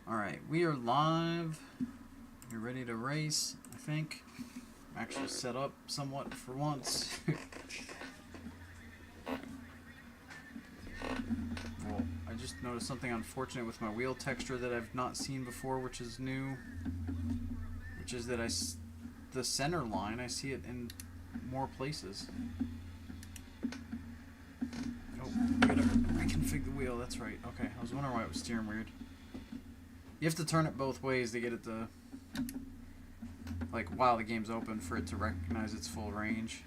Alright, we are live. You're ready to race, I think. I'm actually set up somewhat for once. Well, I just noticed something unfortunate with my wheel texture that I've not seen before, which is new. Which is that the center line, I see it in more places. Oh, I gotta reconfigure the wheel, that's right. Okay, I was wondering why it was steering weird. You have to turn it both ways to get it to, like, while the game's open, for it to recognize its full range.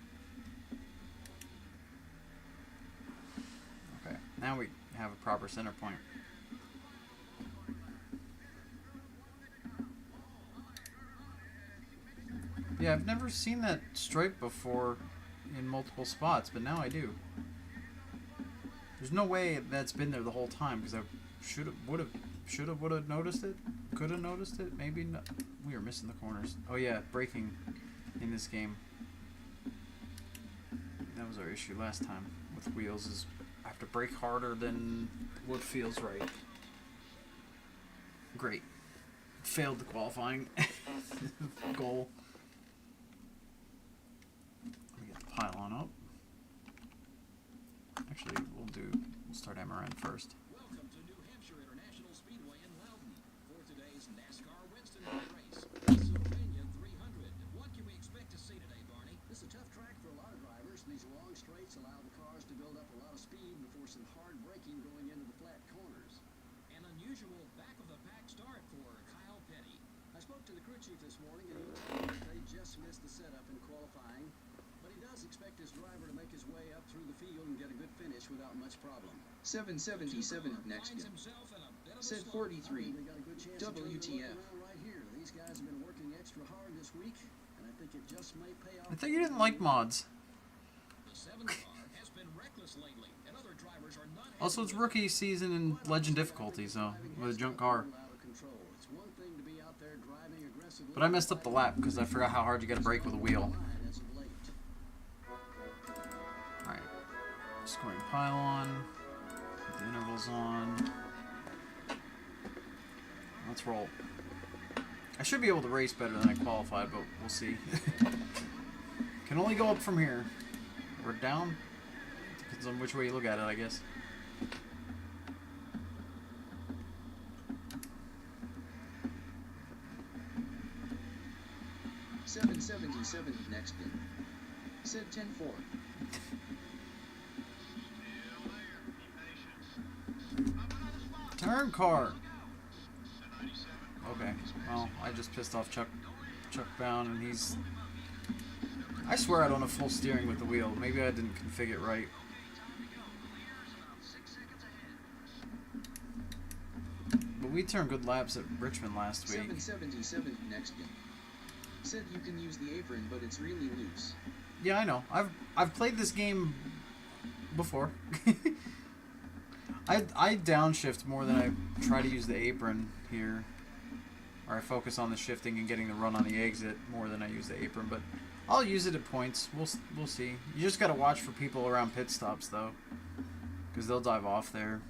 Okay, now we have a proper center point. Yeah, I've never seen that stripe before in multiple spots, but now I do. There's no way that's been there the whole time, because I would have noticed it. Could have noticed it. Maybe not. We were missing the corners. Oh yeah, braking in this game. That was our issue last time with wheels. Is I have to brake harder than what feels right. Great. Failed the qualifying goal. Let me get the pylon up. Actually, we'll start MRN first. Welcome to New Hampshire International Speedway in Loudon for today's NASCAR Winston Cup race, Pennsylvania 300. What can we expect to see today, Barney? This is a tough track for a lot of drivers. These long straights allow the cars to build up a lot of speed before some hard braking going into the flat corners. An unusual back-of-the-pack start for Kyle Petty. I spoke to the crew chief this morning, and he was saying that they just missed the setup in qualifying, but he does expect his driver to make his way up through the field and get a good finish without much problem. 777 next Finds game. himself in a bit of a Said slump. 43. They got a good chance to turn the look WTF. around right here. These guys have been working extra hard this week, and I think it just may pay off. I thought you didn't like mods. The 7 car has been reckless lately, and other drivers are not Also, it's rookie season in Legend difficulty, so with a junk car. It's one thing to be out there driving aggressively. But I messed up the lap because I forgot how hard you got to brake with a wheel. Alright. Scoring pylon. Put the intervals on. Let's roll. I should be able to race better than I qualified, but we'll see. Can only go up from here. Or down. Depends on which way you look at it, I guess. .777 next game. Said 10-4. Turn car. Okay. Well, I just pissed off Chuck Bound, and he's. I swear I don't have full steering with the wheel. Maybe I didn't configure it right. But we turned good laps at Richmond last week. 777 next game. Said you can use the apron, but it's really loose. Yeah, I know. I've played this game before. I downshift more than I try to use the apron here. Or I focus on the shifting and getting the run on the exit more than I use the apron, but I'll use it at points. We'll see. You just gotta watch for people around pit stops though, because they'll dive off there.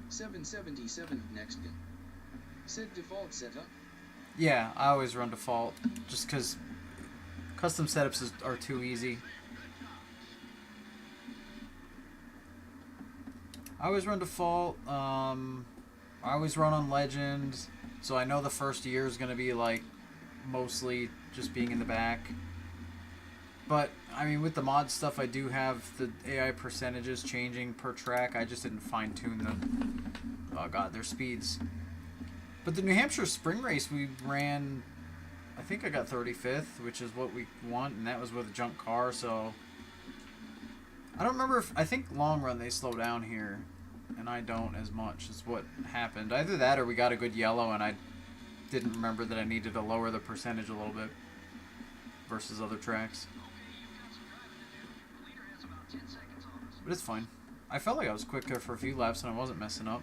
.777 next game. Said default setup. Yeah, I always run default, just because custom setups are too easy. I always run default. I always run on Legend, so I know the first year is going to be like mostly just being in the back. But I mean, with the mod stuff, I do have the AI percentages changing per track. I just didn't fine tune their speeds. But the New Hampshire spring race we ran, I think I got 35th, which is what we want, and that was with a junk car. So I don't remember if I think long run they slow down here. and I don't as much, is what happened. Either that or we got a good yellow and I didn't remember that I needed to lower the percentage a little bit versus other tracks. But it's fine. I felt like I was quick there for a few laps and I wasn't messing up.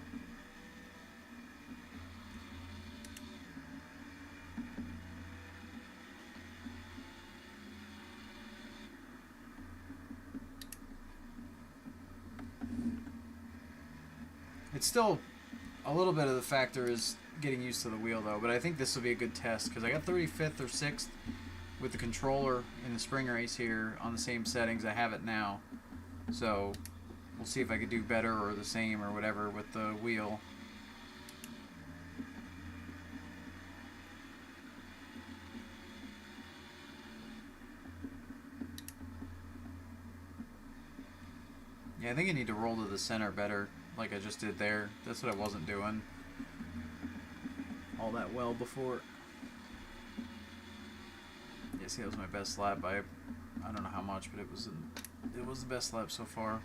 It's still a little bit of the factor is getting used to the wheel though, but I think this will be a good test because I got 35th or 6th with the controller in the spring race here on the same settings I have it now. So we'll see if I could do better or the same or whatever with the wheel. Yeah, I think I need to roll to the center better like I just did there. That's what I wasn't doing all that well before. Yeah, see, that was my best lap by I don't know how much, but it was the best lap so far.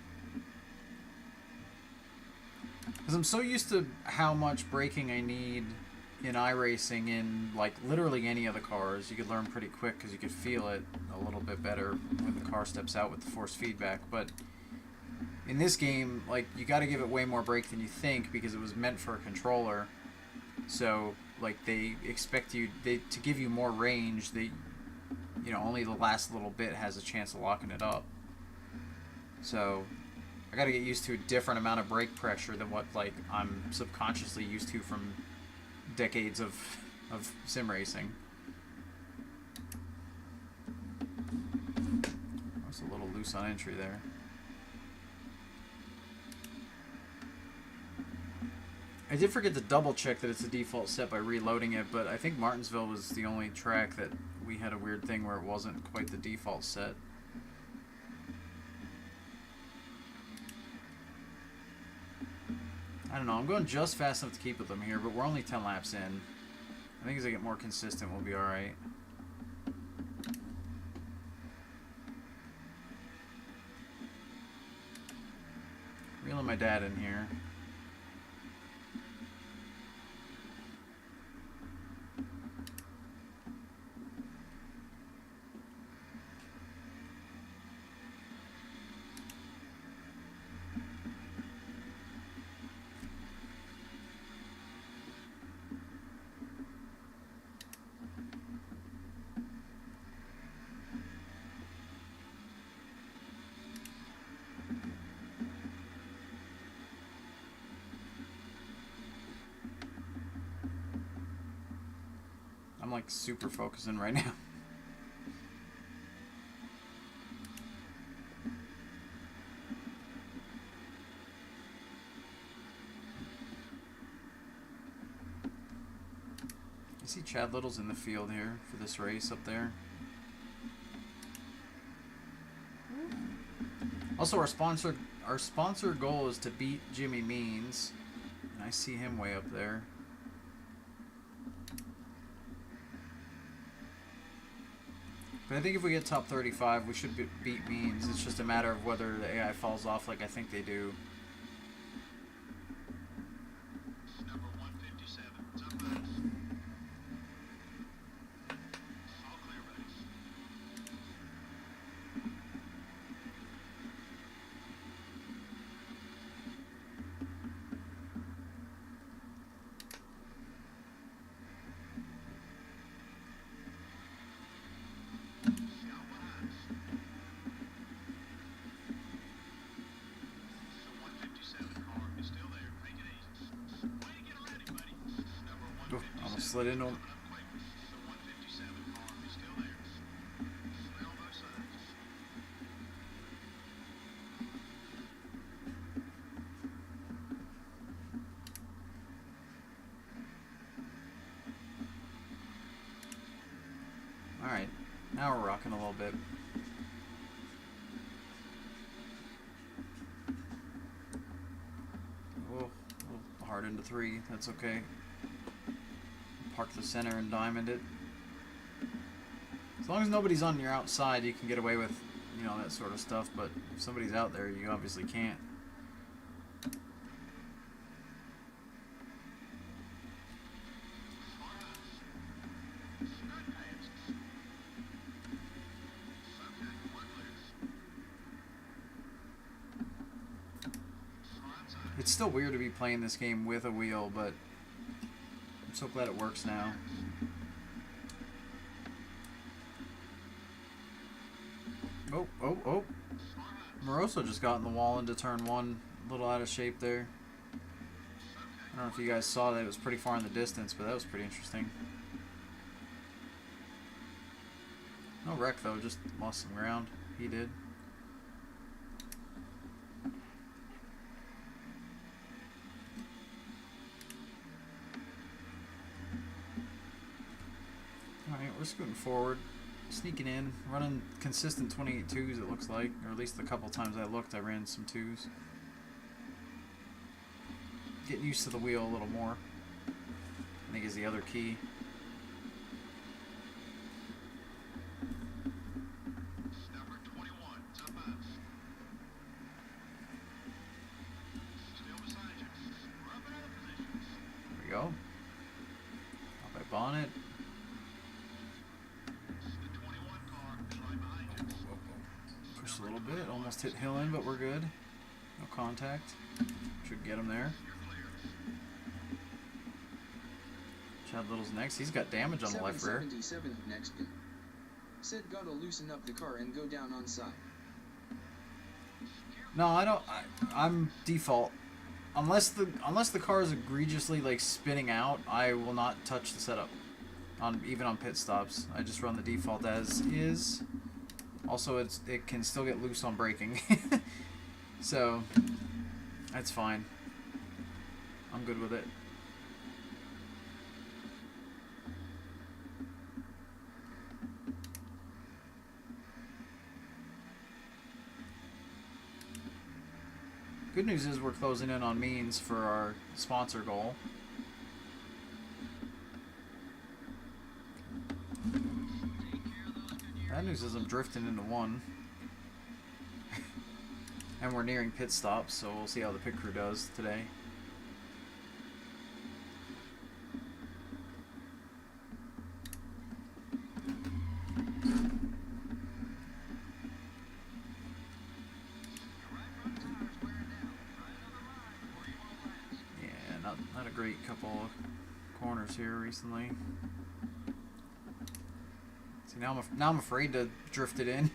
Because I'm so used to how much braking I need in iRacing in like literally any of the cars. You could learn pretty quick because you could feel it a little bit better when the car steps out with the force feedback. But in this game, like, you got to give it way more brake than you think because it was meant for a controller. So like they expect you to give you more range. They, you know, only the last little bit has a chance of locking it up. So I got to get used to a different amount of brake pressure than what like I'm subconsciously used to from decades of sim racing. I was a little loose on entry there. I did forget to double check that it's a default set by reloading it, but I think Martinsville was the only track that we had a weird thing where it wasn't quite the default set. I don't know, I'm going just fast enough to keep with them here, but we're only 10 laps in. I think as I get more consistent, we'll be alright. Reeling my dad in here. I'm like super focusing right now. I see Chad Little's in the field here for this race up there. Also, our sponsor goal is to beat Jimmy Means, and I see him way up there. But I think if we get top 35, we should beat Means. It's just a matter of whether the AI falls off like I think they do. Number 157. It's up base. All clear base. Almost slid into him. Alright, now we're rocking a little bit. Oh, a little hard into 3, that's okay. Park the center and diamond it. As long as nobody's on your outside, you can get away with, you know, that sort of stuff, but if somebody's out there, you obviously can't. still weird to be playing this game with a wheel, but I'm so glad it works now. Oh, oh, oh. Moroso just got in the wall into turn one. A little out of shape there. I don't know if you guys saw that. It was pretty far in the distance, but that was pretty interesting. No wreck, though. Just lost some ground. He did. Alright, we're scooting forward. Sneaking in. Running consistent 28 twos, it looks like. Or at least the couple times I looked, I ran some twos. Getting used to the wheel a little more, I think, is the other key. Number 21, top up. Still beside you. Rub it out of position. There we go. Up by bonnet. The 21 car is right behind you. Push a little bit. Almost hit hill in, but we're good. No contact. Should get him there. Chad Little's next. He's got damage on the left rear. 777 next pin. Said gotta loosen up the car and go down on side. No, I don't. I'm default. Unless the car is egregiously like spinning out, I will not touch the setup. Even on pit stops, I just run the default as is. Also, it can still get loose on braking, so that's fine. I'm good with it. Good news is we're closing in on means for our sponsor goal. Bad news is I'm drifting into one. And we're nearing pit stops, so we'll see how the pit crew does today. Not a great couple of corners here recently. See, now I'm afraid to drift it in.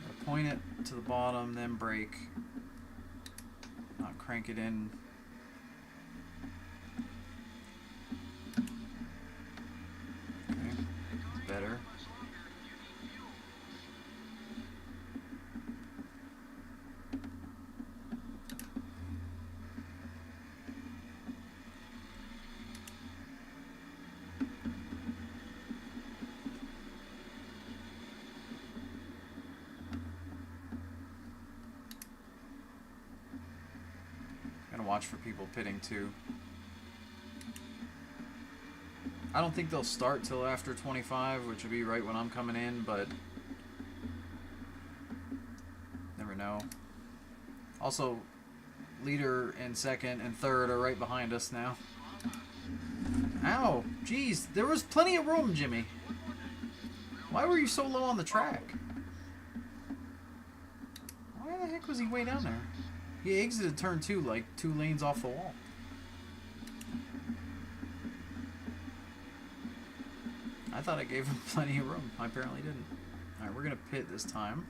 Gotta point it to the bottom, then brake. Not crank it in. Okay, it's better. Watch for people pitting too. I don't think they'll start till after 25, which would be right when I'm coming in, but never know. Also, leader and second and third are right behind us now. Ow! Jeez, there was plenty of room, Jimmy. Why were you so low on the track? Why the heck was he way down there? He exited turn 2 like 2 lanes off the wall. I thought I gave him plenty of room. I apparently didn't. Alright, we're going to pit this time.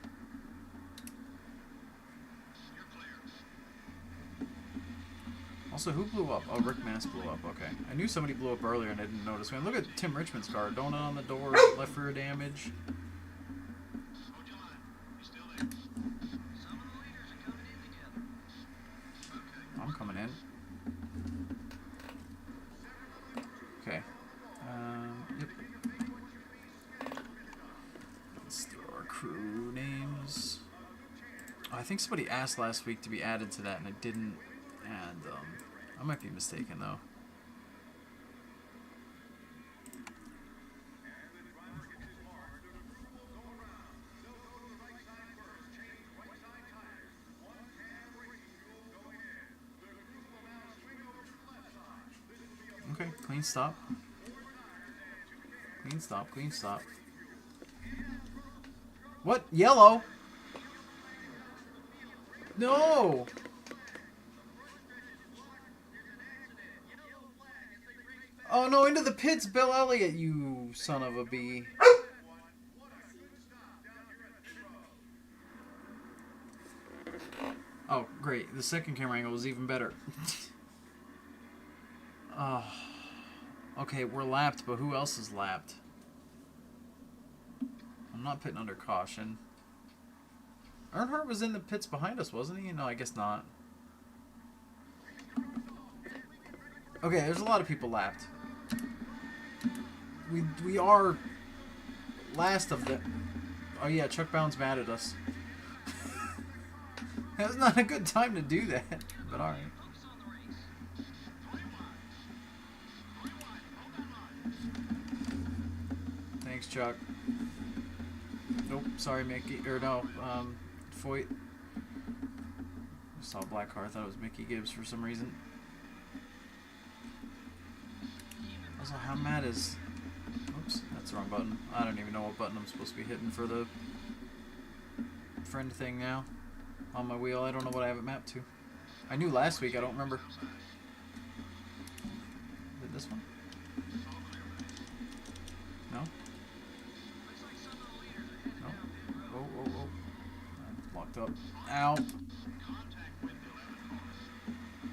Also, who blew up? Oh, Rick Mass blew up. Okay. I knew somebody blew up earlier and I didn't notice. Man, look at Tim Richmond's car. Donut on the door, left rear damage. I'm coming in. Okay. Yep. Let's do our crew names. Oh, I think somebody asked last week to be added to that, and I didn't add them. I might be mistaken, though. Okay, clean stop. Clean stop, clean stop. What? Yellow? No! Oh no, into the pits, Bill Elliott, you son of a bee. Oh, great. The second camera angle was even better. Oh. Okay, we're lapped, but who else is lapped? I'm not pitting under caution. Earnhardt was in the pits behind us, wasn't he? No, I guess not. Okay, there's a lot of people lapped. We are last of the... Oh yeah, Chuck Bound's mad at us. That was not a good time to do that, but alright. Thanks, Chuck. Nope, sorry, Mickey. Or no, Foyt. I saw a black car, I thought it was Mickey Gibbs for some reason. Also, how mad is... Oops, that's the wrong button. I don't even know what button I'm supposed to be hitting for the friend thing now. On my wheel, I don't know what I have it mapped to. I knew last week, I don't remember. Is it this one? No? No? Oh, oh, oh. I'm locked up. Ow!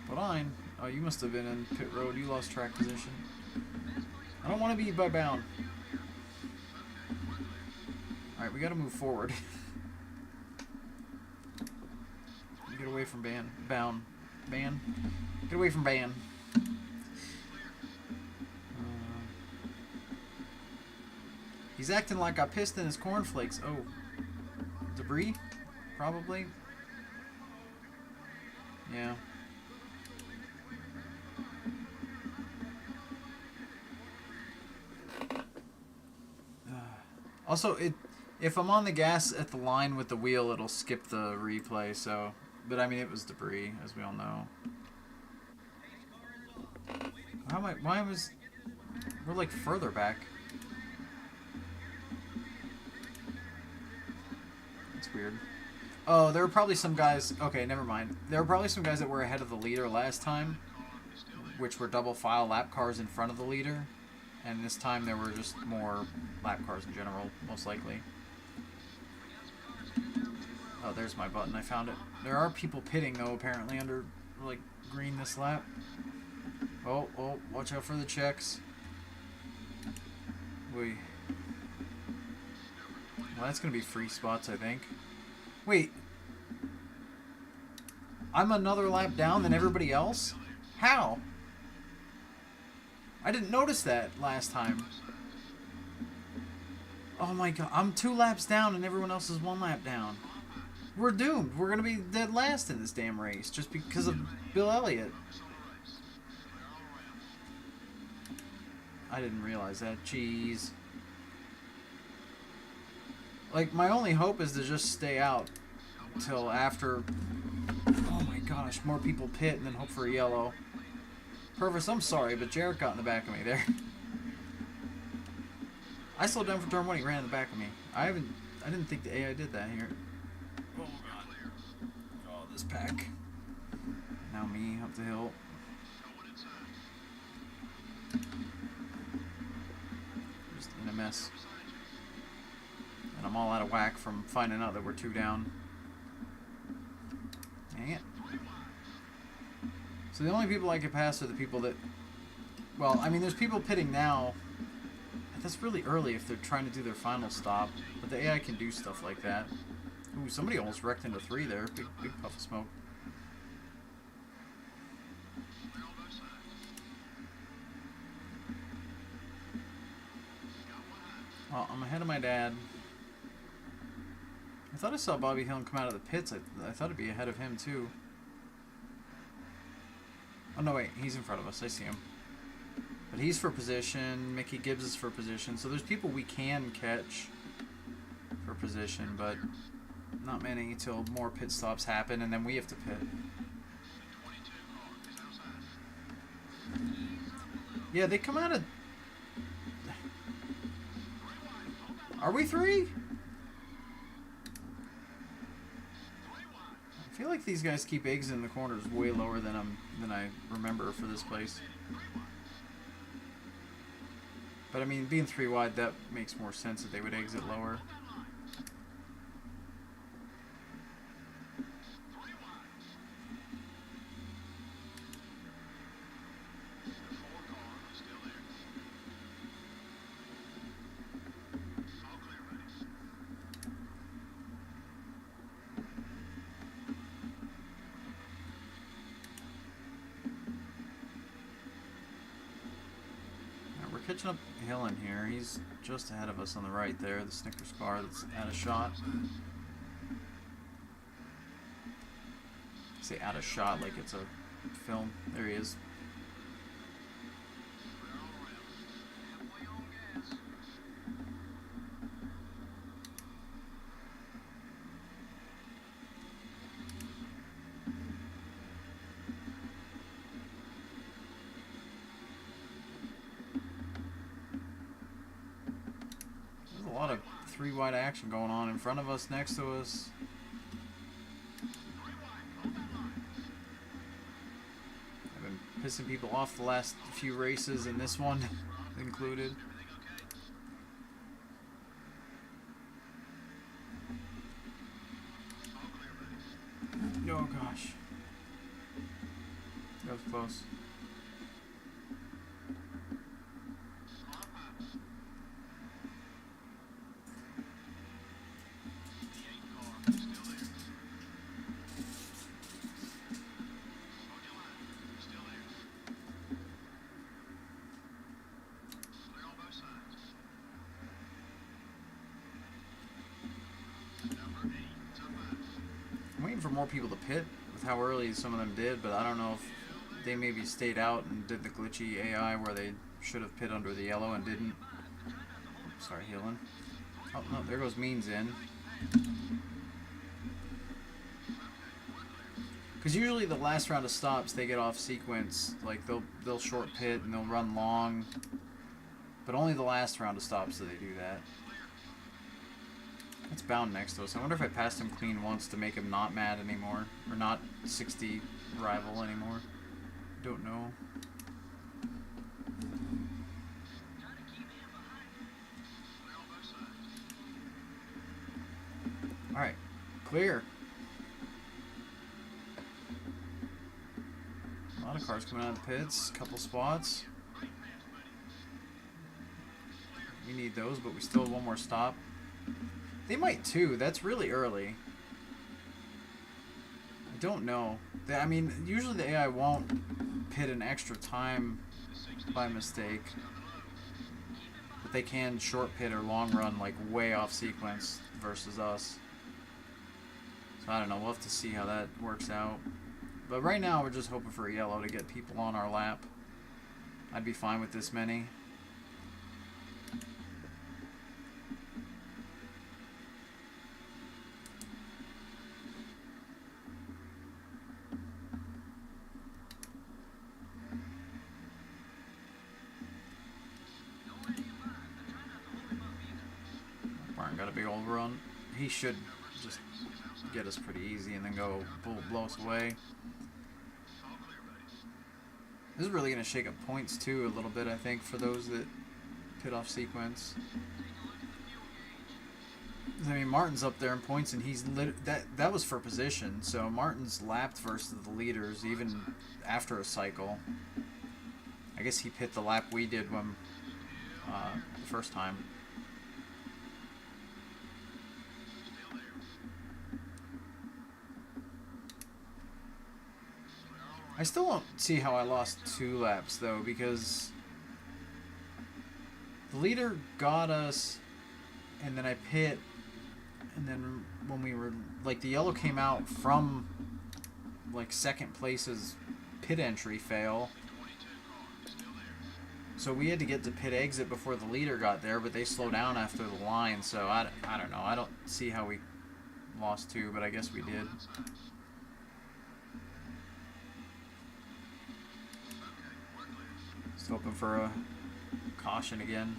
Hold on. Oh, you must have been in pit road. You lost track position. I don't want to be by Bound. Alright, we gotta move forward. Get away from Bound. Ban? Get away from Ban. He's acting like I pissed in his cornflakes. Oh. Debris? Probably. Yeah. Also, if I'm on the gas at the line with the wheel, it'll skip the replay, so... But, I mean, it was debris, as we all know. Why was... We're, like, further back. That's weird. Oh, there were probably some guys... Okay, never mind. There were probably some guys that were ahead of the leader last time, which were double file lap cars in front of the leader. And this time there were just more lap cars in general, most likely. Oh, there's my button. I found it. There are people pitting, though, apparently, under, like, green this lap. Oh, oh, watch out for the checks. Wait. Well, that's going to be free spots, I think. Wait. I'm another lap down than everybody else? How? I didn't notice that last time. Oh my god, I'm 2 laps down and everyone else is 1 lap down. We're doomed. We're going to be dead last in this damn race just because of Bill Elliott. I didn't realize that. Jeez. Like, my only hope is to just stay out until after... Oh my gosh, more people pit and then hope for a yellow. Purvis, I'm sorry, but Jarrett got in the back of me there. I slowed down for turn 1, he ran in the back of me. I didn't think the AI did that here. Oh god. Oh, this pack. Now me up the hill. Just in a mess. And I'm all out of whack from finding out that we're 2 down. Dang it. So the only people I can pass are the people that... Well, I mean, there's people pitting now. That's really early if they're trying to do their final stop. But the AI can do stuff like that. Ooh, somebody almost wrecked into 3 there. Big puff of smoke. Well, I'm ahead of my dad. I thought I saw Bobby Hill come out of the pits. I thought I'd be ahead of him, too. Oh, no, wait. He's in front of us. I see him. But he's for position. Mickey Gibbs is for position. So there's people we can catch for position, but not many till more pit stops happen, and then we have to pit. Yeah, they come out of... Are we 3? feel like these guys keep eggs in the corners way lower than I remember for this place. But I mean, being 3 wide, that makes more sense that they would exit lower. Catching up Hill in here. He's just ahead of us on the right there. The Snickers car that's out of shot. I say out of shot like it's a film. There he is. A lot of 3 wide action going on in front of us, next to us. I've been pissing people off the last few races, and this one included. Oh gosh. That was close. I'm waiting for more people to pit with how early some of them did, but I don't know if they maybe stayed out and did the glitchy AI where they should have pit under the yellow and didn't. Sorry, healing. Oh no, there goes Means in. Because usually the last round of stops they get off sequence, like they'll short pit and they'll run long, but only the last round of stops do they do that. It's bound next to us. I wonder if I passed him clean once to make him not mad anymore. Or not 60 rival anymore. Don't know. Alright. Clear. A lot of cars coming out of the pits. Couple spots. We need those, but we still have one more stop. They might too. That's really early. I don't know. I mean, usually the AI won't pit an extra time by mistake. But they can short pit or long run like way off sequence versus us. So I don't know. We'll have to see how that works out. But right now we're just hoping for a yellow to get people on our lap. I'd be fine with this many. Got a big old run. He should just get us pretty easy and then go blow us away. This is really going to shake up points too a little bit, I think, for those that pit off sequence. I mean, Martin's up there in points, and he's that was for position. So Martin's lapped versus the leaders even after a cycle. I guess he pit the lap we did when the first time. I still don't see how I lost 2 laps, though, because the leader got us, and then I pit, and then when we were, like, the yellow came out from, like, second place's pit entry fail, so we had to get to pit exit before the leader got there, but they slowed down after the line, so I don't know. I don't see how we lost 2, but I guess we did. Hoping for a caution again.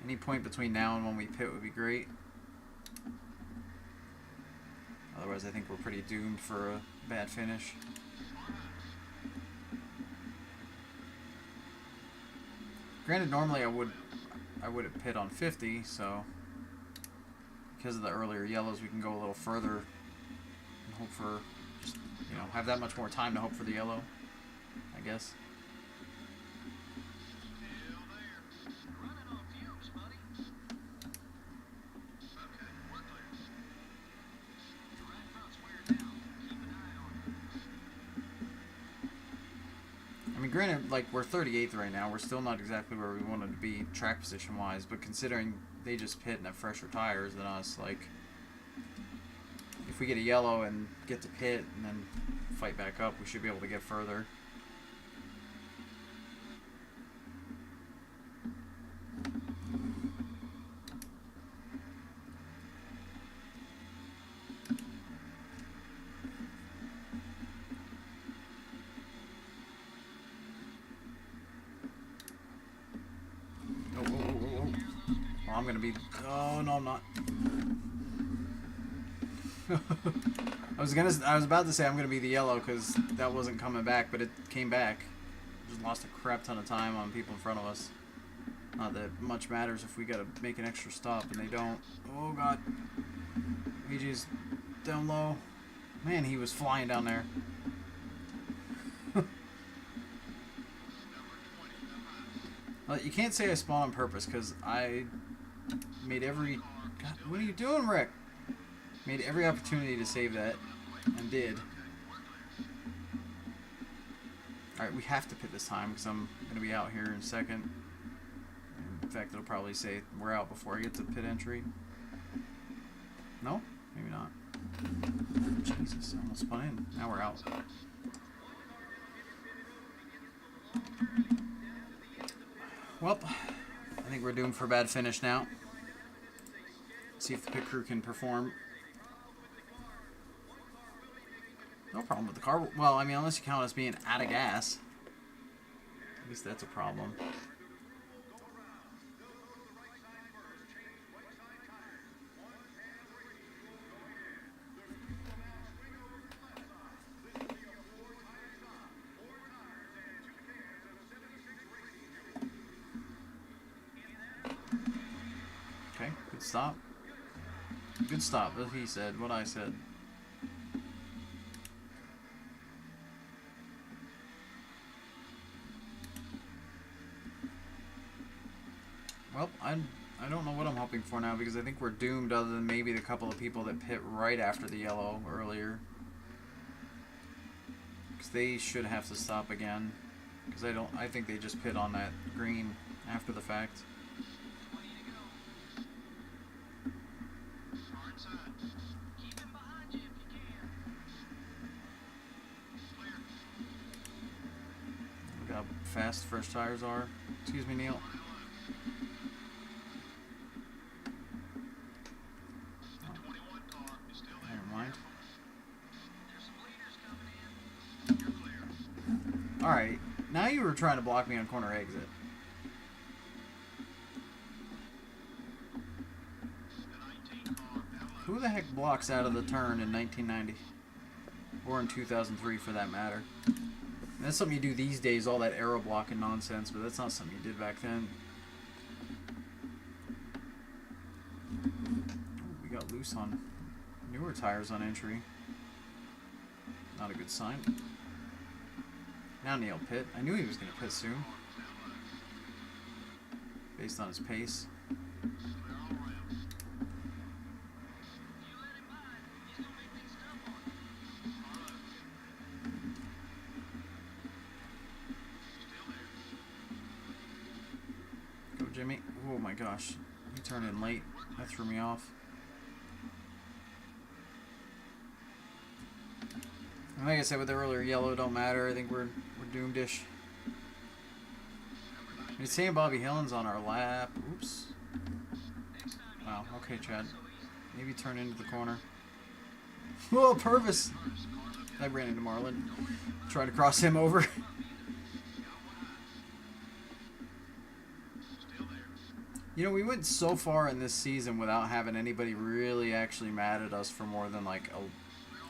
Any point between now and when we pit would be great. otherwise I think we're pretty doomed for a bad finish. Granted, normally I would have pit on 50, so because of the earlier yellows, we can go a little further and hope for just, you know, have that much more time to hope for the yellow, I guess. I mean, granted, like, we're 38th right now. We're still not exactly where we wanted to be track position-wise, but considering they just pit and have fresher tires than us, like, if we get a yellow and get to pit and then fight back up, we should be able to get further. I'm gonna be. Oh no, I'm not. I was about to say I'm gonna be the yellow because that wasn't coming back, but it came back. Just lost a crap ton of time on people in front of us. Not that much matters if we gotta make an extra stop and they don't. Oh god. VJ's down low. Man, he was flying down there. Well, you can't say I spawned on purpose because I made every... God, what are you doing, Rick? Made every opportunity to save that, and did. Alright, we have to pit this time because I'm going to be out here in a second. In fact, it'll probably say we're out before I get to pit entry. No? Maybe not. Jesus, I almost spun in. Now we're out. Well, I think we're doomed for a bad finish now. See if the pit crew can perform. No problem with the car. Well, I mean, unless you count us being out of gas. At least that's a problem. Okay, good stop. Good stop, as he said, what I said. Well, I don't know what I'm hoping for now because I think we're doomed other than maybe the couple of people that pit right after the yellow earlier. Because they should have to stop again. Because I think they just pit on that green after the fact. Look how fast fresh tires are. Excuse me, Neil. Alright, now you were trying to block me on corner exit. Who the heck blocks out of the turn in 1990? Or in 2003 for that matter. And that's something you do these days, all that aero blocking nonsense, but that's not something you did back then. Ooh, we got loose on newer tires on entry. Not a good sign. Now Neil pit. I knew he was going to pit soon. Based on his pace. Go Jimmy. Oh my gosh. He turned in late. That threw me off. And like I said with the earlier yellow, don't matter. I think we're doomed-ish. It's saying Bobby Hillen's on our lap. Oops. Wow. Okay, Chad. Maybe turn into the corner. Whoa, Purvis! I ran into Marlon. Tried to cross him over. You know, we went so far in this season without having anybody really actually mad at us for more than like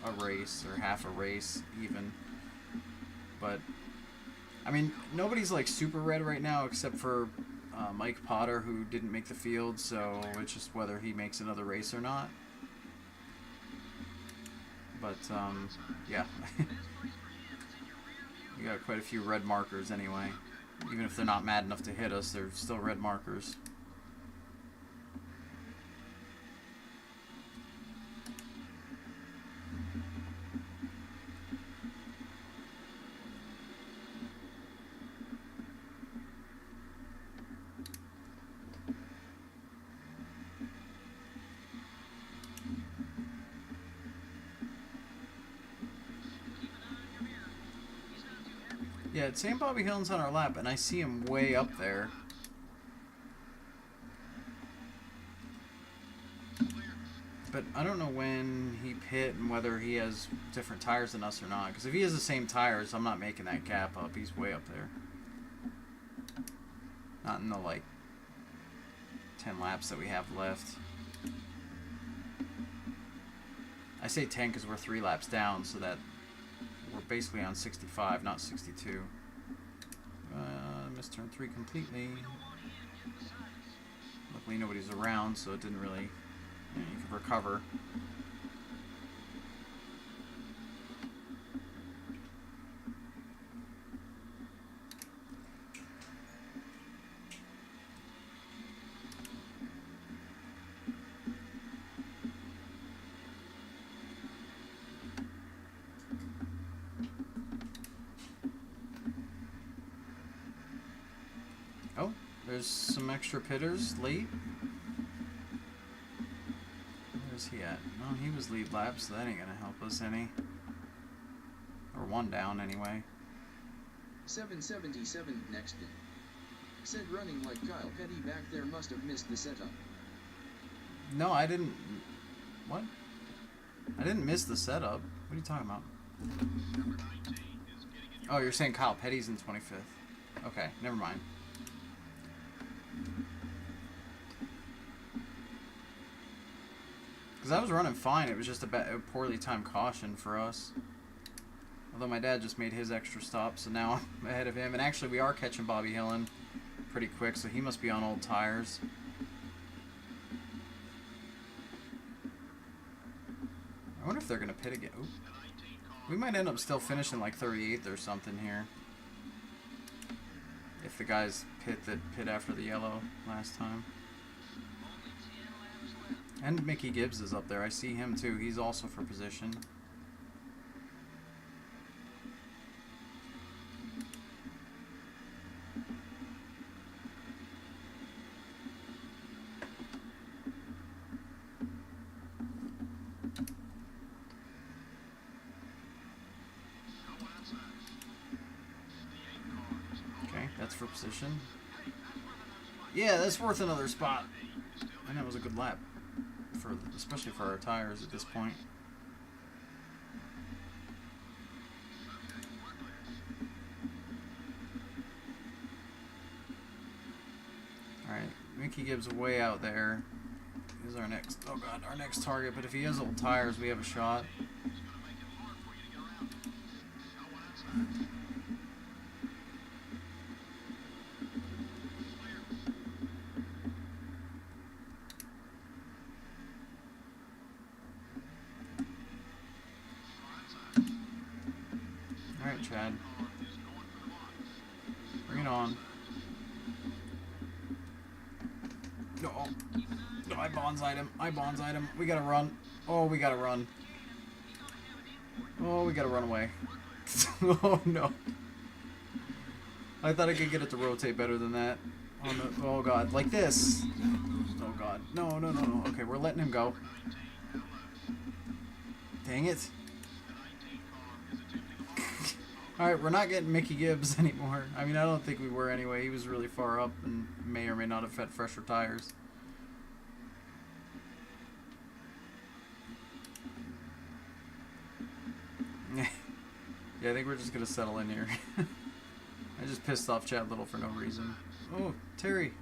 a race or half a race even. But I mean, nobody's like super red right now except for Mike Potter, who didn't make the field, so it's just whether he makes another race or not. But yeah, we got quite a few red markers anyway. Even if they're not mad enough to hit us, they're still red markers. Yeah, it's saying Bobby Hill's on our lap, and I see him way up there. But I don't know when he pit and whether he has different tires than us or not. Because if he has the same tires, I'm not making that gap up. He's way up there. Not in the, like, 10 laps that we have left. I say 10 because we're 3 laps down, so that we're basically on 65, not 62. Missed turn 3 completely. Luckily nobody's around, so it didn't really... You could recover. Oh, there's some extra pitters late. Where's he at? No, he was lead lap, so that ain't gonna help us any. Or one down anyway. 777 next in. Said running like Kyle Petty back there must have missed the setup. No, I didn't. What? I didn't miss the setup. What are you talking about? Oh, you're saying Kyle Petty's in 25th. Okay, never mind. Because I was running fine. It was just a poorly timed caution for us. Although my dad just made his extra stop, so now I'm ahead of him. And actually, we are catching Bobby Hillen pretty quick, so he must be on old tires. I wonder if they're going to pit again. Ooh. We might end up still finishing like 38th or something here. If the guys pit after the yellow last time. And Mickey Gibbs is up there. I see him too. He's also for position. Okay, that's for position. Yeah, that's worth another spot. And that was a good lap. Especially for our tires at this point. Alright, Mickey Gibbs way out there is our next, oh god, our next target, but if he has old tires, we have a shot. Alright, Chad. Bring it on. No. No, I bonsai'd him. I bonsai'd him. We gotta run. Oh, we gotta run. Oh, we gotta run away. Oh, no. I thought I could get it to rotate better than that. Oh, God. Like this. Oh, God. No, no, no, no. Okay, we're letting him go. Dang it. Alright, we're not getting Mickey Gibbs anymore. I mean, I don't think we were anyway. He was really far up and may or may not have had fresher tires. Yeah, I think we're just going to settle in here. I just pissed off Chad Little for no reason. Oh, Terry.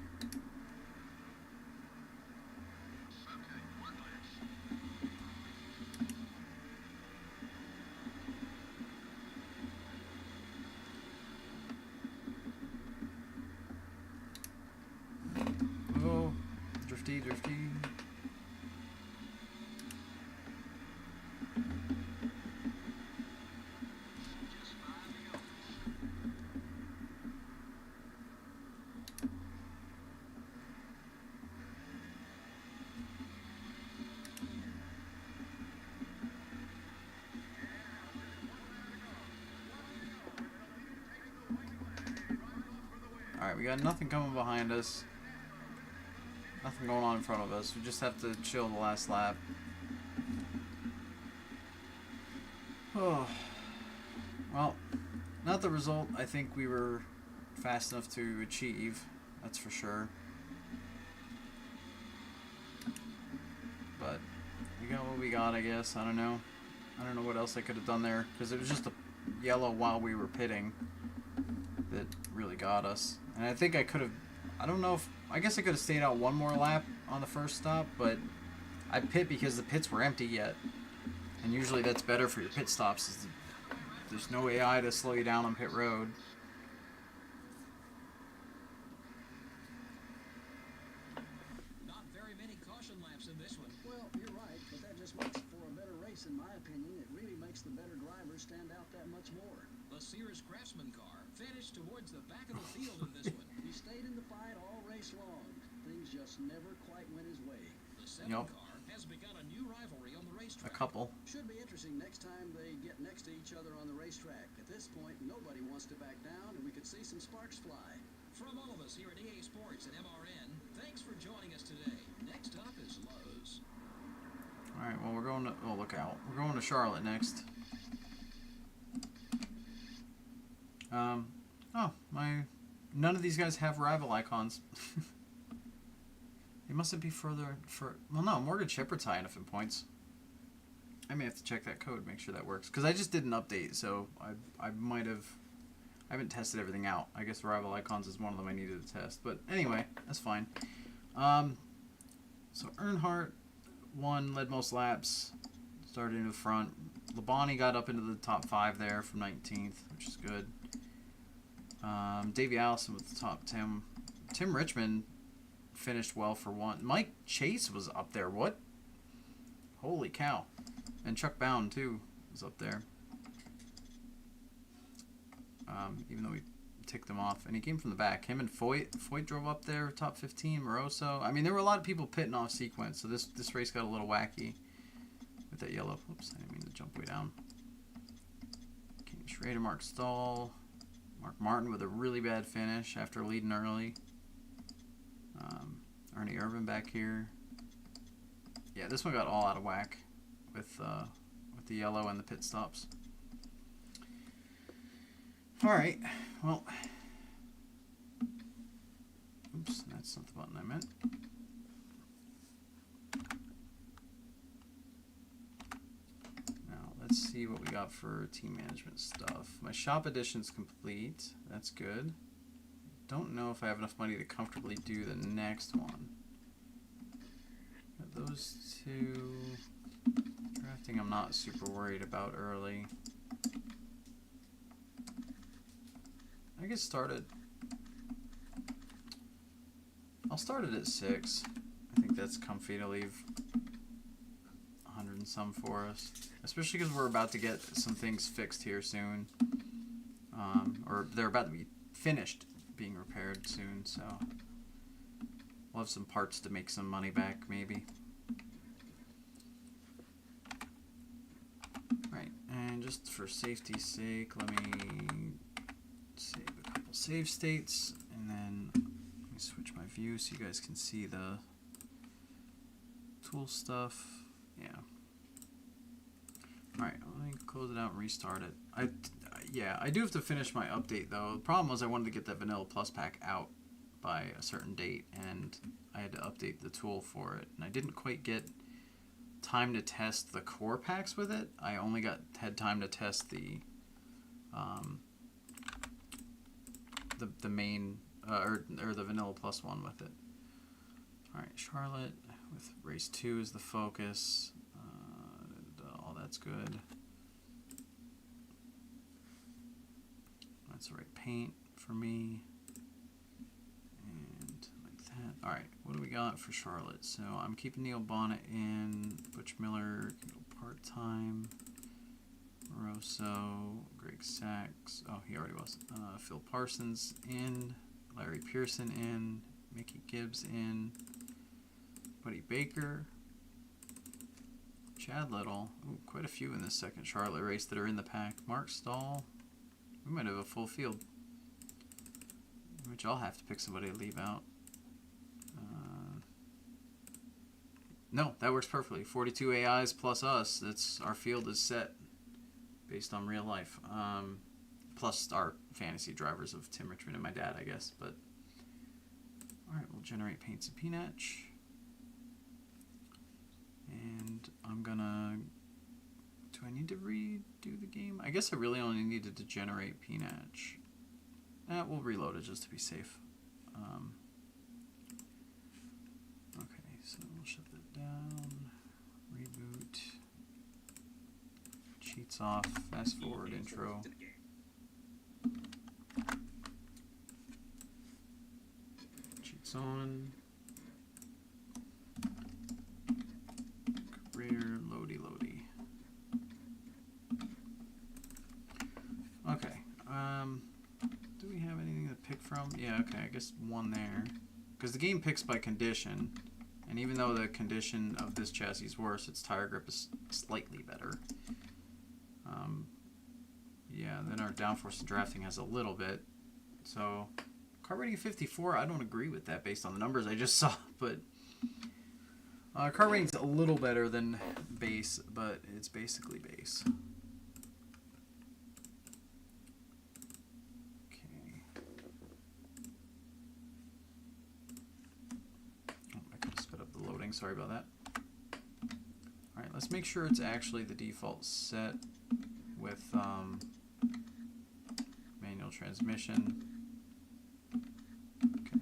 drifty, drifty. Alright, we got nothing coming behind us. Nothing going on in front of us. We just have to chill the last lap. Oh. Well, not the result I think we were fast enough to achieve. That's for sure. But we got what we got, I guess. I don't know. I don't know what else I could have done there. Because it was just a yellow while we were pitting that really got us. And I think I could have... I don't know if... I guess I could have stayed out one more lap on the first stop, but I pit because the pits were empty yet. And usually that's better for your pit stops. There's no AI to slow you down on pit road. Not very many caution laps in this one. Well, you're right, but that just makes for a better race, in my opinion. It really makes the better drivers stand out that much more. The Sears Craftsman car finished towards the back of the field in this one. He stayed in the fight all race long. Things just never quite went his way. The 7 Yup. car has begun a new rivalry on the A racetrack. couple. Should be interesting next time they get next to each other on the racetrack. At this point, nobody wants to back down, and we could see some sparks fly. From all of us here at EA Sports and MRN, thanks for joining us today. Next up is Lowe's. Alright, well, we're going to... Oh, look out. We're going to Charlotte next. Oh, none of these guys have rival icons. They mustn't be further for... Well, no, Morgan Shepherd's high enough in points. I may have to check that code, make sure that works. Because I just did an update, so I might have... I haven't tested everything out. I guess rival icons is one of them I needed to test. But anyway, that's fine. So Earnhardt won, led most laps, started in the front. Labonte got up into the top 5 there from 19th, which is good. Davey Allison with the top 10. Tim Richmond finished well for 1. Mike Chase was up there. What? Holy cow. And Chuck Bound, too, was up there. Even though we ticked him off. And he came from the back. Him and Foyt. Foyt drove up there, top 15. Moroso. I mean, there were a lot of people pitting off sequence, so this race got a little wacky with that yellow. Oops, I didn't mean to jump way down. Kenny Schrader, Mark Stahl. Mark Martin with a really bad finish after leading early. Ernie Irvin back here. Yeah, this one got all out of whack with the yellow and the pit stops. All right, well, oops, that's not the button I meant. Now let's see what we got for team management stuff. My shop edition's complete. That's good. Don't know if I have enough money to comfortably do the next one. Got those two. Drafting I'm not super worried about early. I get started. I'll start it at 6. I think that's comfy to leave 100 and some for us. Especially because we're about to get some things fixed here soon. Or they're about to be finished being repaired soon, so we'll have some parts to make some money back, maybe. Right, and just for safety's sake, let me save a couple save states, and then let me switch my view so you guys can see the tool stuff. Yeah. Alright, let me close it out and restart it. Yeah, I do have to finish my update though. The problem was I wanted to get that Vanilla Plus pack out by a certain date, and I had to update the tool for it, and I didn't quite get time to test the core packs with it. I only had time to test the main or the Vanilla Plus one with it. All right, Charlotte with race 2 is the focus. All that's good. That's the right paint for me. And like that. All right, what do we got for Charlotte? So I'm keeping Neil Bonnet in. Butch Miller can go part-time. Rosso, Greg Sachs. Oh, he already was. Phil Parsons in. Larry Pearson in. Mickey Gibbs in. Buddy Baker. Chad Little. Ooh, quite a few in this second Charlotte race that are in the pack. Mark Stahl. We might have a full field. Which I'll have to pick somebody to leave out. No, that works perfectly. 42 AIs plus us. That's our field is set based on real life. Plus our fantasy drivers of Tim Richmond and my dad, I guess. But all right, we'll generate Paints and Peanutch. And I'm gonna. Do I need to redo the game? I guess I really only needed to generate Peanutch. We'll reload it just to be safe. Okay, so we'll shut that down. Reboot. Cheats off. Fast forward intro. Cheats on. Career. Loady loady. Okay. Do we have anything to pick from? Yeah, okay, I guess one there. Because the game picks by condition. And even though the condition of this chassis is worse, its tire grip is slightly better. Yeah, then our downforce and drafting has a little bit. So, car rating 54, I don't agree with that based on the numbers I just saw. But car rating's a little better than base, but it's basically base. Sorry about that. Alright, let's make sure it's actually the default set with manual transmission. Okay.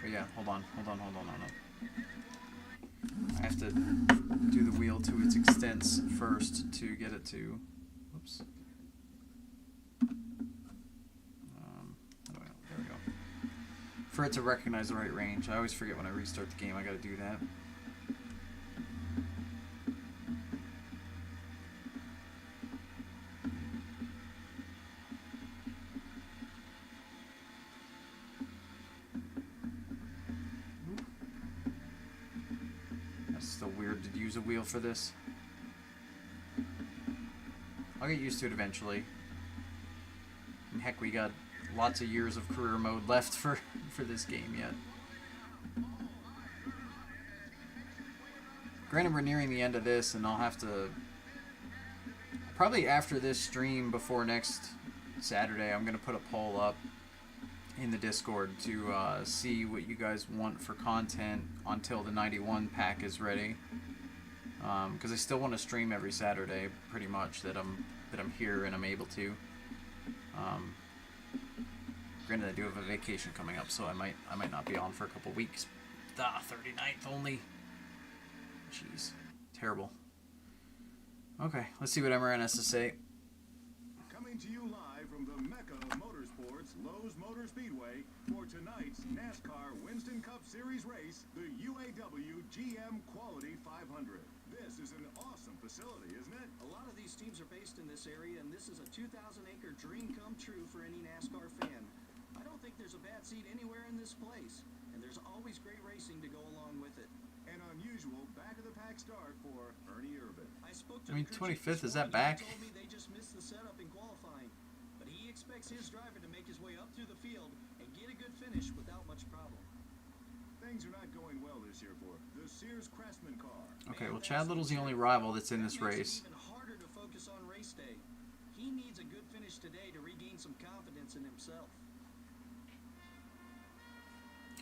Oh yeah, hold on. I have to do the wheel to its extents first to get it to... Whoops. For it to recognize the right range. I always forget when I restart the game, I gotta do that. That's still weird to use a wheel for this. I'll get used to it eventually. And heck, we got lots of years of career mode left for this game yet. Granted, we're nearing the end of this, and I'll have to... Probably after this stream, before next Saturday, I'm going to put a poll up in the Discord to see what you guys want for content until the 91 pack is ready. Because I still want to stream every Saturday, pretty much, that I'm here and I'm able to. Granted, I do have a vacation coming up, so I might not be on for a couple weeks. 39th only. Jeez, terrible. Okay, let's see what MRN has to say. Coming to you live from the Mecca of Motorsports, Lowe's Motor Speedway, for tonight's NASCAR Winston Cup Series race, the UAW GM Quality 500. This is an awesome facility, isn't it? A lot of these teams are based in this area, and this is a 2,000-acre dream come true for any NASCAR fan. I don't think there's a bad seat anywhere in this place, and there's always great racing to go along with it. An unusual back-of-the-pack start for Ernie Irvin. I spoke to I mean, the crew chief 25th, is that this morning. back? He told me they just missed the setup in qualifying, but he expects his driver to make his way up through the field and get a good finish without much problem. Things are not going well this year for the Sears Craftsman car. Okay, well, Chad Little's the only rival that's in this race. It makes it even harder to focus on race day. He needs a good finish today to regain some confidence in himself.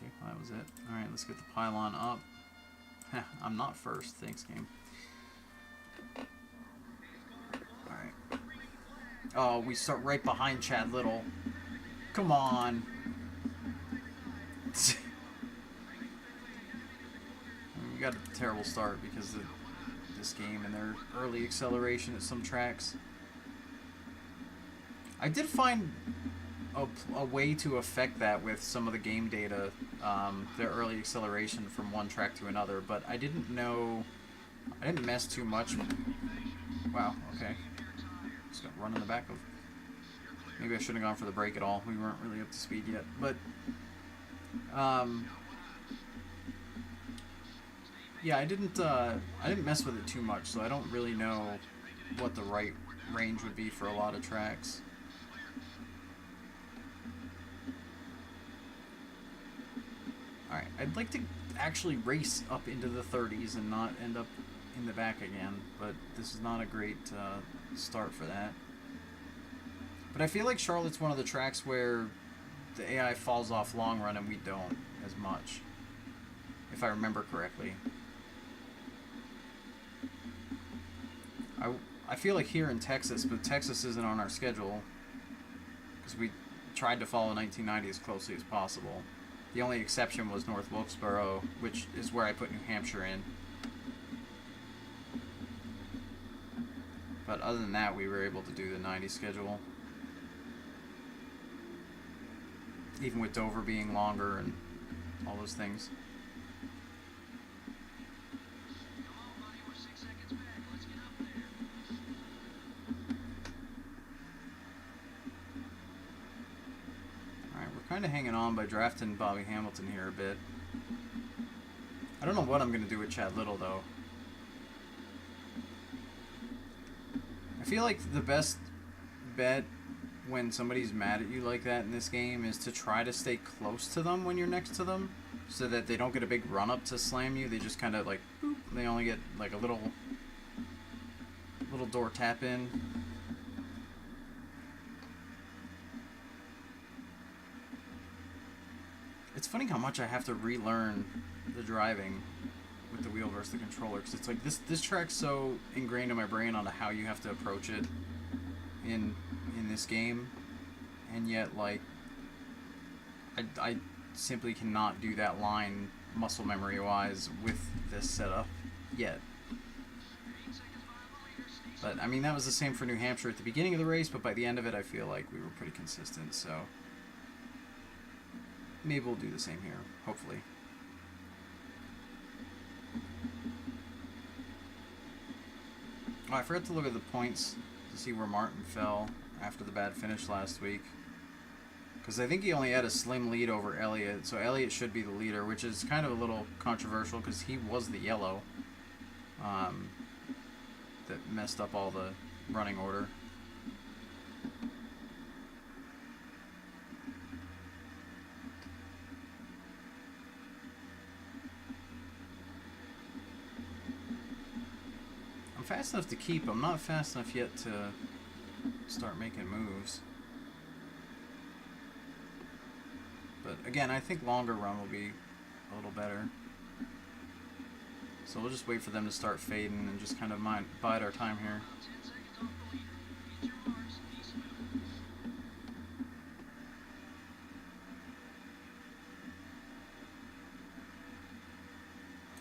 Okay, well, that was it. Alright, let's get the pylon up. I'm not first. Thanks, game. Alright. Oh, we start right behind Chad Little. Come on. We got a terrible start because of this game and their early acceleration at some tracks. I did find a way to affect that with some of the game data, the early acceleration from one track to another, but I didn't mess too much. Wow, okay. Just got run in the back of. Maybe I shouldn't have gone for the break at all. We weren't really up to speed yet, but yeah, I didn't mess with it too much, so I don't really know what the right range would be for a lot of tracks. Alright, I'd like to actually race up into the 30s and not end up in the back again, but this is not a great start for that. But I feel like Charlotte's one of the tracks where the AI falls off long run and we don't as much, if I remember correctly. I feel like here in Texas, but Texas isn't on our schedule because we tried to follow 1990 as closely as possible. The only exception was North Wilkesboro, which is where I put New Hampshire in. But other than that, we were able to do the 90 schedule. Even with Dover being longer and all those things. Kind of hanging on by drafting Bobby Hamilton here a bit. I don't know what I'm going to do with Chad Little, though. I feel like the best bet when somebody's mad at you like that in this game is to try to stay close to them when you're next to them so that they don't get a big run-up to slam you. They just kind of like, boop, they only get like a little door tap in. It's funny how much I have to relearn the driving with the wheel versus the controller, because it's like this track's so ingrained in my brain onto how you have to approach it in this game, and yet like I simply cannot do that line muscle memory wise with this setup yet. But I mean, that was the same for New Hampshire at the beginning of the race, but by the end of it I feel like we were pretty consistent, so maybe we'll do the same here, hopefully. Oh, I forgot to look at the points to see where Martin fell after the bad finish last week. Because I think he only had a slim lead over Elliott, so Elliott should be the leader, which is kind of a little controversial because he was the yellow that messed up all the running order. I'm fast enough to keep. I'm not fast enough yet to start making moves. But again, I think longer run will be a little better. So we'll just wait for them to start fading and just kind of bide our time here.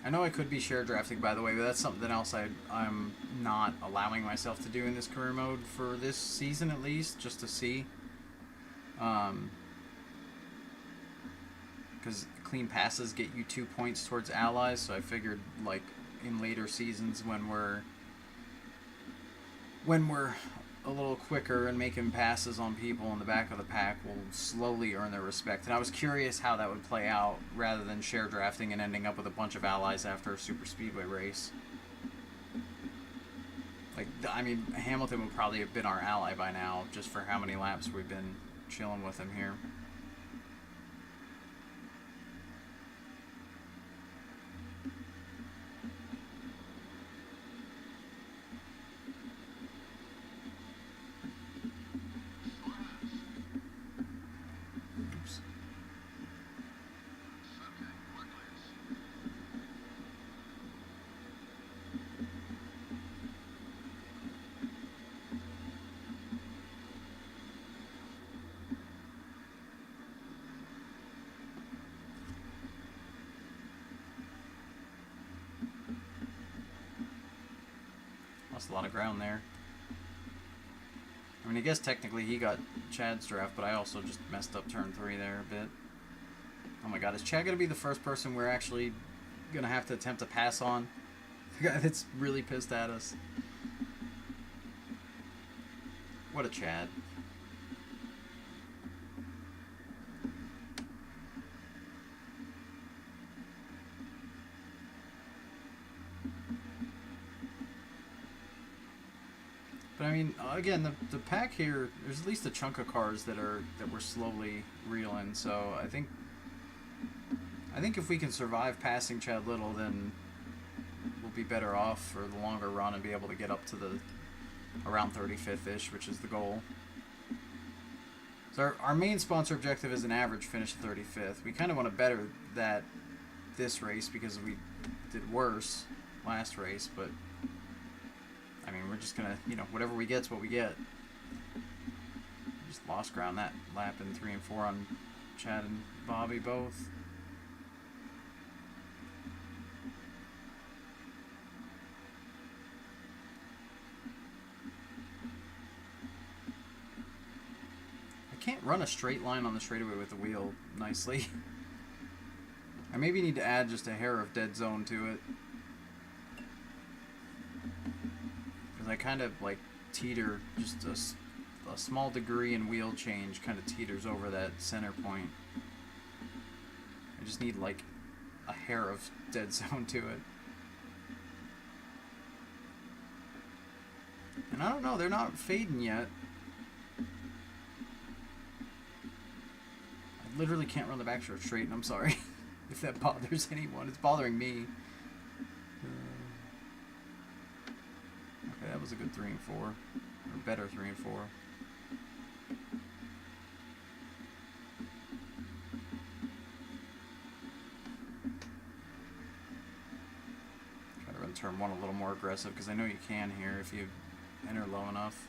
I know I could be share drafting, by the way, but that's something else I'm not allowing myself to do in this career mode for this season at least, just to see. Because clean passes get you 2 points towards allies, so I figured like in later seasons when we're a little quicker and making passes on people in the back of the pack, we'll slowly earn their respect. And I was curious how that would play out rather than share drafting and ending up with a bunch of allies after a super speedway race. Like, I mean, Hamilton would probably have been our ally by now, just for how many laps we've been chilling with him here. A lot of ground there. I mean, I guess technically he got Chad's draft, but I also just messed up turn 3 there a bit. Oh my god, is Chad going to be the first person we're actually going to have to attempt to pass on? The guy that's really pissed at us. What a Chad. But I mean, again, the pack here, there's at least a chunk of cars that we're slowly reeling. So I think if we can survive passing Chad Little, then we'll be better off for the longer run and be able to get up to the around 35th-ish, which is the goal. So our main sponsor objective is an average finish of 35th. We kind of want to better that this race because we did worse last race, but I mean, we're just gonna, whatever we get's what we get. Just lost ground that lap in 3 and 4 on Chad and Bobby both. I can't run a straight line on the straightaway with the wheel nicely. I maybe need to add just a hair of dead zone to it. I kind of like teeter, just a small degree in wheel change kind of teeters over that center point. I just need like a hair of dead zone to it. And I don't know, they're not fading yet. I literally can't run the backstroke straight, and I'm sorry if that bothers anyone. It's bothering me. Okay, that was a good 3 and 4. Or better 3 and 4. Try to run turn 1 a little more aggressive, because I know you can here if you enter low enough.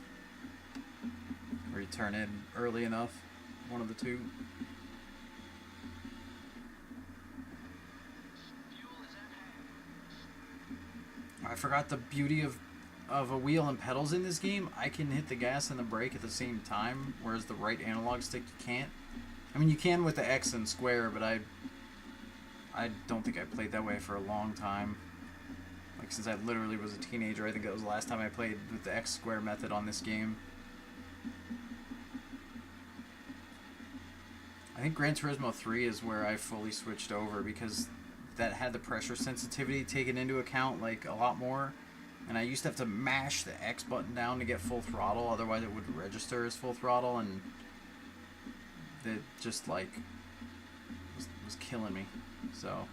Or you turn in early enough. One of the two. I forgot the beauty of a wheel and pedals in this game. I can hit the gas and the brake at the same time, whereas the right analog stick you can't. I mean, you can with the X and square, but I don't think I played that way for a long time. Like, since I literally was a teenager, I think that was the last time I played with the X square method on this game. I think Gran Turismo 3 is where I fully switched over, because that had the pressure sensitivity taken into account like a lot more, and I used to have to mash the X button down to get full throttle, otherwise it would register as full throttle, and it just like was killing me. So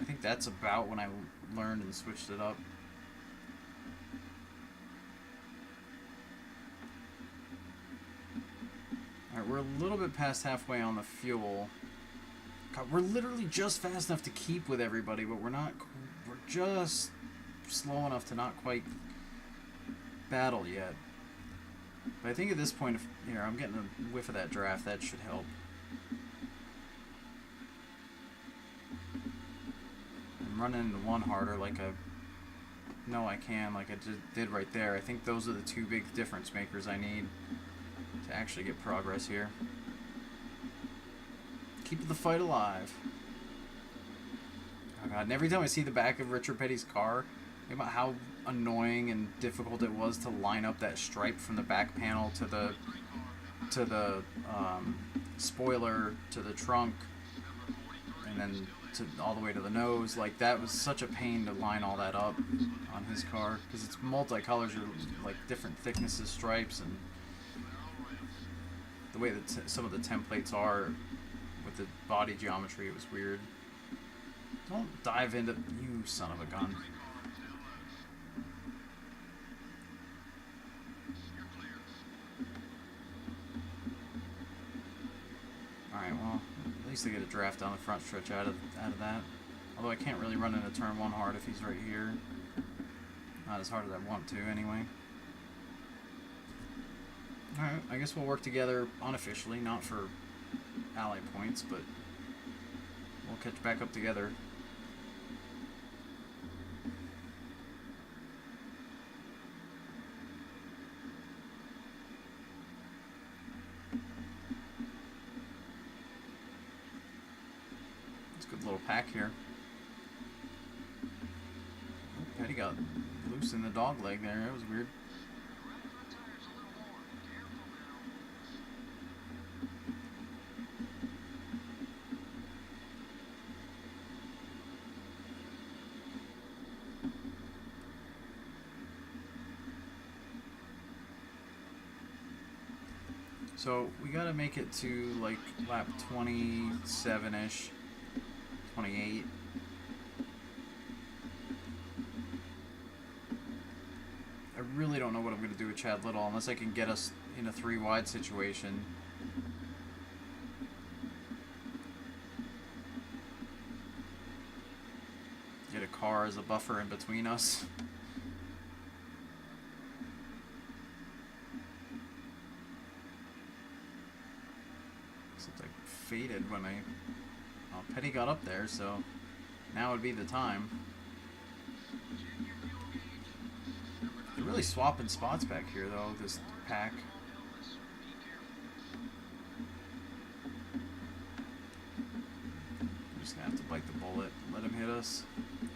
I think that's about when I learned and switched it up. Alright, we're a little bit past halfway on the fuel. God, we're literally just fast enough to keep with everybody, but we're just slow enough to not quite battle yet. But I think at this point, here, I'm getting a whiff of that draft. That should help. I'm running into one harder like I just did right there. I think those are the two big difference makers I need to actually get progress here. Keep the fight alive. Oh god, and every time I see the back of Richard Petty's car, think about how annoying and difficult it was to line up that stripe from the back panel to the spoiler, to the trunk, and then all the way to the nose. Like, that was such a pain to line all that up on his car, because it's multicolors, or like different thicknesses stripes, and the way that some of the templates are with the body geometry, it was weird. Don't dive into... You son of a gun. Alright, well, at least I get a draft down the front stretch out of that. Although I can't really run into turn 1 hard if he's right here. Not as hard as I want to, anyway. Alright, I guess we'll work together unofficially, not for ally points, but we'll catch back up together. Good little pack here. Oh, Petty got loose in the dog leg there. That was weird. So we gotta make it to like lap 27-ish, 28. I really don't know what I'm gonna do with Chad Little unless I can get us in a 3 wide situation. Get a car as a buffer in between us. Faded when well, Petty got up there, so now would be the time. They're really swapping spots back here, though, this pack. I'm just gonna have to bite the bullet, let him hit us.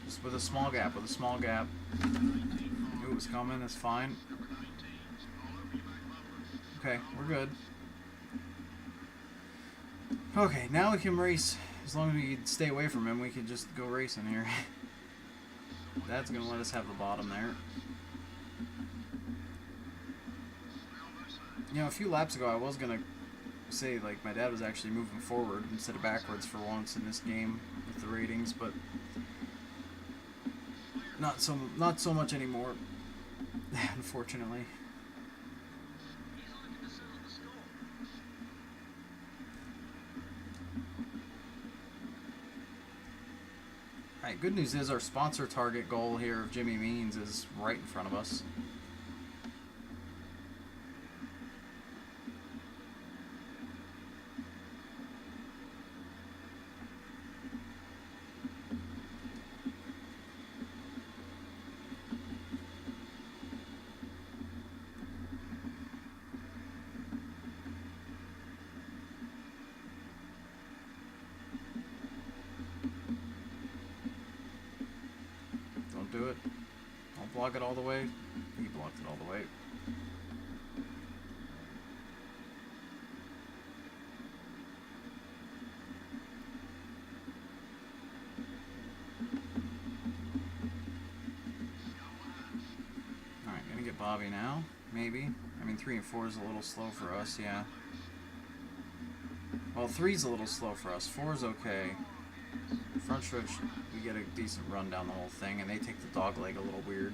Just with a small gap, Knew it was coming, that's fine. Okay, we're good. Okay, now we can race. As long as we stay away from him, we can just go racing here. That's going to let us have the bottom there. You know, a few laps ago I was going to say, like, my dad was actually moving forward instead of backwards for once in this game with the ratings, but not so much anymore, unfortunately. Alright, good news is our sponsor target goal here of Jimmy Means is right in front of us. Do it. I'll block it all the way. He blocked it all the way. Alright, gonna get Bobby now. Maybe. I mean, 3 and 4 is a little slow for us, yeah. Well, 3's a little slow for us. 4's okay. Front stretch, we get a decent run down the whole thing, and they take the dog leg a little weird.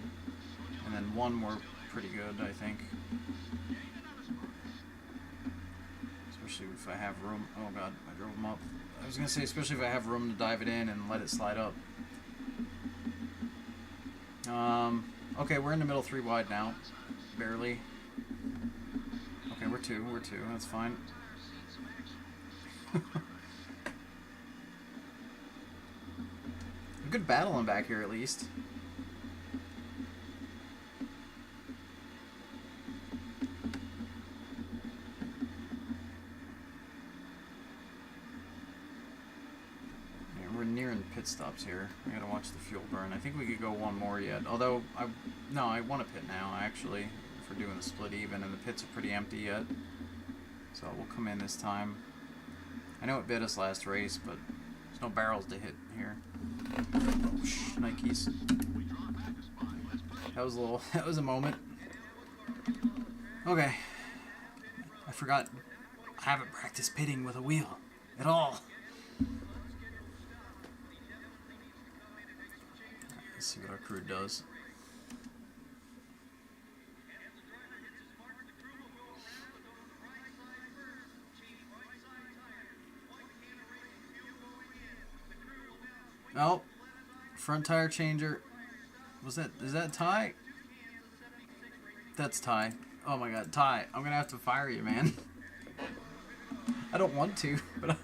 And then 1 we're pretty good, I think. Especially if I have room. Oh god, I drove him up. I was gonna say, especially if I have room to dive it in and let it slide up. Okay, we're in the middle 3 wide now. Barely. Okay, we're 2, that's fine. Good battling back here, at least. Yeah, we're nearing pit stops here. I gotta watch the fuel burn. I think we could go 1 more yet. Although, I want to pit now, actually, if we're doing the split even, and the pits are pretty empty yet. So we'll come in this time. I know it bit us last race, but there's no barrels to hit here. Oh, Nikes. That was a moment. Okay. I forgot I haven't practiced pitting with a wheel at all. Let's see what our crew does. Oh, front tire changer. Is that Ty? That's Ty. Oh my god, Ty, I'm gonna have to fire you, man. I don't want to, but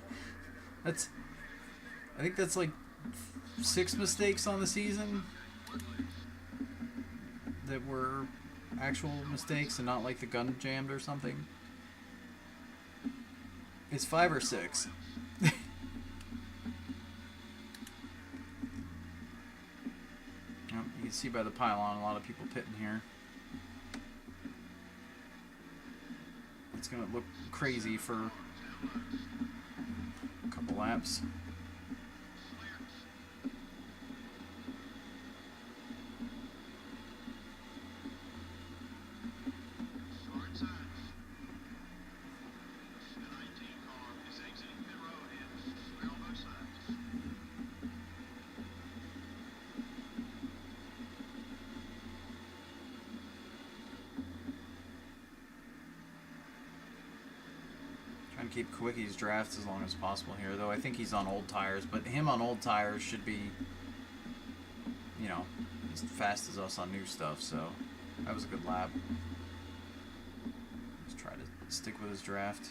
I think that's like 6 mistakes on the season that were actual mistakes and not like the gun jammed or something. It's 5 or 6. see by the pylon, a lot of people pitting here. It's gonna look crazy for a couple laps. Keep Kwicky's drafts as long as possible here, though I think he's on old tires, but him on old tires should be, you know, as fast as us on new stuff, so that was a good lap. Just try to stick with his draft.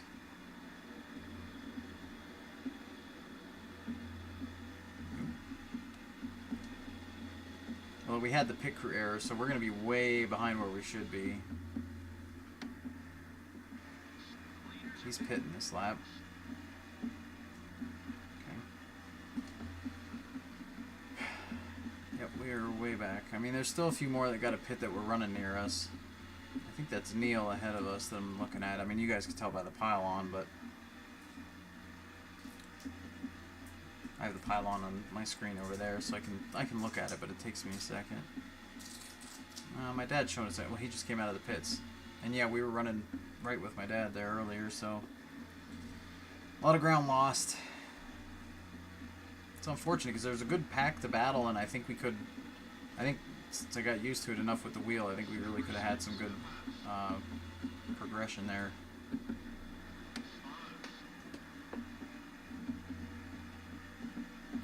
Well, we had the pit crew error, so we're going to be way behind where we should be. He's pitting this lap. Okay. Yep, we are way back. I mean, there's still a few more that got a pit that were running near us. I think that's Neil ahead of us that I'm looking at. I mean, you guys can tell by the pylon, but I have the pylon on my screen over there, so I can look at it, but it takes me a second. My dad showed us that. Well, he just came out of the pits. And yeah, we were running right with my dad there earlier, so a lot of ground lost. It's unfortunate because there was a good pack to battle, and I think since I got used to it enough with the wheel, I think we really could have had some good progression there.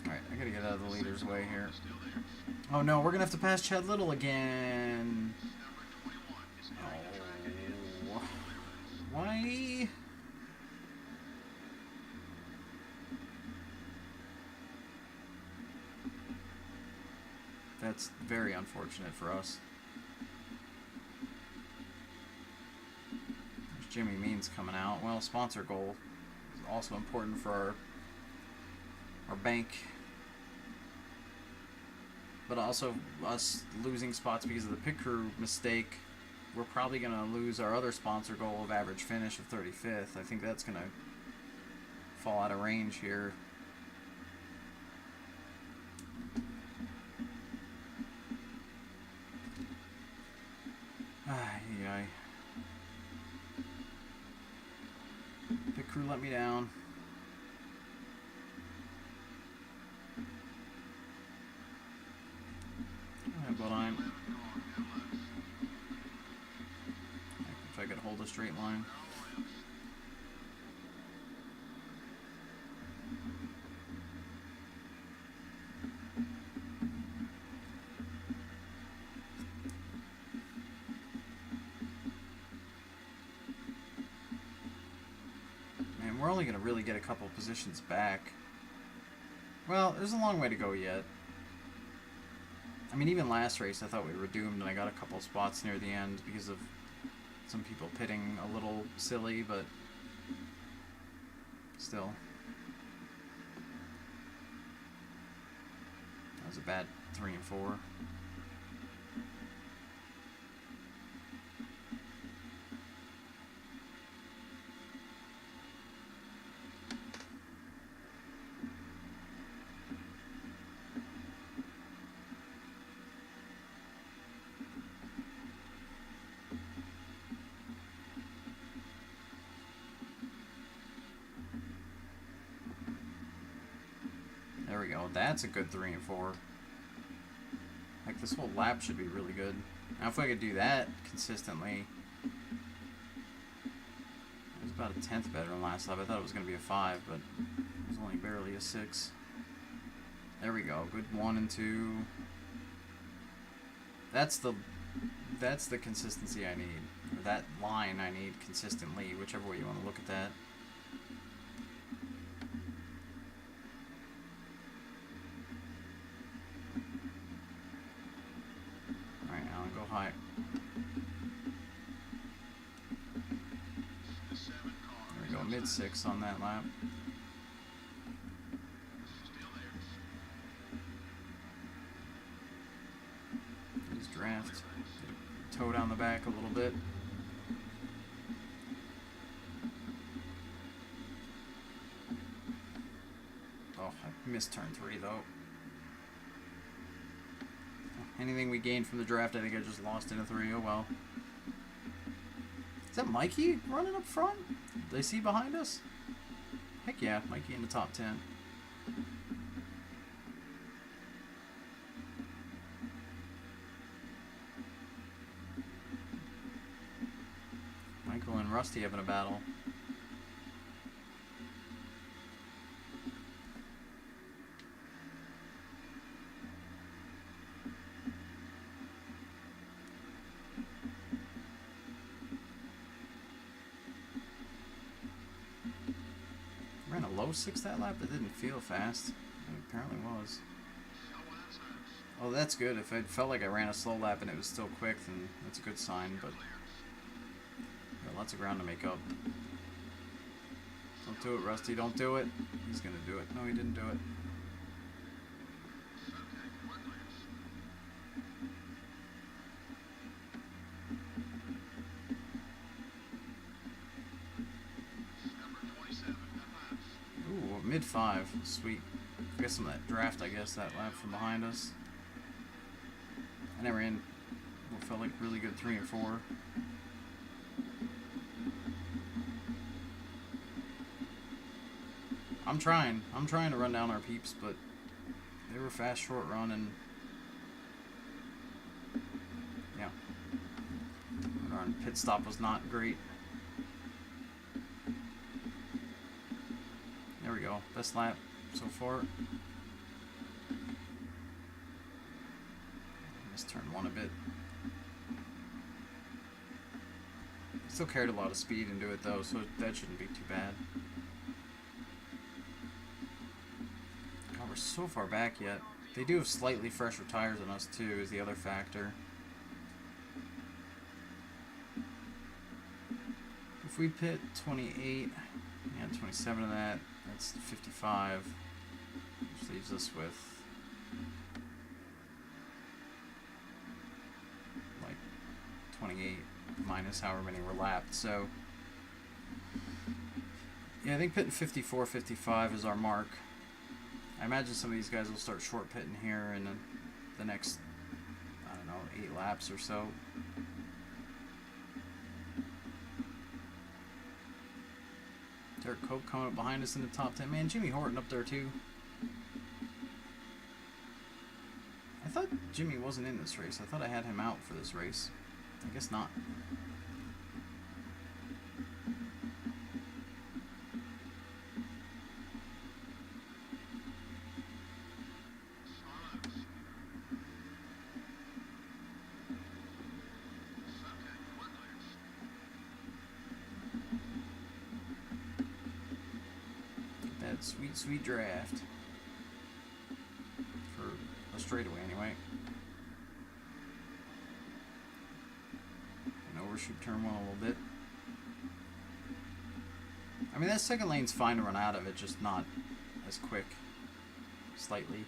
Alright, I gotta get out of the leader's way here. Oh no, we're gonna have to pass Chad Little again. Why? That's very unfortunate for us. There's Jimmy Means coming out. Well, sponsor goal is also important for our bank. But also us losing spots because of the pit crew mistake. We're probably going to lose our other sponsor goal of average finish of 35th. I think that's going to fall out of range here. Ay. Pit crew let me down. Line. If I could hold a straight line. Man, we're only going to really get a couple positions back. Well, there's a long way to go yet. I mean, even last race, I thought we were doomed, and I got a couple spots near the end because of some people pitting a little silly, but still. That was a bad 3 and 4. There we go. That's a good 3 and 4. Like, this whole lap should be really good. Now, if I could do that consistently, it was about a 10th better than last lap. I thought it was going to be a 5, but it was only barely a 6. There we go. Good 1 and 2. That's the consistency I need. Or that line I need consistently, whichever way you want to look at that. High. There we go, mid-6 on that lap. draft. Toe down the back a little bit. Oh, I missed turn 3 though. Anything we gained from the draft, I think I just lost in a 3. Oh well. Is that Mikey running up front? Do they see behind us? Heck yeah, Mikey in the top 10. Michael and Rusty having a battle. Ran a low 6 that lap, that didn't feel fast. It apparently was. Oh, that's good. If it felt like I ran a slow lap and it was still quick, then that's a good sign, but got lots of ground to make up. Don't do it, Rusty. Don't do it. He's going to do it. No, he didn't do it. Ooh, mid-5. Sweet. Got some of that draft, I guess, that lap from behind us. I never ran what felt like really good 3 and 4. I'm trying to run down our peeps, but they were fast short run, and yeah, our pit stop was not great. There we go, best lap so far. Missed turn 1 a bit. Still carried a lot of speed into it though, so that shouldn't be too bad. God, we're so far back yet. They do have slightly fresher tires than us too, is the other factor. If we pit 28 and 27 of that, that's 55, which leaves us with like 28 minus however many were lapped. So yeah, I think pitting 54, 55 is our mark. I imagine some of these guys will start short pitting here in the next, I don't know, 8 laps or so. Derek Cope coming up behind us in the top 10. Man, Jimmy Horton up there too. I thought Jimmy wasn't in this race. I thought I had him out for this race. I guess not. That sweet, sweet draft. For a straightaway, anyway. And overshoot turn 1 a little bit. I mean, that second lane's fine to run out of it, just not as quick. Slightly.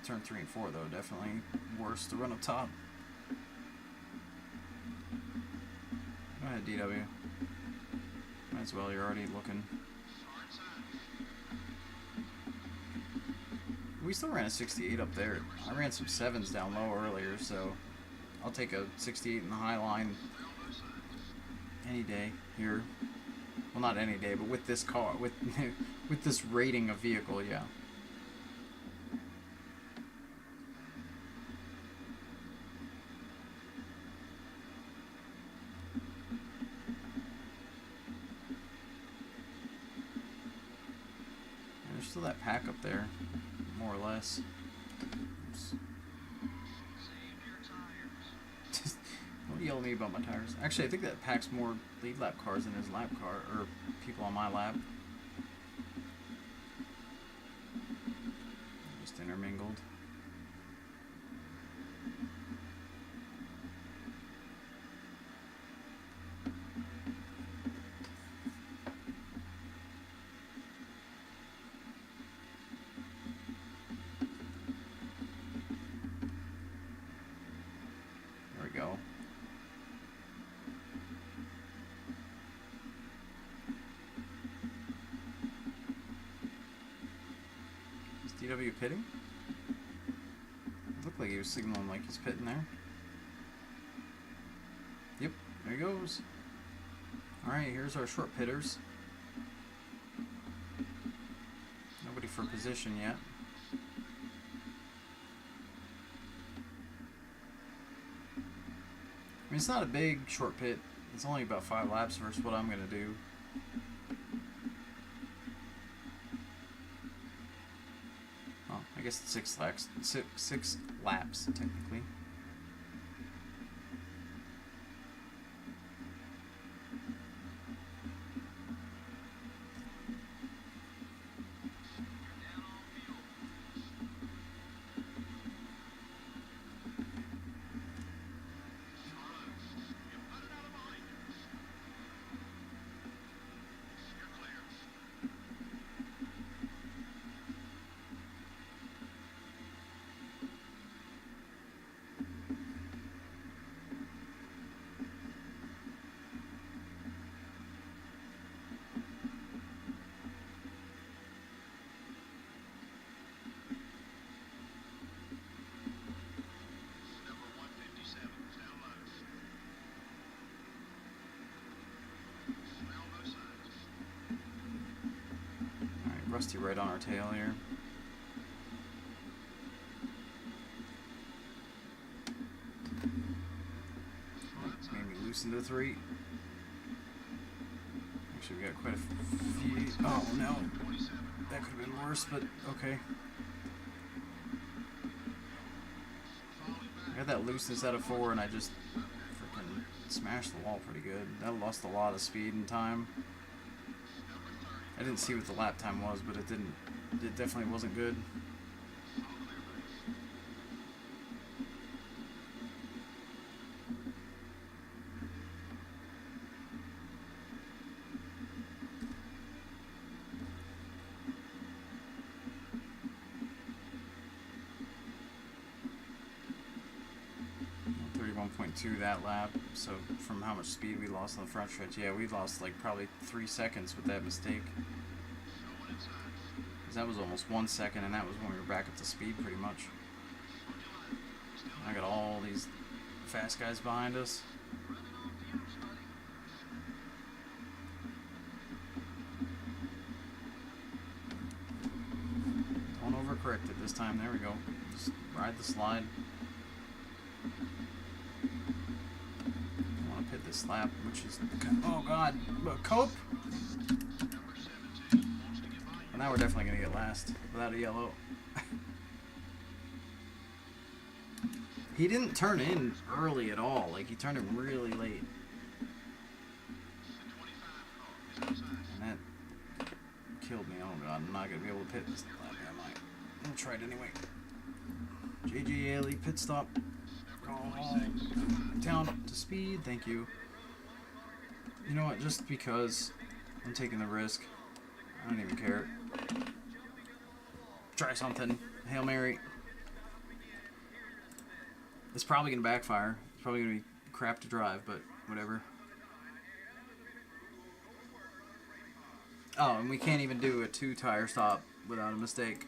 Turn 3 and 4, though, definitely worse to run up top. Go ahead, DW. Might as well, you're already looking. We still ran a 68 up there. I ran some 7s down low earlier, so I'll take a 68 in the high line any day here. Well, not any day, but with this car, with with this rating of vehicle, yeah. There's still that pack up there, more or less. Oops. Don't yell at me about my tires. Actually, I think that pack's more lead lap cars than his lap car, or people on my lap. Just intermingled. DW pitting? Looked like he was signaling like he's pitting there. Yep, there he goes. Alright, here's our short pitters. Nobody for position yet. I mean, it's not a big short pit. It's only about 5 laps versus what I'm going to do. Oh, I guess it's 6 laps. Six laps, technically. Rusty right on our tail here. Maybe loosen to 3. Actually, we got quite a few. Oh no, that could have been worse, but okay. I got that looseness out of 4, and I just freaking smashed the wall pretty good. That lost a lot of speed and time. I didn't see what the lap time was, but it didn't. It definitely wasn't good. .2 that lap, so from how much speed we lost on the front stretch, yeah, we lost like probably 3 seconds with that mistake. 'Cause that was almost 1 second, and that was when we were back up to speed pretty much. I got all these fast guys behind us. Don't overcorrect it this time. There we go. Just ride the slide. This lap, which is, oh god, cope. Well, now we're definitely gonna get last without a yellow. He didn't turn in early at all. Like, he turned in really late, and that killed me. Oh god, I'm not gonna be able to pit this lap, am I? I'll try it anyway. JJ Ailey pit stop. Oh, down to speed, thank you. You know what, just because I'm taking the risk, I don't even care. Try something. Hail Mary. It's probably going to backfire. It's probably going to be crap to drive, but whatever. Oh, and we can't even do a 2-tire stop without a mistake.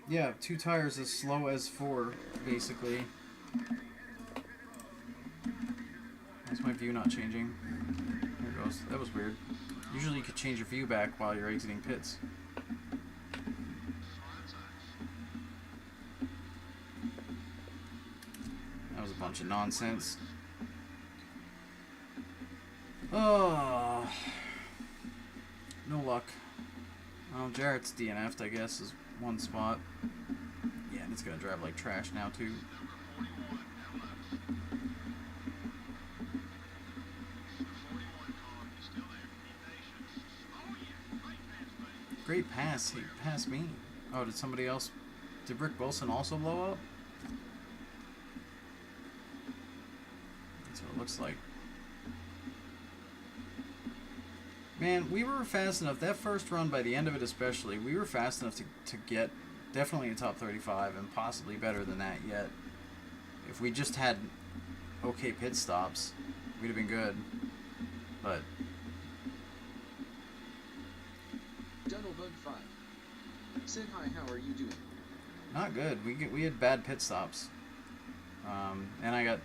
Yeah, 2 tires as slow as 4, basically. That's my view not changing. There it goes. That was weird. Usually you could change your view back while you're exiting pits. That was a bunch of nonsense. Oh, no luck. Well, Jarrett's DNF'd, I guess, is 1 spot. Yeah, and it's gonna drive like trash now too. Great pass. He passed me. Oh, did somebody else? Did Rick Wilson also blow up? That's what it looks like. Man, we were fast enough. That first run, by the end of it especially, we were fast enough to get definitely a top 35 and possibly better than that yet. If we just had okay pit stops, we'd have been good. But Dunnelbug 5 said, "Hi, how are you doing?" Not good. We had bad pit stops. And I don't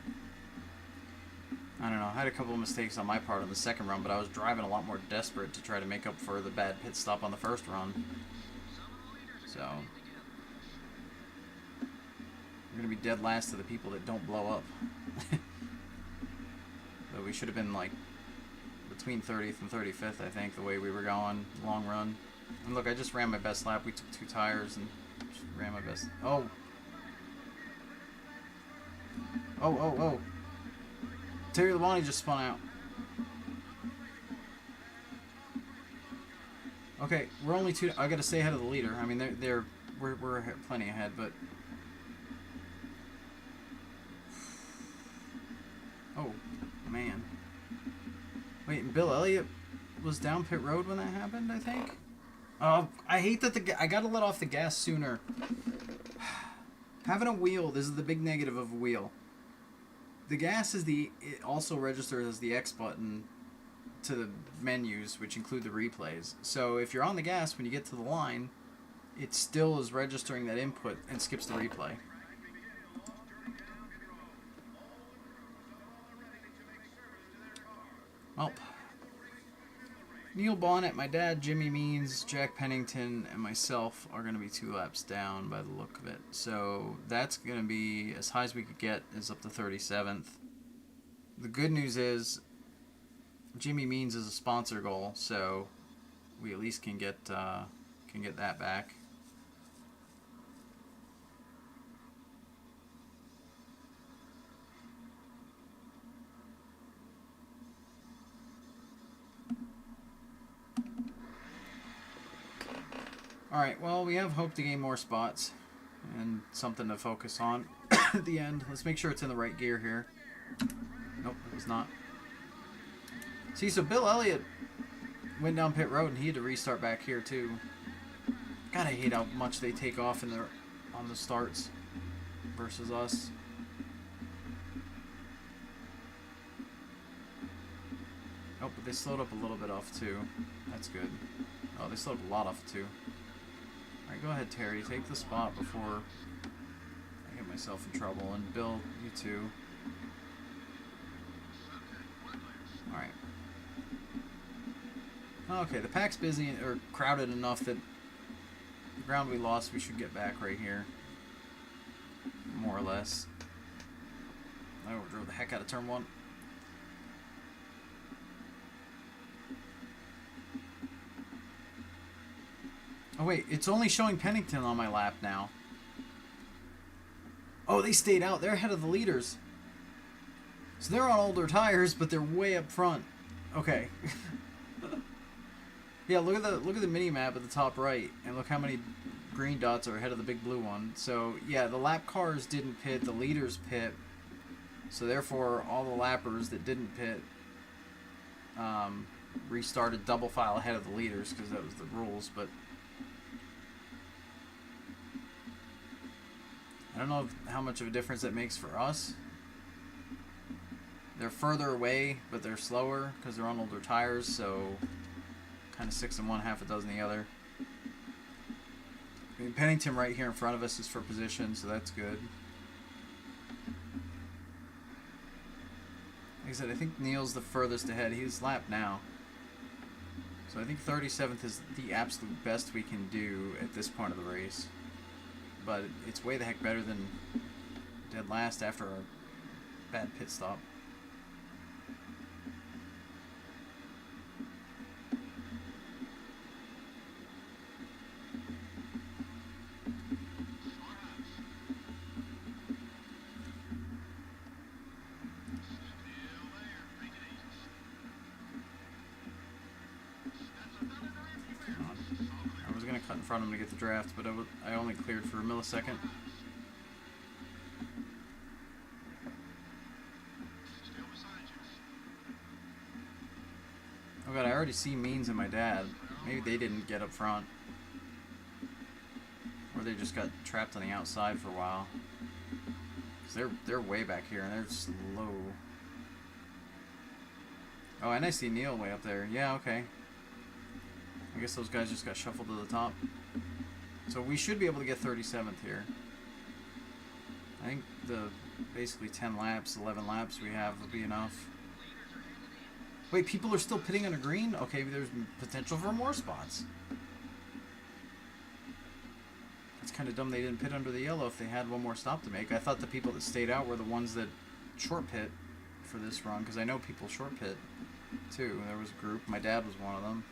know, I had a couple of mistakes on my part on the second run, but I was driving a lot more desperate to try to make up for the bad pit stop on the first run. So, we're going to be dead last to the people that don't blow up. But we should have been like between 30th and 35th, I think, the way we were going, long run. And look, I just ran my best lap. We took 2 tires and just ran my best. Oh. Oh. Terry Labonte just spun out. Okay, we're only 2. I gotta stay ahead of the leader. I mean, we're plenty ahead, but. Oh, man. Wait, and Bill Elliott was down pit road when that happened, I think? Oh, I hate that I gotta let off the gas sooner. Having a wheel, this is the big negative of a wheel. The gas is it also registers as the X button to the menus, which include the replays. So if you're on the gas when you get to the line, it still is registering that input and skips the replay. Well, Neil Bonnet, my dad, Jimmy Means, Jack Pennington, and myself are going to be 2 laps down by the look of it. So that's going to be as high as we could get, is up to 37th. The good news is Jimmy Means is a sponsor goal, so we at least can get that back. Alright, well, we have hope to gain more spots and something to focus on at the end. Let's make sure it's in the right gear here. Nope, it was not. See, so Bill Elliott went down pit road and he had to restart back here too. God, I hate how much they take off on the starts versus us. Oh, but they slowed up a little bit off too. That's good. Oh, they slowed up a lot off too. Alright, go ahead, Terry. Take the spot before I get myself in trouble. And Bill, you too. Alright. Okay, the pack's busy or crowded enough that the ground we lost, we should get back right here. More or less. I drove the heck out of turn 1. Oh wait, it's only showing Pennington on my lap now. Oh, they stayed out. They're ahead of the leaders. So they're on older tires, but they're way up front. Okay. Yeah, look at the mini map at the top right, and look how many green dots are ahead of the big blue one. So yeah, the lap cars didn't pit, the leaders pit. So therefore, all the lappers that didn't pit restarted double file ahead of the leaders because that was the rules. But I don't know how much of a difference that makes for us. They're further away, but they're slower because they're on older tires, so kind of 6 in one, half a dozen the other. I mean, Pennington right here in front of us is for position, so that's good. Like I said, I think Neil's the furthest ahead. He's lapped now. So I think 37th is the absolute best we can do at this point of the race. But it's way the heck better than dead last after a bad pit stop. Cut in front of him to get the draft, but I only cleared for a millisecond. Oh god, I already see Means and my dad. Maybe they didn't get up front. Or they just got trapped on the outside for a while. Because they're way back here and they're slow. Oh, and I see Neil way up there. Yeah, okay. I I guess those guys just got shuffled to the top. So we should be able to get 37th here. I think the basically 10 laps, 11 laps we have will be enough. Wait, people are still pitting under green? Okay, there's potential for more spots. It's kind of dumb they didn't pit under the yellow if they had one more stop to make. I thought the people that stayed out were the ones that short pit for this run, because I know people short pit too. There was a group. My dad was one of them.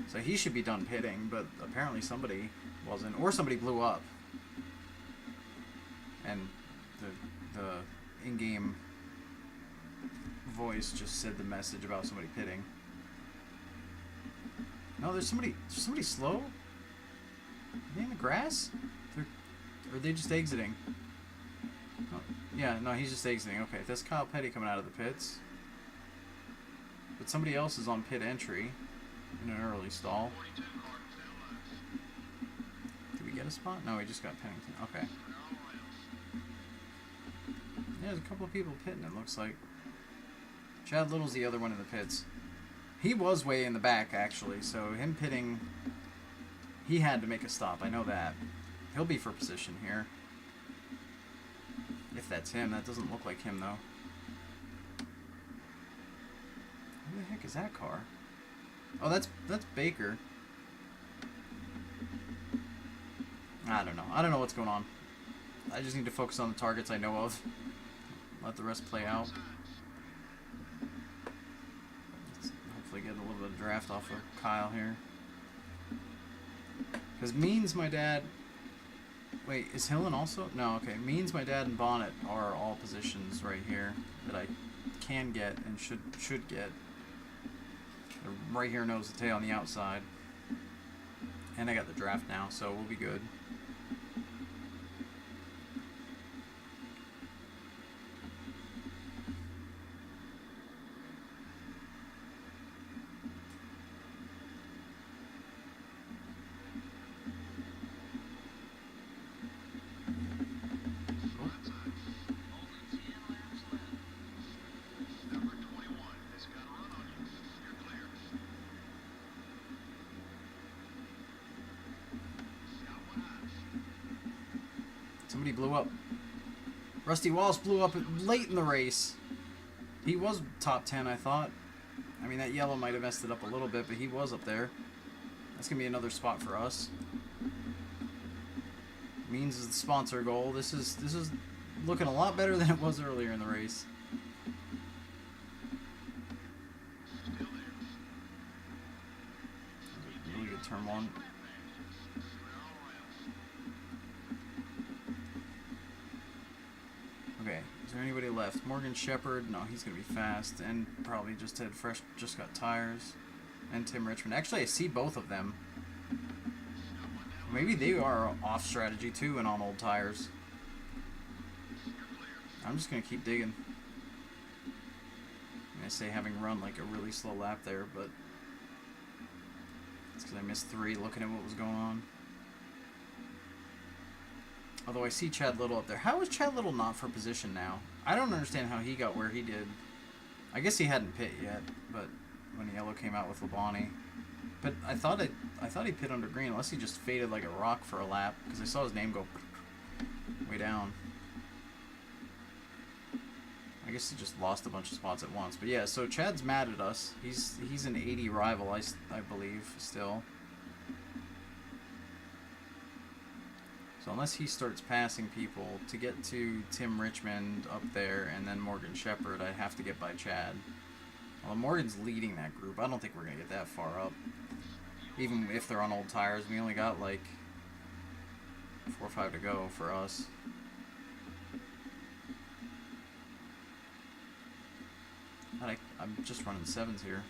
So he should be done pitting, but apparently somebody wasn't. Or somebody blew up. And the in-game voice just said the message about somebody pitting. No, there's somebody slow? Are they in the grass? Or are they just exiting? Oh, yeah, no, he's just exiting. Okay, that's Kyle Petty coming out of the pits. But somebody else is on pit entry in an early stall. Did we get a spot? No, we just got Pennington. Okay. Yeah, there's a couple of people pitting, it looks like. Chad Little's the other one in the pits. He was way in the back, actually, so him pitting, he had to make a stop. I know that. He'll be for position here. If that's him. That doesn't look like him, though. Who the heck is that car? Oh, that's Baker. I don't know. I don't know what's going on. I just need to focus on the targets I know of. Let the rest play out. Let's hopefully get a little bit of draft off of Kyle here. Because Means, my dad... Wait, is Hillen also? No, okay. Means, my dad, and Bonnet are all positions right here that I can get and should get. They're right here, nose to tail on the outside. And I got the draft now, so we'll be good. Somebody blew up. Rusty Wallace blew up late in the race. He was top 10, I thought. I mean, that yellow might have messed it up a little bit, but he was up there. That's going to be another spot for us. Means is the sponsor goal. This is looking a lot better than it was earlier in the race. Really good turn one. Okay, is there anybody left? Morgan Shepherd, no, he's going to be fast, and probably just got tires. And Tim Richmond. Actually, I see both of them. Maybe they are off strategy too and on old tires. I'm just going to keep digging. I say having run like a really slow lap there, but it's because I missed 3 looking at what was going on. Although I see Chad Little up there. How is Chad Little not for position now? I don't understand how he got where he did. I guess he hadn't pit yet, but when the yellow came out with Labonte. But I thought he pit under green, unless he just faded like a rock for a lap, because I saw his name go way down. I guess he just lost a bunch of spots at once. But yeah, so Chad's mad at us. He's an 80 rival, I believe, still. So unless he starts passing people to get to Tim Richmond up there and then Morgan Shepherd, I'd have to get by Chad. Well, Morgan's leading that group. I don't think we're going to get that far up. Even if they're on old tires, we only got like 4 or 5 to go for us. I'm just running 7s here.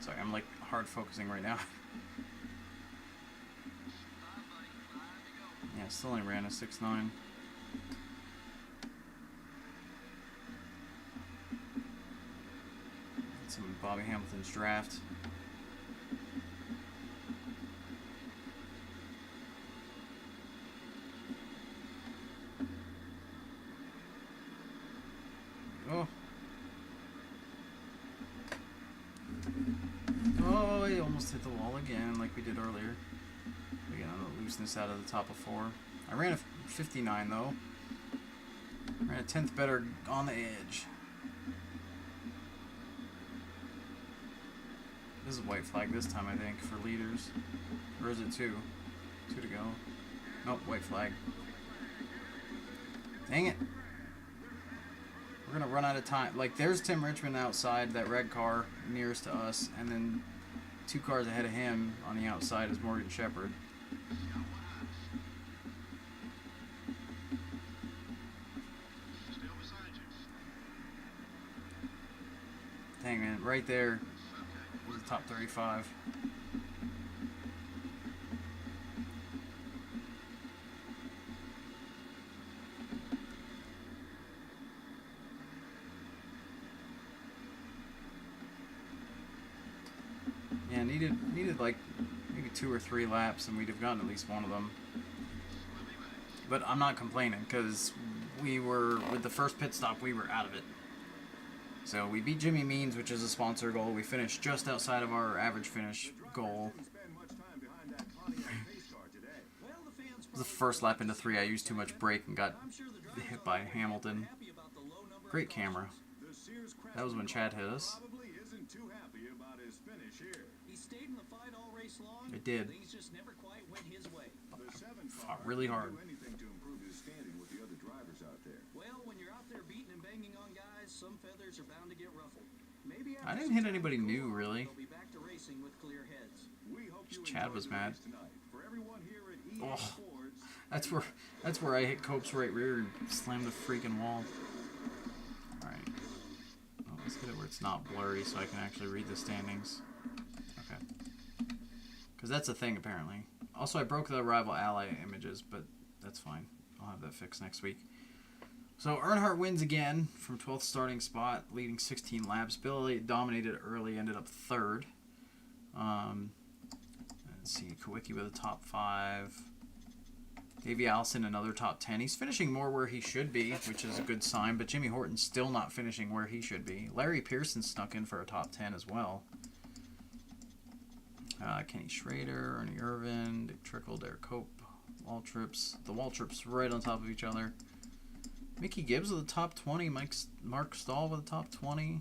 Sorry, I'm like hard focusing right now. Yeah, still only ran a 6.9. some of Bobby Hamilton's draft. Oh. Oh, he almost hit the wall again like we did earlier. Again, a looseness out of the top of 4. I ran a 59 though. Ran a 10th better on the edge. This is white flag this time, I think, for leaders. Or is it 2? 2 to go. Nope, white flag. Dang it. We're going to run out of time. Like, there's Tim Richmond outside, that red car nearest to us, and then 2 cars ahead of him on the outside is Morgan Shepherd. Dang, man, right there was the top 35. Yeah, needed like maybe 2 or 3 laps, and we'd have gotten at least one of them. But I'm not complaining, because we were, with the first pit stop, we were out of it. So we beat Jimmy Means, which is a sponsor goal. We finished just outside of our average finish goal. It was the first lap into 3. I used too much brake and got hit by Hamilton. Great camera. That was when Chad hit us. It did. Fought really hard. Well, when you're out there beating and banging on guys, some feathers are bound to get ruffled. Maybe I didn't hit anybody new, really. they'll be back to racing with clear heads. Just Chad was mad. Oh, that's where I hit Cope's right rear and slammed the freaking wall. Alright. Well, let's get it where it's not blurry so I can actually read the standings. Okay. Because that's a thing, apparently. Also, I broke the rival ally images, but that's fine. I'll have that fixed next week. So Earnhardt wins again from 12th starting spot, leading 16 laps. Bill Elliott dominated early, ended up 3rd. Let's see, Kawicki with a top 5. Davey Allison, another top 10. He's finishing more where he should be, which is a good sign, but Jimmy Horton's still not finishing where he should be. Larry Pearson snuck in for a top 10 as well. Kenny Schrader, Ernie Irvin, Dick Trickle, Derek Cope, Waltrips. The Waltrips right on top of each other. Mickey Gibbs with a top 20. Mark Stahl with a top 20.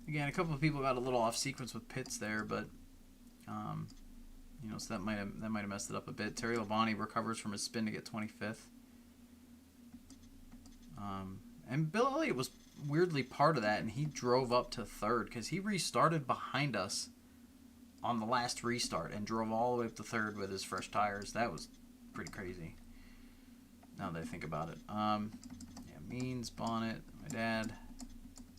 Again, a couple of people got a little off sequence with pits there, but you know, so that might have messed it up a bit. Terry Labonte recovers from his spin to get 25th. And Bill Elliott was weirdly part of that, and he drove up to 3rd because he restarted behind us on the last restart and drove all the way up to 3rd with his fresh tires. That was pretty crazy, now that I think about it. Yeah, Means, Bonnet, my dad.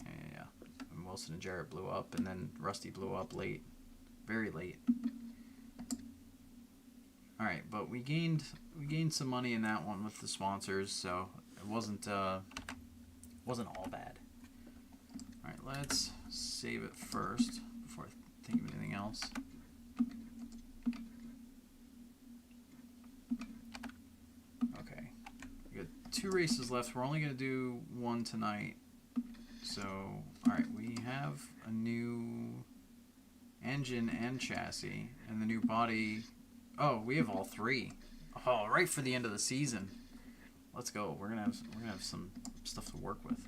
Yeah. And Wilson and Jarrett blew up, and then Rusty blew up late. Very late. Alright, but we gained some money in that one with the sponsors, so it wasn't all bad. Alright, let's save it first before I think of anything else. Okay. We got 2 races left. We're only going to do 1 tonight. So, alright, we have a new engine and chassis, and the new body. Oh, we have all 3. Oh, right for the end of the season. Let's go. We're gonna have some stuff to work with.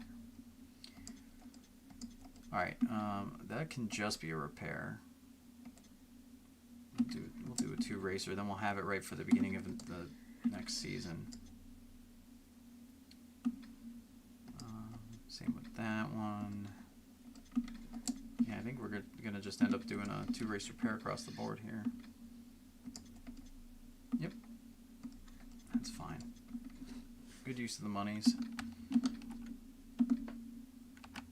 All right, that can just be a repair. We'll do a 2 racer, then we'll have it right for the beginning of the next season. Same with that one. Yeah, I think we're gonna just end up doing a 2 race repair across the board here. Yep, that's fine. Good use of the monies.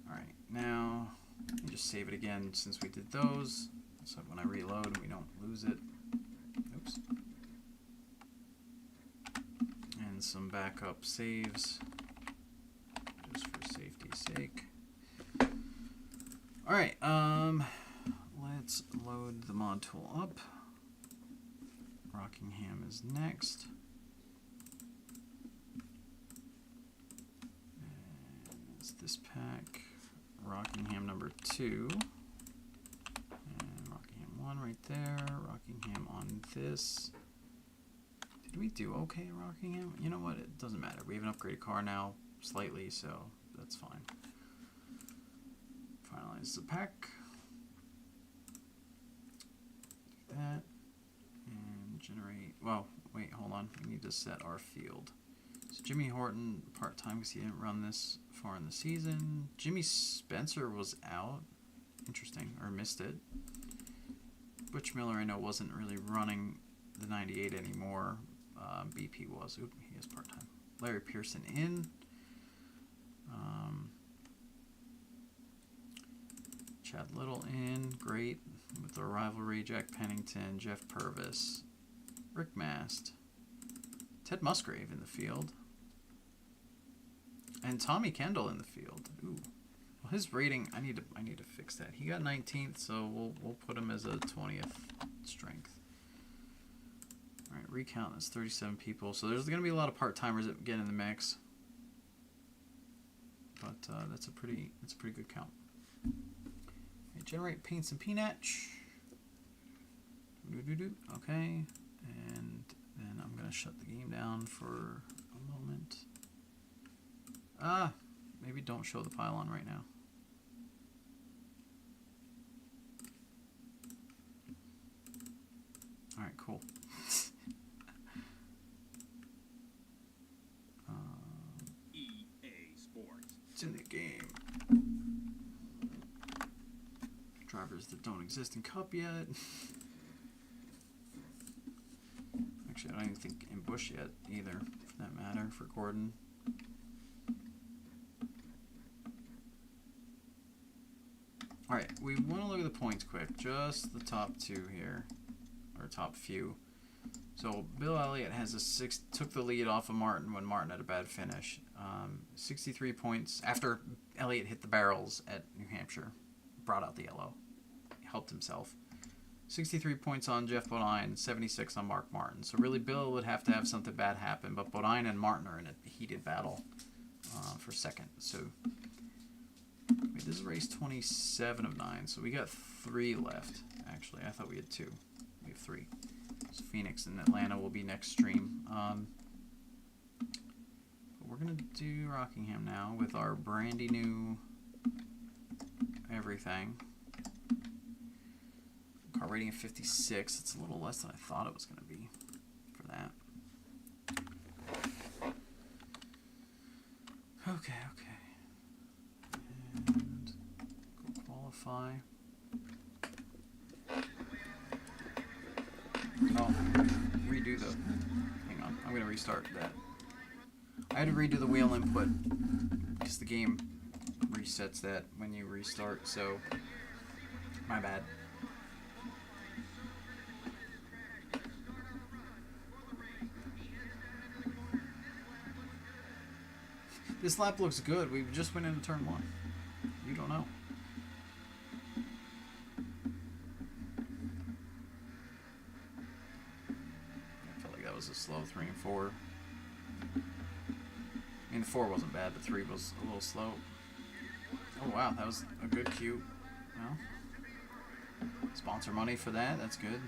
Alright, now let me just save it again since we did those, so when I reload we don't lose it. Oops. And some backup saves, just for safety's sake. Alright, let's load the mod tool up. Rockingham is next. And it's this pack. Rockingham number 2. And Rockingham 1 right there. Rockingham on this. Did we do okay at Rockingham? You know what? It doesn't matter. We have an upgraded car now, slightly, so that's fine. Finalize the pack. Do that. And generate. Well, wait, hold on. We need to set our field. So Jimmy Horton, part-time because he didn't run this far in the season. Jimmy Spencer was out. Interesting. Or missed it. Butch Miller, I know, wasn't really running the 98 anymore. BP was. Oop, he is part-time. Larry Pearson in. Chad Little in. Great. With the rivalry, Jack Pennington, Jeff Purvis, Rick Mast, Ted Musgrave in the field, and Tommy Kendall in the field. Ooh. Well, his rating, I need to fix that. He got 19th, so we'll put him as a 20th strength. All right, recount. That's 37 people. So there's going to be a lot of part-timers that get in the mix, but that's a pretty good count. Okay, generate paints and peanutch. Okay, and then I'm going to shut the game down for a moment. Maybe don't show the pylon right now. Alright, cool. EA Sports. It's in the game. Drivers that don't exist in Cup yet. Actually, I don't even think in Bush yet either, for that matter, for Gordon. Alright, we want to look at the points quick. Just the top two here, or top few. So Bill Elliott has took the lead off of Martin when Martin had a bad finish. 63 points after Elliott hit the barrels at New Hampshire. Brought out the yellow. Helped himself. 63 points on Jeff Bodine, 76 on Mark Martin. So really Bill would have to have something bad happen, but Bodine and Martin are in a heated battle for second. So wait, this is race 27 of 9, so we got 3 left. Actually, I thought we had 2. We have 3. So Phoenix and Atlanta will be next stream. But we're going to do Rockingham now with our brandy new everything. Car rating of 56. It's a little less than I thought it was going to be for that. Okay. And go qualify. Oh, redo the... Hang on, I'm going to restart that. I had to redo the wheel input because the game resets that when you restart, so my bad. This lap looks good. We just went into turn 1. You don't know. I felt like that was a slow 3 and 4. I mean, the 4 wasn't bad, but 3 was a little slow. Oh wow, that was a good cue. Well, sponsor money for that. That's good.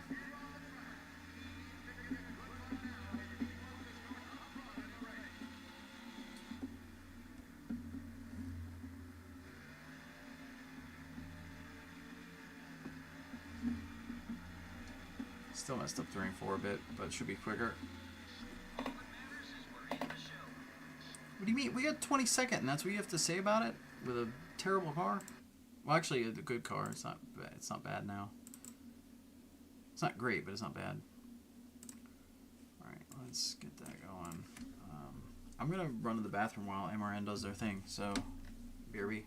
Still messed up 3 and 4 a bit, but it should be quicker. What do you mean? We got 22nd, and that's what you have to say about it? With a terrible car? Well, actually, a good car. It's not bad. It's not bad now. It's not great, but it's not bad. Alright, let's get that going. I'm going to run to the bathroom while MRN does their thing, so BRB.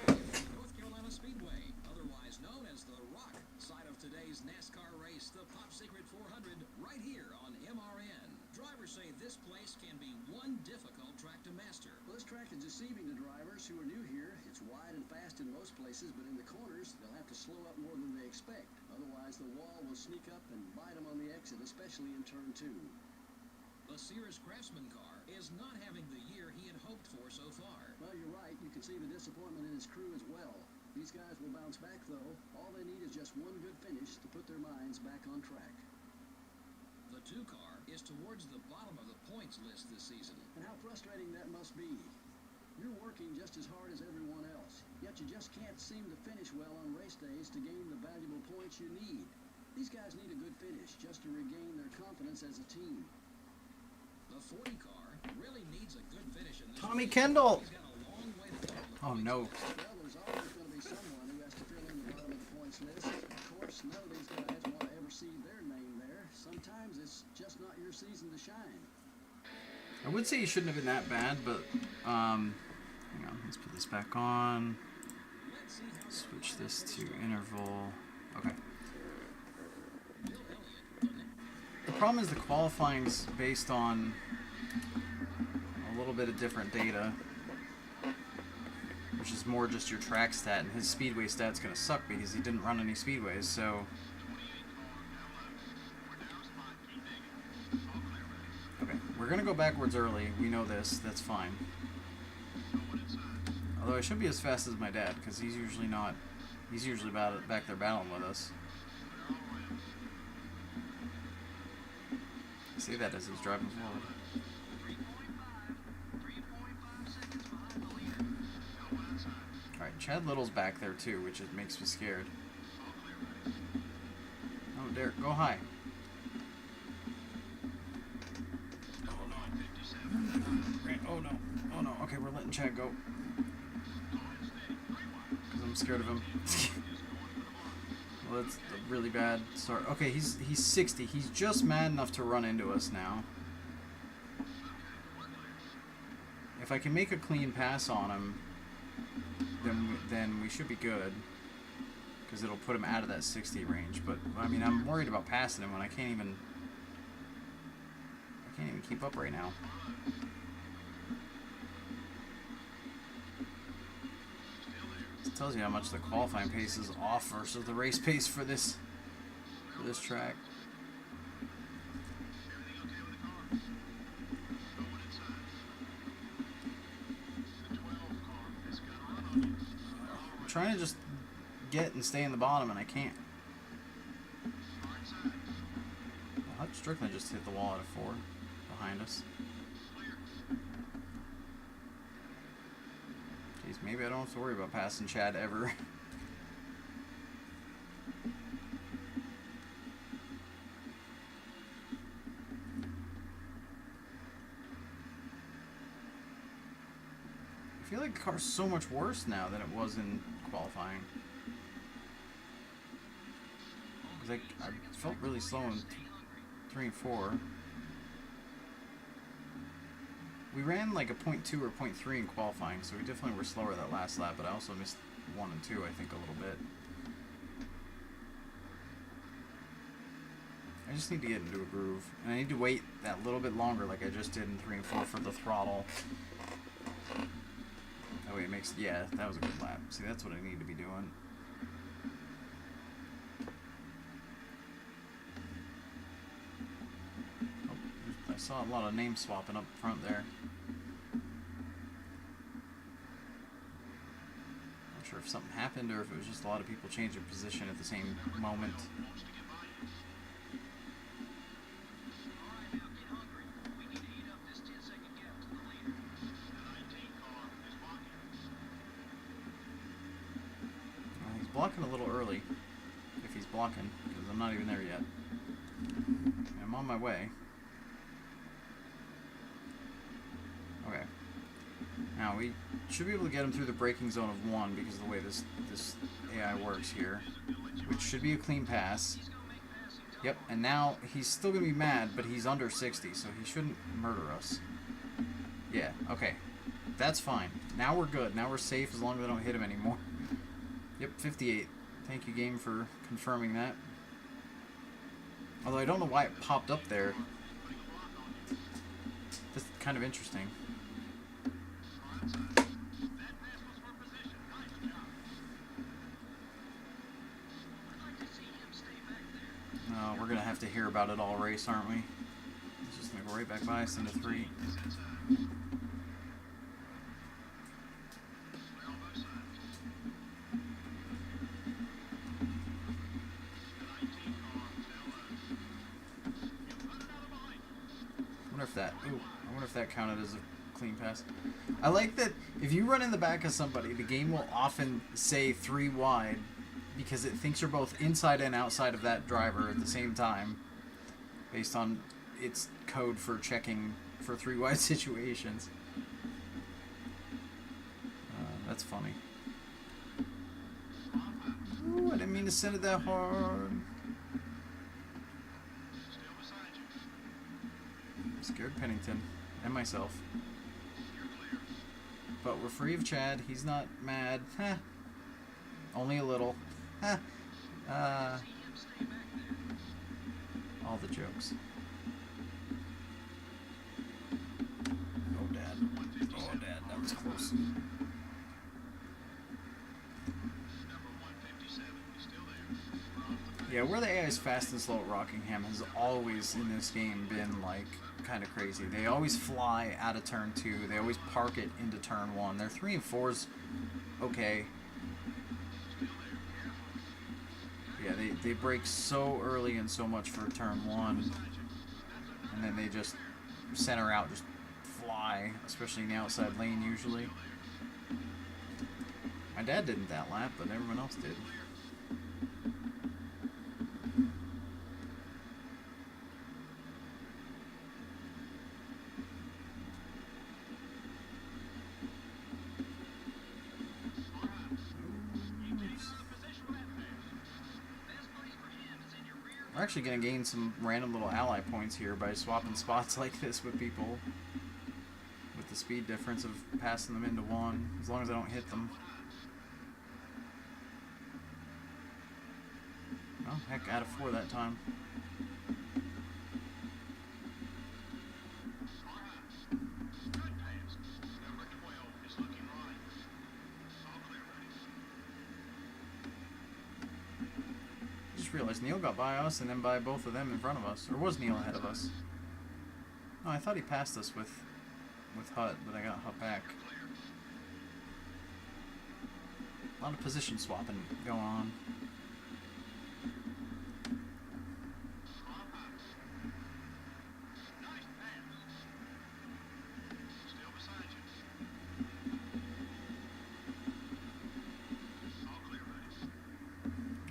North Carolina Speedway, otherwise known as the Rock side of today's NASCAR race, the Top Secret 400, right here on MRN. Drivers say this place can be one difficult track to master. Well, this track can just deceiving to drivers who are new here. It's wide and fast in most places, but in the corners, they'll have to slow up more than they expect. Otherwise, the wall will sneak up and bite them on the exit, especially in turn 2. The Sears Craftsman car is not having the year he had hoped for so far. Well, you're right. You can see the disappointment in his crew as well. These guys will bounce back, though. All they need is just one good finish to put their minds back on track. The 2 car is towards the bottom of the points list this season. And how frustrating that must be. You're working just as hard as everyone else, yet you just can't seem to finish well on race days to gain the valuable points you need. These guys need a good finish just to regain their confidence as a team. The 40 car really needs a good finish in this Tommy race. Kendall. He's got a long way to go on the Oh points no. Well, there's always going to be someone who has to fill in the bottom of the points list. Of course, none of these guys want to ever see their name there. Sometimes it's just not your season to shine. I would say he shouldn't have been that bad, but hang on, let's put this back on. Let's see how Switch this to interval. Okay. Bill Elliott. The problem is the qualifying's based on a little bit of different data, which is more just your track stat, and his speedway stat's gonna suck because he didn't run any speedways, so. Okay, we're gonna go backwards early. We know this. That's fine. Although I should be as fast as my dad, because he's usually not. He's usually back there battling with us. I say that as he's driving forward. Alright, Chad Little's back there too, which it makes me scared. Oh, Derek, go high. Oh no. Oh no. Okay, we're letting Chad go. Because I'm scared of him. Well, that's a really bad start. Okay, he's 60. He's just mad enough to run into us now. If I can make a clean pass on him, then we should be good. Because it'll put him out of that 60 range. But, I mean, I'm worried about passing him when I can't even keep up right now. This tells you how much the qualifying pace is off versus the race pace for this track. I'm trying to just get and stay in the bottom, and I can't. Well, Hutch Strickland just hit the wall at a 4 behind us. Jeez, maybe I don't have to worry about passing Chad ever. I feel like the car's so much worse now than it was in qualifying. Because I felt really slow in 3 and 4. We ran like a 0.2 or 0.3 in qualifying, so we definitely were slower that last lap, but I also missed 1 and 2, I think, a little bit. I just need to get into a groove. And I need to wait that little bit longer like I just did in 3 and 4 for the throttle. That way it makes... Yeah, that was a good lap. See, that's what I need to be doing. Oh, I saw a lot of name swapping up front there. Not sure if something happened or if it was just a lot of people changing position at the same moment. Blocking a little early, if he's blocking, because I'm not even there yet. I'm on my way. Okay. Now, we should be able to get him through the braking zone of 1 because of the way this AI works here, which should be a clean pass. Yep, and now he's still going to be mad, but he's under 60, so he shouldn't murder us. Yeah, okay. That's fine. Now we're good. Now we're safe as long as I don't hit him anymore. Yep, 58. Thank you, game, for confirming that. Although I don't know why it popped up there. That's kind of interesting. have to hear about it all race, aren't we? It's just gonna go right back by us into 3. I wonder if that counted as a clean pass. I like that if you run in the back of somebody, the game will often say 3 wide because it thinks you're both inside and outside of that driver at the same time based on its code for checking for 3 wide situations. That's funny. Ooh, I didn't mean to send it that hard. Scared Pennington and myself. But we're free of Chad. He's not mad. Heh. Only a little. Heh. All the jokes. Oh, Dad. Oh, Dad. That was close. Yeah, where the AI is fast and slow at Rockingham has always in this game been like kind of crazy. They always fly out of turn 2. They always park it into turn 1. Their 3 and 4's okay. Yeah, they brake so early and so much for turn 1. And then they just center out, just fly, especially in the outside lane usually. My dad didn't that lap, but everyone else did. We're actually going to gain some random little ally points here by swapping spots like this with people. With the speed difference of passing them into 1, as long as I don't hit them. Oh, heck, out of 4 that time. Realized Neil got by us and then by both of them in front of us. Or was Neil ahead of us? Oh, I thought he passed us with Hut, but I got Hut back. A lot of position swapping going on.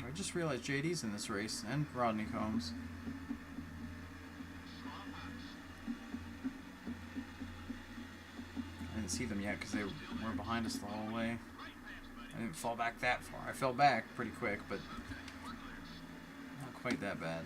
I just realized JD's in this race, and Rodney Combs. I didn't see them yet because they were behind us the whole way. I didn't fall back that far. I fell back pretty quick, but not quite that bad.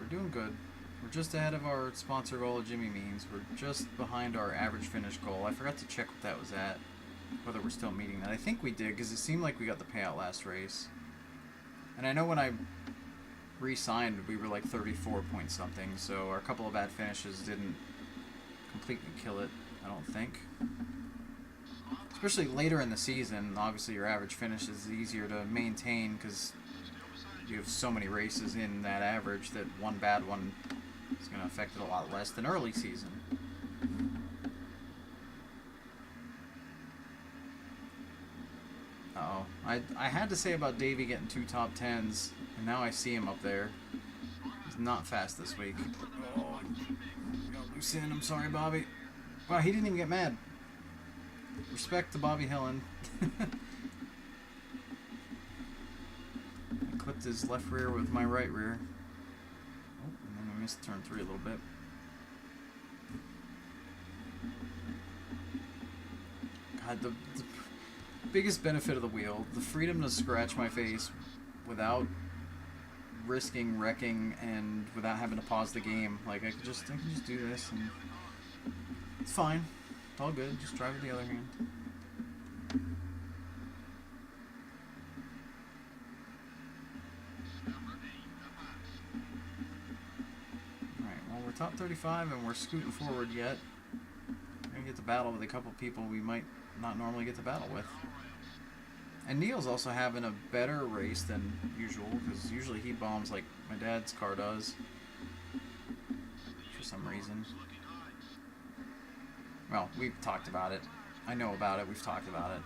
Doing good. We're just ahead of our sponsor goal of Jimmy Means. We're just behind our average finish goal. I forgot to check what that was at, whether we're still meeting that. I think we did, because it seemed like we got the payout last race. And I know when I re-signed, we were like 34 point something, so our couple of bad finishes didn't completely kill it, I don't think. Especially later in the season, obviously your average finish is easier to maintain, because you have so many races in that average that one bad one is going to affect it a lot less than early season. Uh-oh. I had to say about Davey getting 2 top 10s, and now I see him up there. He's not fast this week. Oh, got loose in. I'm sorry, Bobby. Wow, he didn't even get mad. Respect to Bobby Hillen. Clipped his left rear with my right rear. Oh, and then I missed turn 3 a little bit. God, the biggest benefit of the wheel, the freedom to scratch my face without risking wrecking and without having to pause the game. Like, I can just do this and it's fine. It's all good. Just drive with the other hand. top 35 and we're scooting forward yet. We're going to get to battle with a couple people we might not normally get to battle with. And Neil's also having a better race than usual, because usually he bombs like my dad's car does. For some reason. Well, we've talked about it. I know about it. We've talked about it.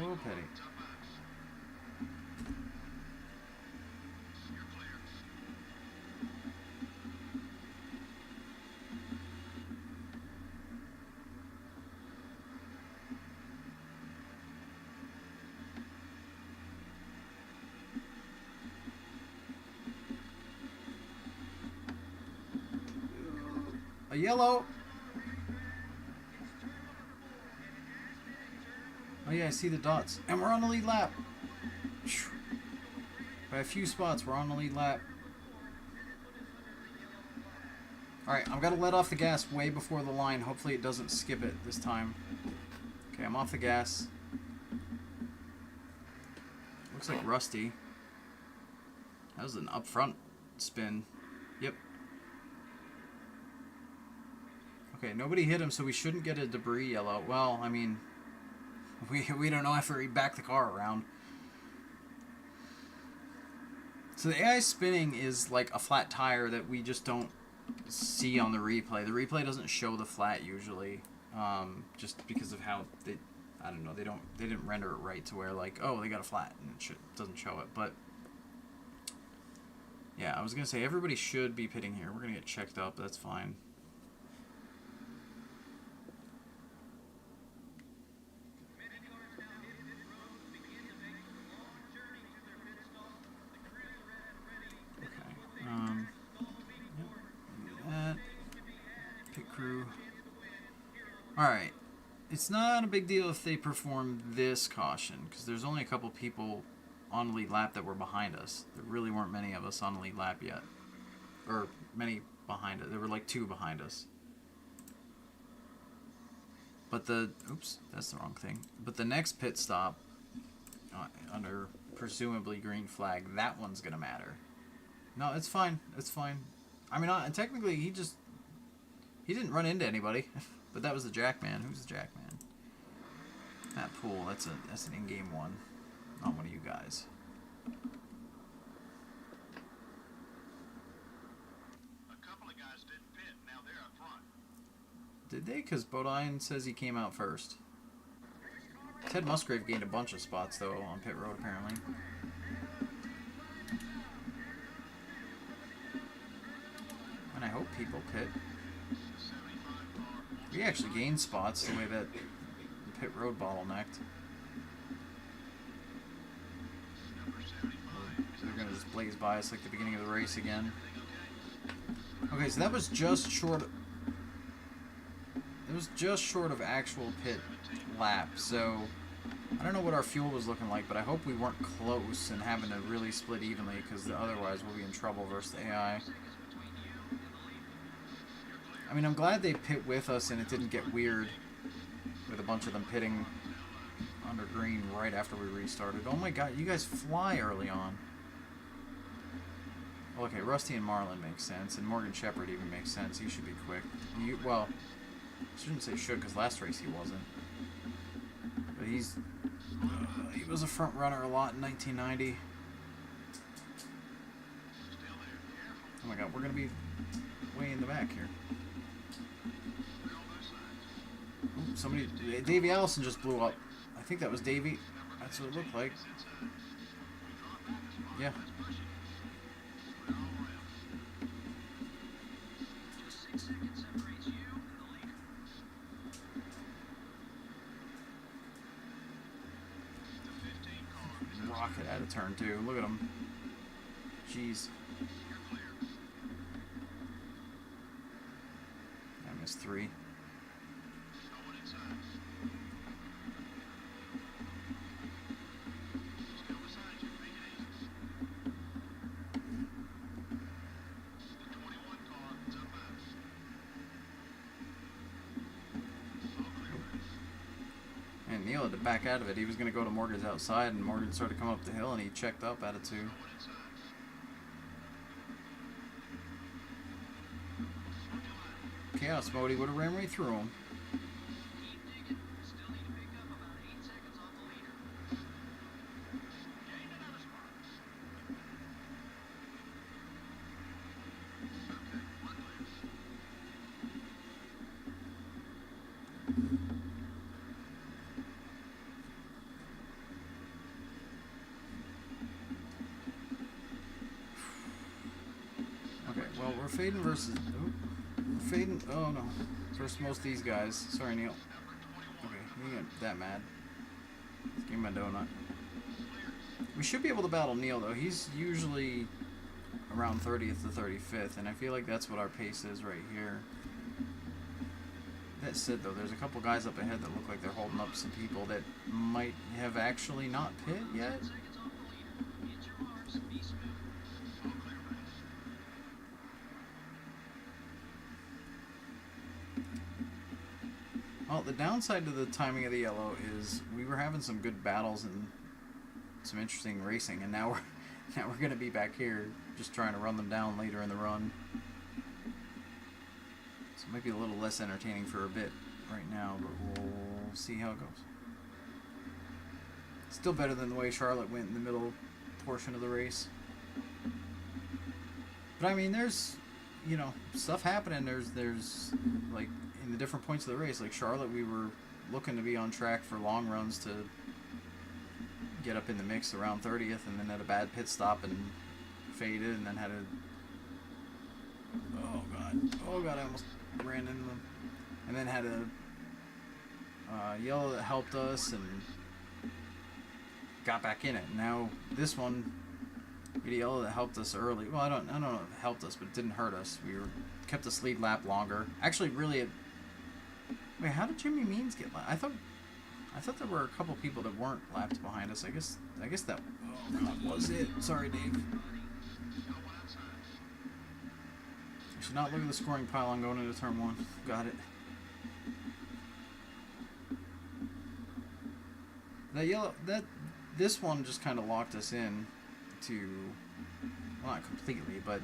Oh, pity. A yellow. Oh yeah, I see the dots. And we're on the lead lap. By a few spots, we're on the lead lap. Alright, I've got to let off the gas way before the line. Hopefully it doesn't skip it this time. Okay, I'm off the gas. Looks like Rusty. That was an up front spin. Yep. Okay, nobody hit him, so we shouldn't get a debris yellow. Well, I mean, we don't know after we back the car around. So the AI spinning is like a flat tire that we just don't see on the replay. The replay doesn't show the flat usually, just because of how they, I don't know, they didn't render it right to where like, oh, they got a flat, and it doesn't show it. But yeah, I was gonna say everybody should be pitting here. We're gonna get checked up. That's fine. Alright, it's not a big deal if they perform this caution, because there's only a couple people on the lead lap that were behind us. There really weren't many of us on the lead lap yet. Or many behind it. There were like 2 behind us. But the... Oops, that's the wrong thing. But the next pit stop, under presumably green flag, that one's going to matter. No, it's fine. It's fine. I mean, technically, he didn't run into anybody. But that was the Jackman. Who's the Jackman? That pool. That's an in-game one. Not one of you guys. A couple of guys didn't pit. Now they're up front. Did they? Because Bodine says he came out first. Ted Musgrave gained a bunch of spots, though, on pit road, apparently. And I hope people pit. We actually gained spots the way that the pit road bottlenecked. So they're going to just blaze by us like the beginning of the race again. Okay, so that was just short... It was just short of actual pit lap, so... I don't know what our fuel was looking like, but I hope we weren't close and having to really split evenly, because otherwise we'll be in trouble versus the AI. I mean, I'm glad they pit with us and it didn't get weird with a bunch of them pitting under green right after we restarted. Oh my god, you guys fly early on. Well, okay, Rusty and Marlin makes sense, and Morgan Shepherd even makes sense. He should be quick. Well, I shouldn't say should, because last race he wasn't. But he was a front runner a lot in 1990. Oh my god, we're going to be way in the back here. Ooh, somebody, Davey Allison just blew up. I think that was Davey. That's what it looked like. Yeah. Rocket out of turn 2. Look at him. Jeez. -3. And Neil had to back out of it. He was going to go to Morgan's outside, and Morgan started coming up the hill, and he checked up out of 2. Chaos Mode, he would have ran right through him. Okay, well, we're fading versus... Ooh, we're fading... Oh, no. Versus most of these guys. Sorry, Neil. Okay, he ain't that mad. Let's give him a donut. We should be able to battle Neil, though. He's usually around 30th to 35th, and I feel like that's what our pace is right here. That said, though, there's a couple guys up ahead that look like they're holding up some people that might have actually not pit yet. Well, the downside to the timing of the yellow is we were having some good battles and some interesting racing, and now we're going to be back here just trying to run them down later in the run. So it might be a little less entertaining for a bit right now, but we'll see how it goes. Still better than the way Charlotte went in the middle portion of the race. But I mean, there's, you know, stuff happening. There's like in the different points of the race, like Charlotte, we were looking to be on track for long runs to get up in the mix around 30th, and then had a bad pit stop and faded, and then had a... Oh god, I almost ran into them. And then had a yellow that helped us and got back in it. Now this one, we had a yellow that helped us early. Well, I don't know if it helped us, but it didn't hurt us. Kept us lead lap longer. Actually, really, wait, how did Jimmy Means get lapped? I thought there were a couple people that weren't lapped behind us. I guess that... Oh god, was it? Sorry, Dave. I should not look at the scoring pile. Going into turn 1. Got it. That yellow... This one just kind of locked us in to... Well, not completely, but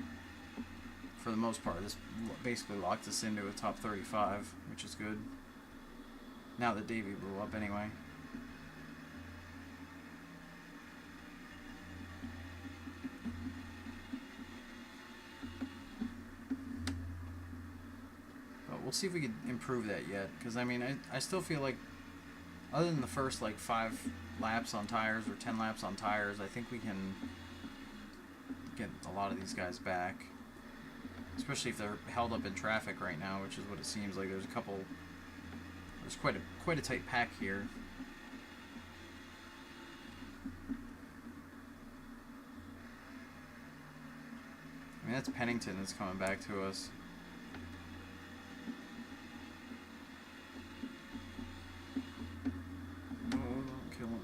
for the most part, this basically locked us into a top 35, which is good. Now that Davey blew up anyway. But we'll see if we can improve that yet. Because, I mean, I still feel like, other than the first, like, 5 laps on tires or 10 laps on tires, I think we can get a lot of these guys back. Especially if they're held up in traffic right now, which is what it seems like. There's a couple... There's quite a tight pack here. I mean, that's Pennington that's coming back to us. Oh, don't kill him.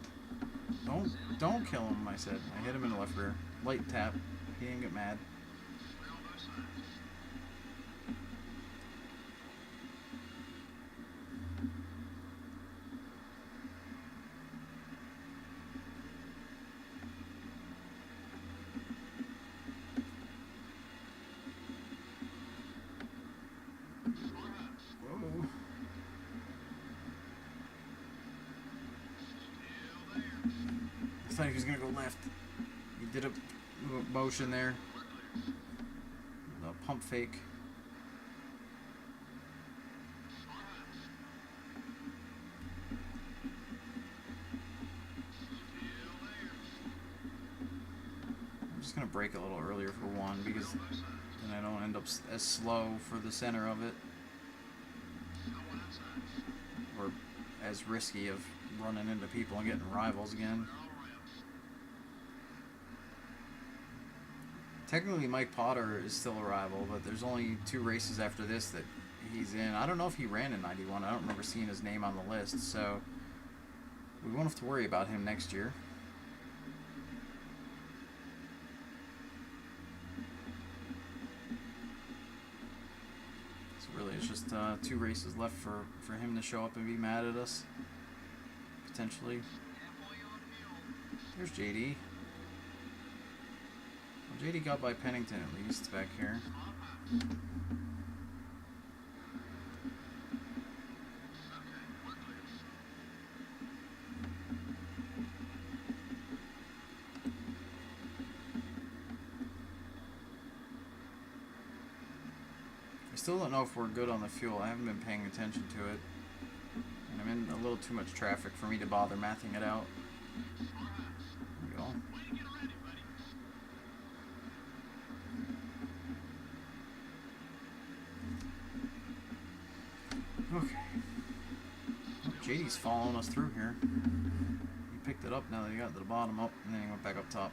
Don't kill him, I said. I hit him in the left rear. Light tap. He didn't get mad. I thought he was going to go left. He did a motion there. A pump fake. I'm just going to brake a little earlier for one, because then I don't end up as slow for the center of it. Or as risky of running into people and getting rivals again. Technically, Mike Potter is still a rival, but there's only 2 races after this that he's in. I don't know if he ran in 91. I don't remember seeing his name on the list, so we won't have to worry about him next year. So really, it's just 2 races left for him to show up and be mad at us, potentially. There's JD. Well, JD got by Pennington at least back here. I still don't know if we're good on the fuel. I haven't been paying attention to it. And I'm in a little too much traffic for me to bother mathing it out. There we go. Okay. Oh, JD's following us through here. He picked it up now that he got to the bottom up, and then he went back up top.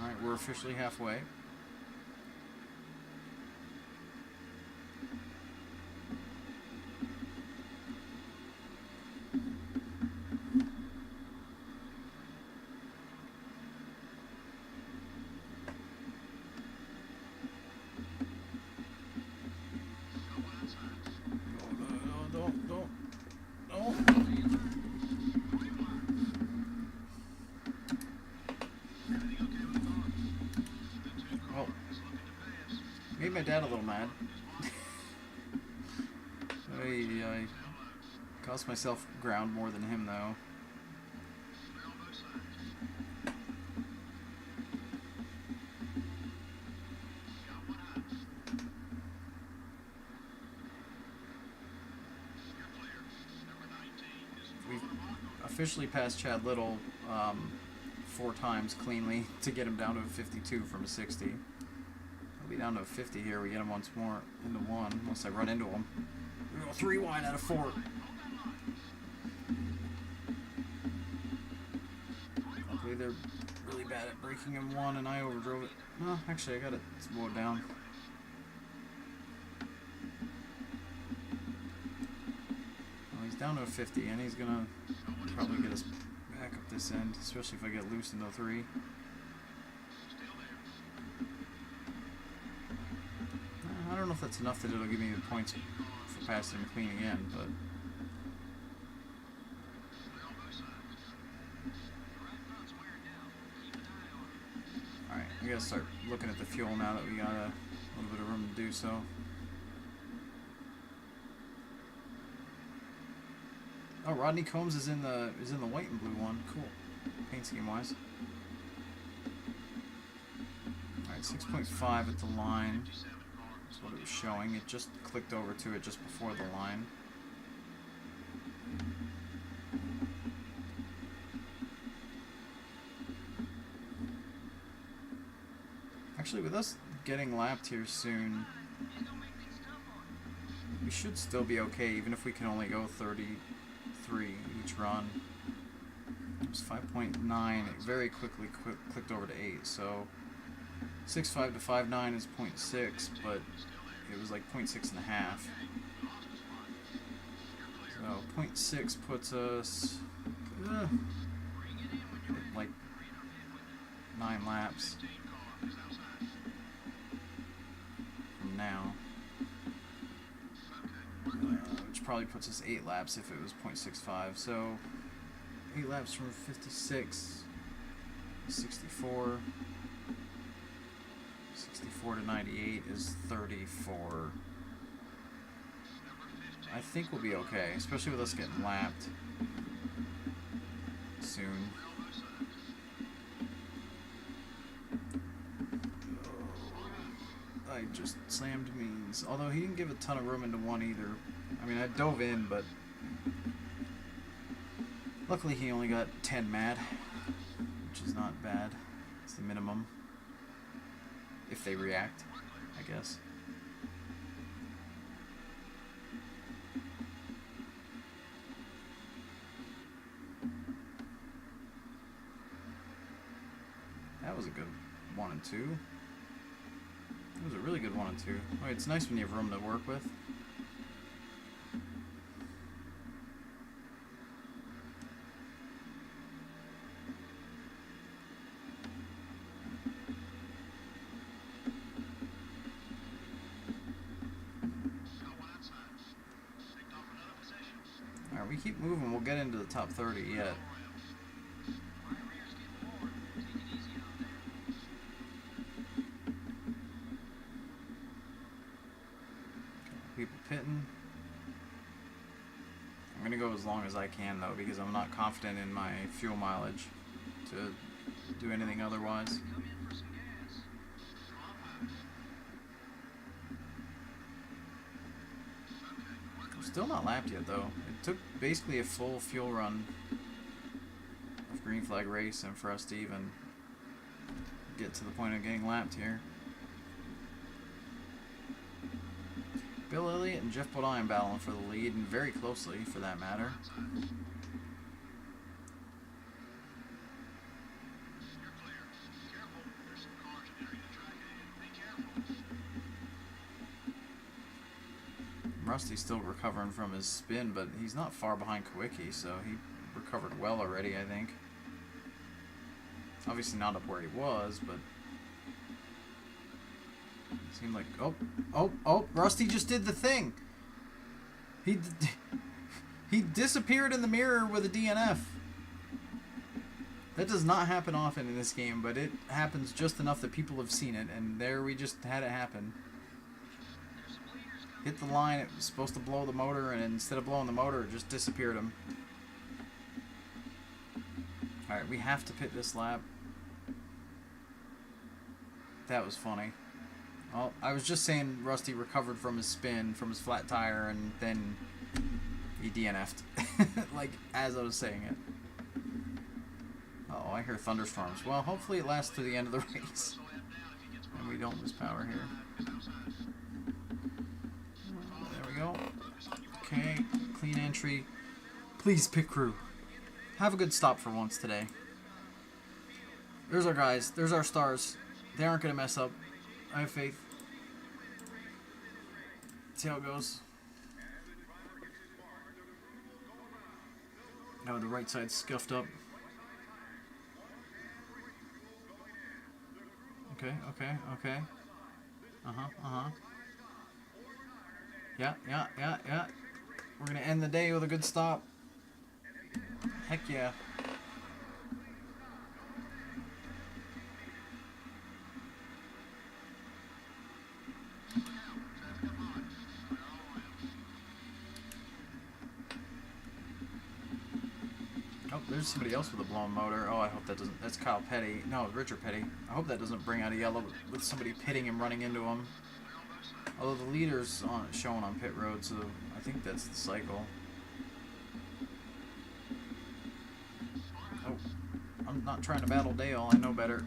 Alright, we're officially halfway. Made my dad a little mad. I cost myself ground more than him, though. We've officially passed Chad Little 4 times cleanly to get him down to a 52 from a 60. We'll be down to a 50 here. We get him once more into 1, unless I run into him. We go 3 wide out of 4. Luckily, they're really bad at breaking in 1, and I overdrove it. No, actually, I got it slowed down. Well, he's down to a 50, and he's gonna probably get us back up this end, especially if I get loose into 3. I don't know if that's enough that it'll give me the points for passing and clean again, but alright, we gotta start looking at the fuel now that we got a little bit of room to do so. Oh, Rodney Combs is in the white and blue one. Cool. Paint scheme wise. Alright, 6.5 at the line. That's what it was showing. It just clicked over to it just before the line. Actually, with us getting lapped here soon, we should still be okay, even if we can only go 33 each run. It was 5.9. It very quickly clicked over to 8, so 6.5 to 5.9 is 0.6, but it was like 0.6 and a half. So 0.6 puts us at like 9 laps from now, which probably puts us 8 laps if it was 0.65. So 8 laps from 56, 64. 64 to 98 is 34. I think we'll be okay, especially with us getting lapped soon. I just slammed Means, although he didn't give a ton of room into 1 either. I mean, I dove in, but luckily he only got 10 mad, which is not bad. It's the minimum. If they react, I guess. was a good 1 and 2. It was a really good 1 and 2. Oh, it's nice when you have room to work with. Alright, we keep moving. We'll get into the top 30 yet. People pitting. I'm gonna go as long as I can though, because I'm not confident in my fuel mileage to do anything otherwise. I'm still not lapped yet though. It took basically a full fuel run of green flag race and for us to even get to the point of getting lapped here. Bill Elliott and Jeff Bodine battling for the lead, and very closely for that matter. Rusty's still recovering from his spin, but he's not far behind Kawicki, so he recovered well already, I think. Obviously not up where he was, but it seemed like, oh, Rusty just did the thing. He disappeared in the mirror with a DNF. That does not happen often in this game, but it happens just enough that people have seen it, and there we just had it happen. Hit the line, it was supposed to blow the motor, and instead of blowing the motor, it just disappeared him. Alright, we have to pit this lap. That was funny. Well, I was just saying Rusty recovered from his spin, from his flat tire, and then he DNF'd. Like, as I was saying it. Uh-oh, I hear thunderstorms. Well, hopefully it lasts to the end of the race. And we don't lose power here. There we go. Okay, clean entry. Please, pit crew. Have a good stop for once today. There's our guys. There's our stars. They aren't going to mess up. I have faith. See how it goes. Now the right side scuffed up. Okay. Yeah. We're going to end the day with a good stop. Heck yeah. Oh, there's somebody else with a blown motor. Oh, I hope that doesn't... That's Kyle Petty. No, Richard Petty. I hope that doesn't bring out a yellow with somebody pitting and running into him. Although the leader's showing on pit road, so I think that's the cycle. Oh, I'm not trying to battle Dale. I know better.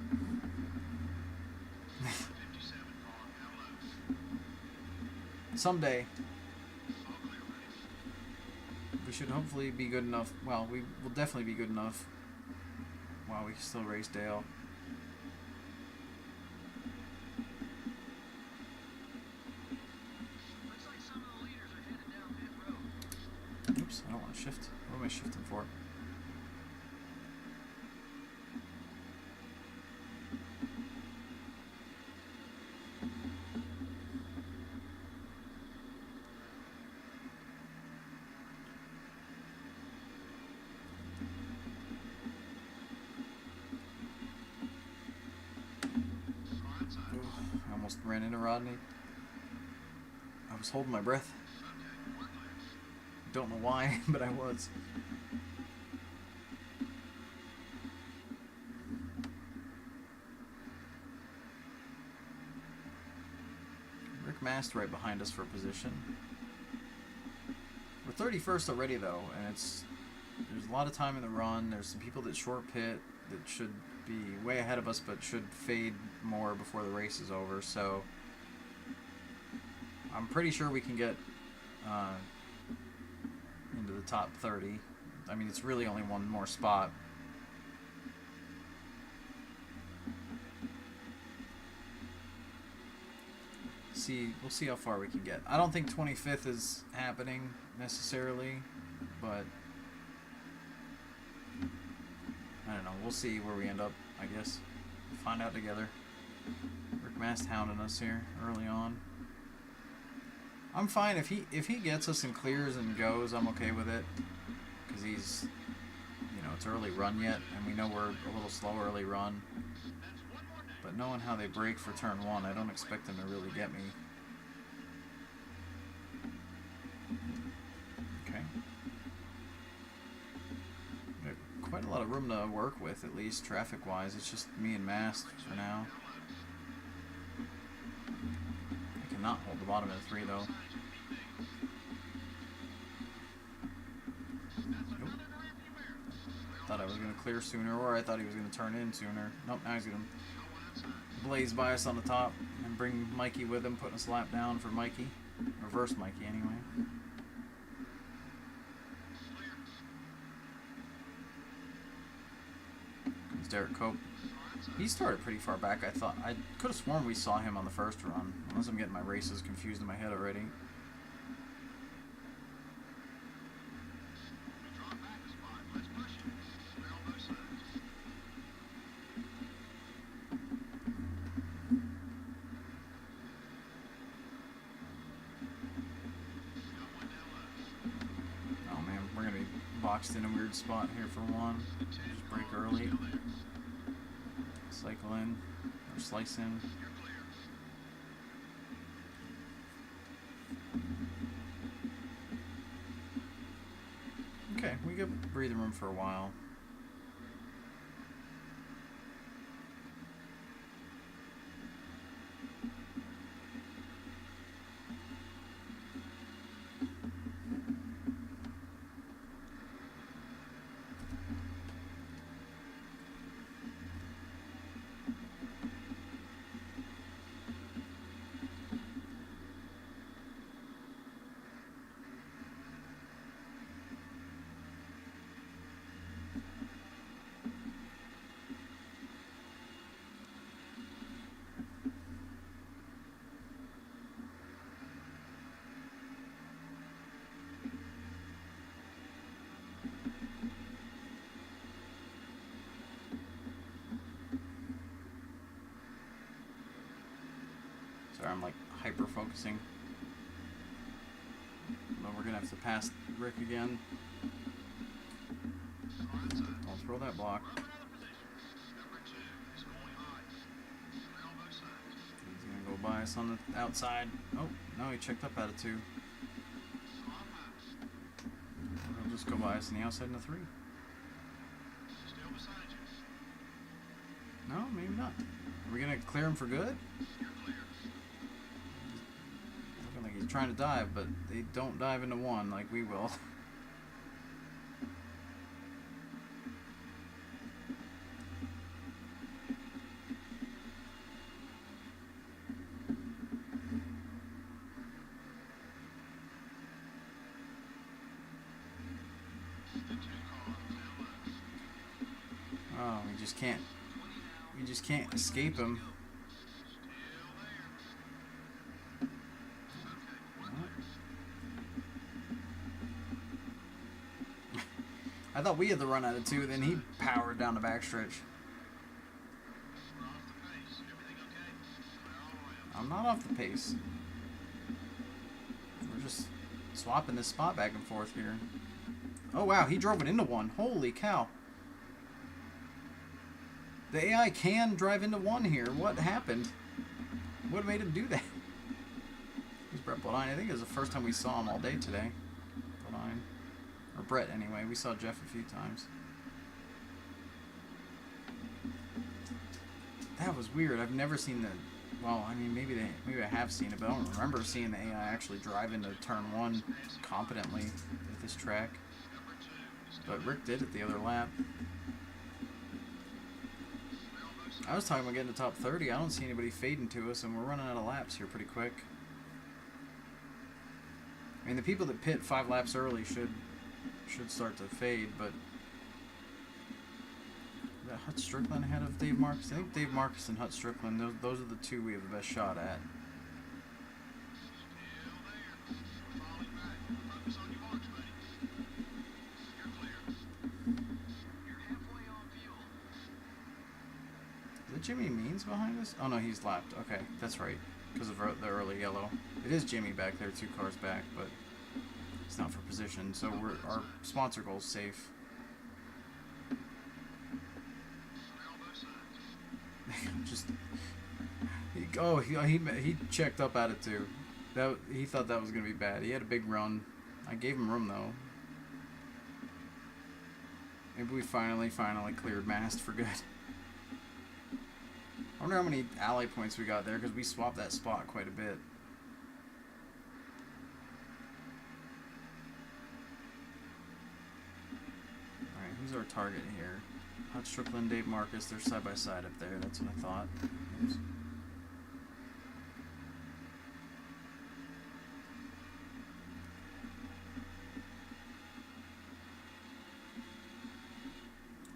Someday. We should hopefully be good enough. Well, we will definitely be good enough while we can still race Dale. Oops, I don't want to shift. What am I shifting for? I almost ran into Rodney. I was holding my breath. Don't know why, but I was. Rick Mast right behind us for position. We're 31st already though, and there's a lot of time in the run. There's some people that short pit that should be way ahead of us, but should fade more before the race is over. So I'm pretty sure we can get into the top 30. I mean, it's really only one more spot. we'll see how far we can get. I don't think 25th is happening necessarily, but I don't know. We'll see where we end up, I guess. We'll find out together. Rick Mast hounding us here early on. I'm fine if he gets us and clears and goes. I'm okay with it, because he's, you know, it's early run yet, and we know we're a little slow early run. But knowing how they break for turn 1, I don't expect them to really get me. Okay. Got quite a lot of room to work with, at least traffic-wise. It's just me and Mast for now. I cannot hold the bottom of the 3, though. Nope. Thought I was going to clear sooner, or I thought he was going to turn in sooner. Nope, now he's going to blaze by us on the top and bring Mikey with him, putting us lap down for Mikey. Reverse Mikey, anyway. There's Derek Cope. He started pretty far back, I thought. I could have sworn we saw him on the first run, unless I'm getting my races confused in my head already. In a weird spot here for one. Just break early. Cycle in. Or slice in. Okay, we got breathing room for a while. Sorry, I'm like hyper focusing. But we're gonna have to pass Rick again. Don't throw that block. He's gonna go by us on the outside. Oh, no, he checked up out of 2. He'll just go by us on the outside in the 3. No, maybe not. Are we gonna clear him for good? He's trying to dive, but they don't dive into 1 like we will. Oh, we just can't escape him. I thought we had the run out of 2, then he powered down the backstretch. I'm not off the pace. We're just swapping this spot back and forth here. Oh wow, he drove it into 1. Holy cow. The AI can drive into 1 here. What happened? What made him do that? Here's Brett Bodine. I think it was the first time we saw him all day today. Bodine. Or Brett, anyway. We saw Jeff a few times. That was weird. I've never seen the... Well, I mean, maybe I have seen it, but I don't remember seeing the AI actually drive into turn 1 competently at this track. But Rick did it the other lap. I was talking about getting to top 30. I don't see anybody fading to us, and we're running out of laps here pretty quick. I mean, the people that pit 5 laps early should start to fade, but is that Hut Strickland ahead of Dave Marcus? I think Dave Marcus and Hut Strickland, those are the 2 we have the best shot at. Jimmy Means behind us? Oh no, he's lapped. Okay, that's right. Because of the early yellow. It is Jimmy back there, 2 cars back, but it's not for position. So our sponsor goal's safe. Just he checked up at it too. He thought that was gonna be bad. He had a big run. I gave him room though. Maybe we finally cleared Mast for good. I wonder how many ally points we got there, because we swapped that spot quite a bit. Alright, who's our target here? Hutch Strickland, Dave Marcus, they're side by side up there, that's what I thought. Oops.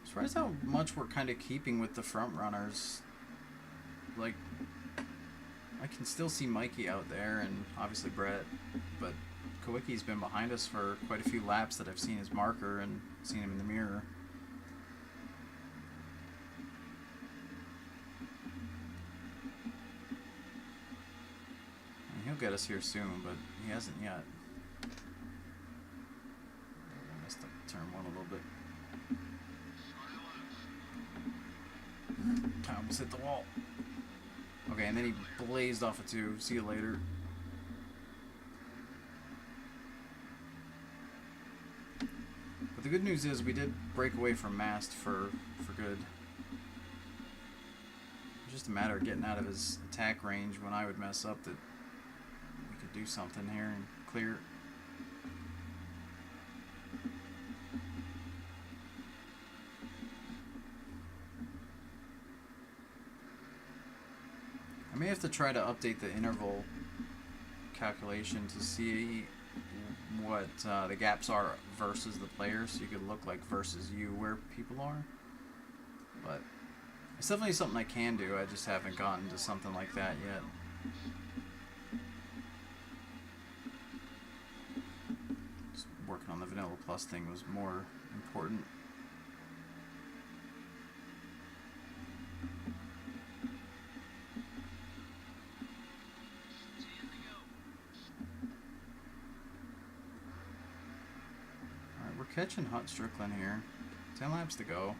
Surprised how much we're kind of keeping with the front runners. Like, I can still see Mikey out there, and obviously Brett, but Kowicki's been behind us for quite a few laps that I've seen his marker and seen him in the mirror. I mean, he'll get us here soon, but he hasn't yet. I messed up turn 1 a little bit. I almost hit the wall. Okay, and then he blazed off a 2. See you later. But the good news is we did break away from Mast for good. It's just a matter of getting out of his attack range when I would mess up that we could do something here and clear. I may have to try to update the interval calculation to see what the gaps are versus the players, so you could look like versus you where people are. But it's definitely something I can do, I just haven't gotten to something like that yet. Just working on the Vanilla Plus thing was more important. Catching Hut Strickland here. 10 laps to go.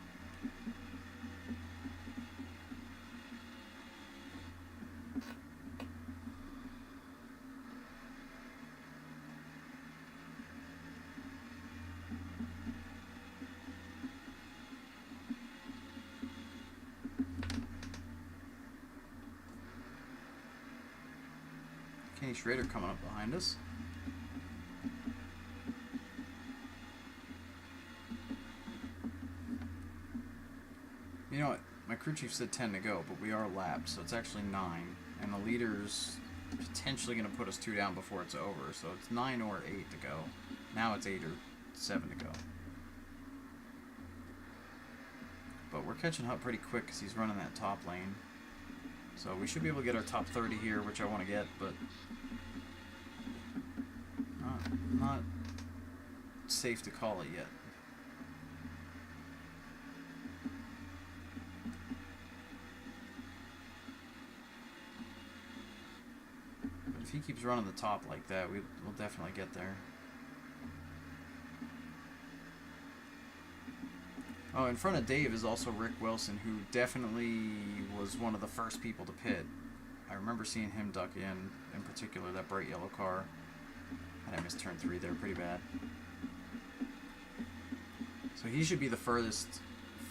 Kenny Schrader coming up behind us. You know what? My crew chief said 10 to go, but we are lapped, so it's actually 9. And the leader's potentially going to put us 2 down before it's over, so it's 9 or 8 to go. Now it's 8 or 7 to go. But we're catching Hut pretty quick because he's running that top lane. So we should be able to get our top 30 here, which I want to get, but not safe to call it yet. But if he keeps running the top like that, we'll definitely get there. Oh, in front of Dave is also Rick Wilson, who definitely was one of the first people to pit. I remember seeing him duck in particular, that bright yellow car. And I missed turn 3 there pretty bad. So he should be the furthest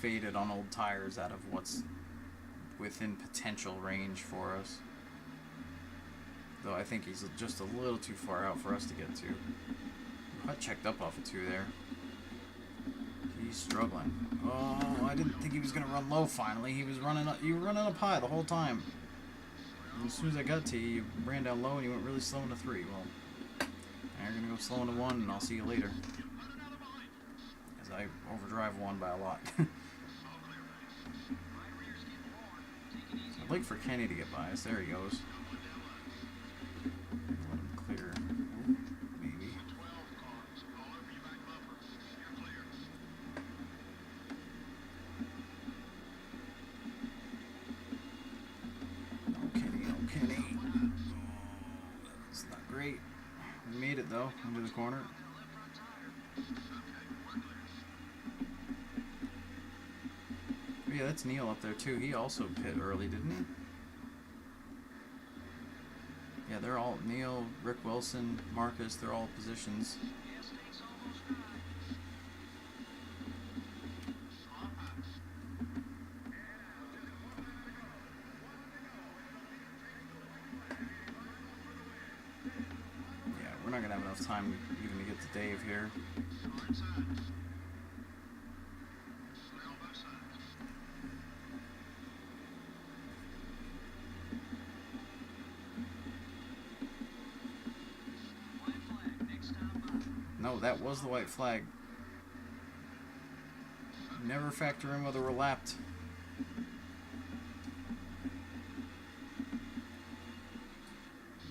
faded on old tires out of what's within potential range for us. Though I think he's just a little too far out for us to get to. I checked up off of 2 there. He's struggling. Oh, I didn't think he was going to run low finally. He was running up, you were running up high the whole time. And as soon as I got to you, you ran down low and you went really slow into 3. Well, now you're going to go slow into 1 and I'll see you later. As I overdrive 1 by a lot. I'd like for Kenny to get by us. There he goes. Let him clear. Maybe. go into the corner. Oh, yeah, that's Neil up there too. He also pit early, didn't he? Yeah, they're all Neil, Rick Wilson, Marcus. They're all positions. Yeah, we're not gonna have enough time even to get to Dave here. No, that was the white flag. Never factor in whether we're lapped.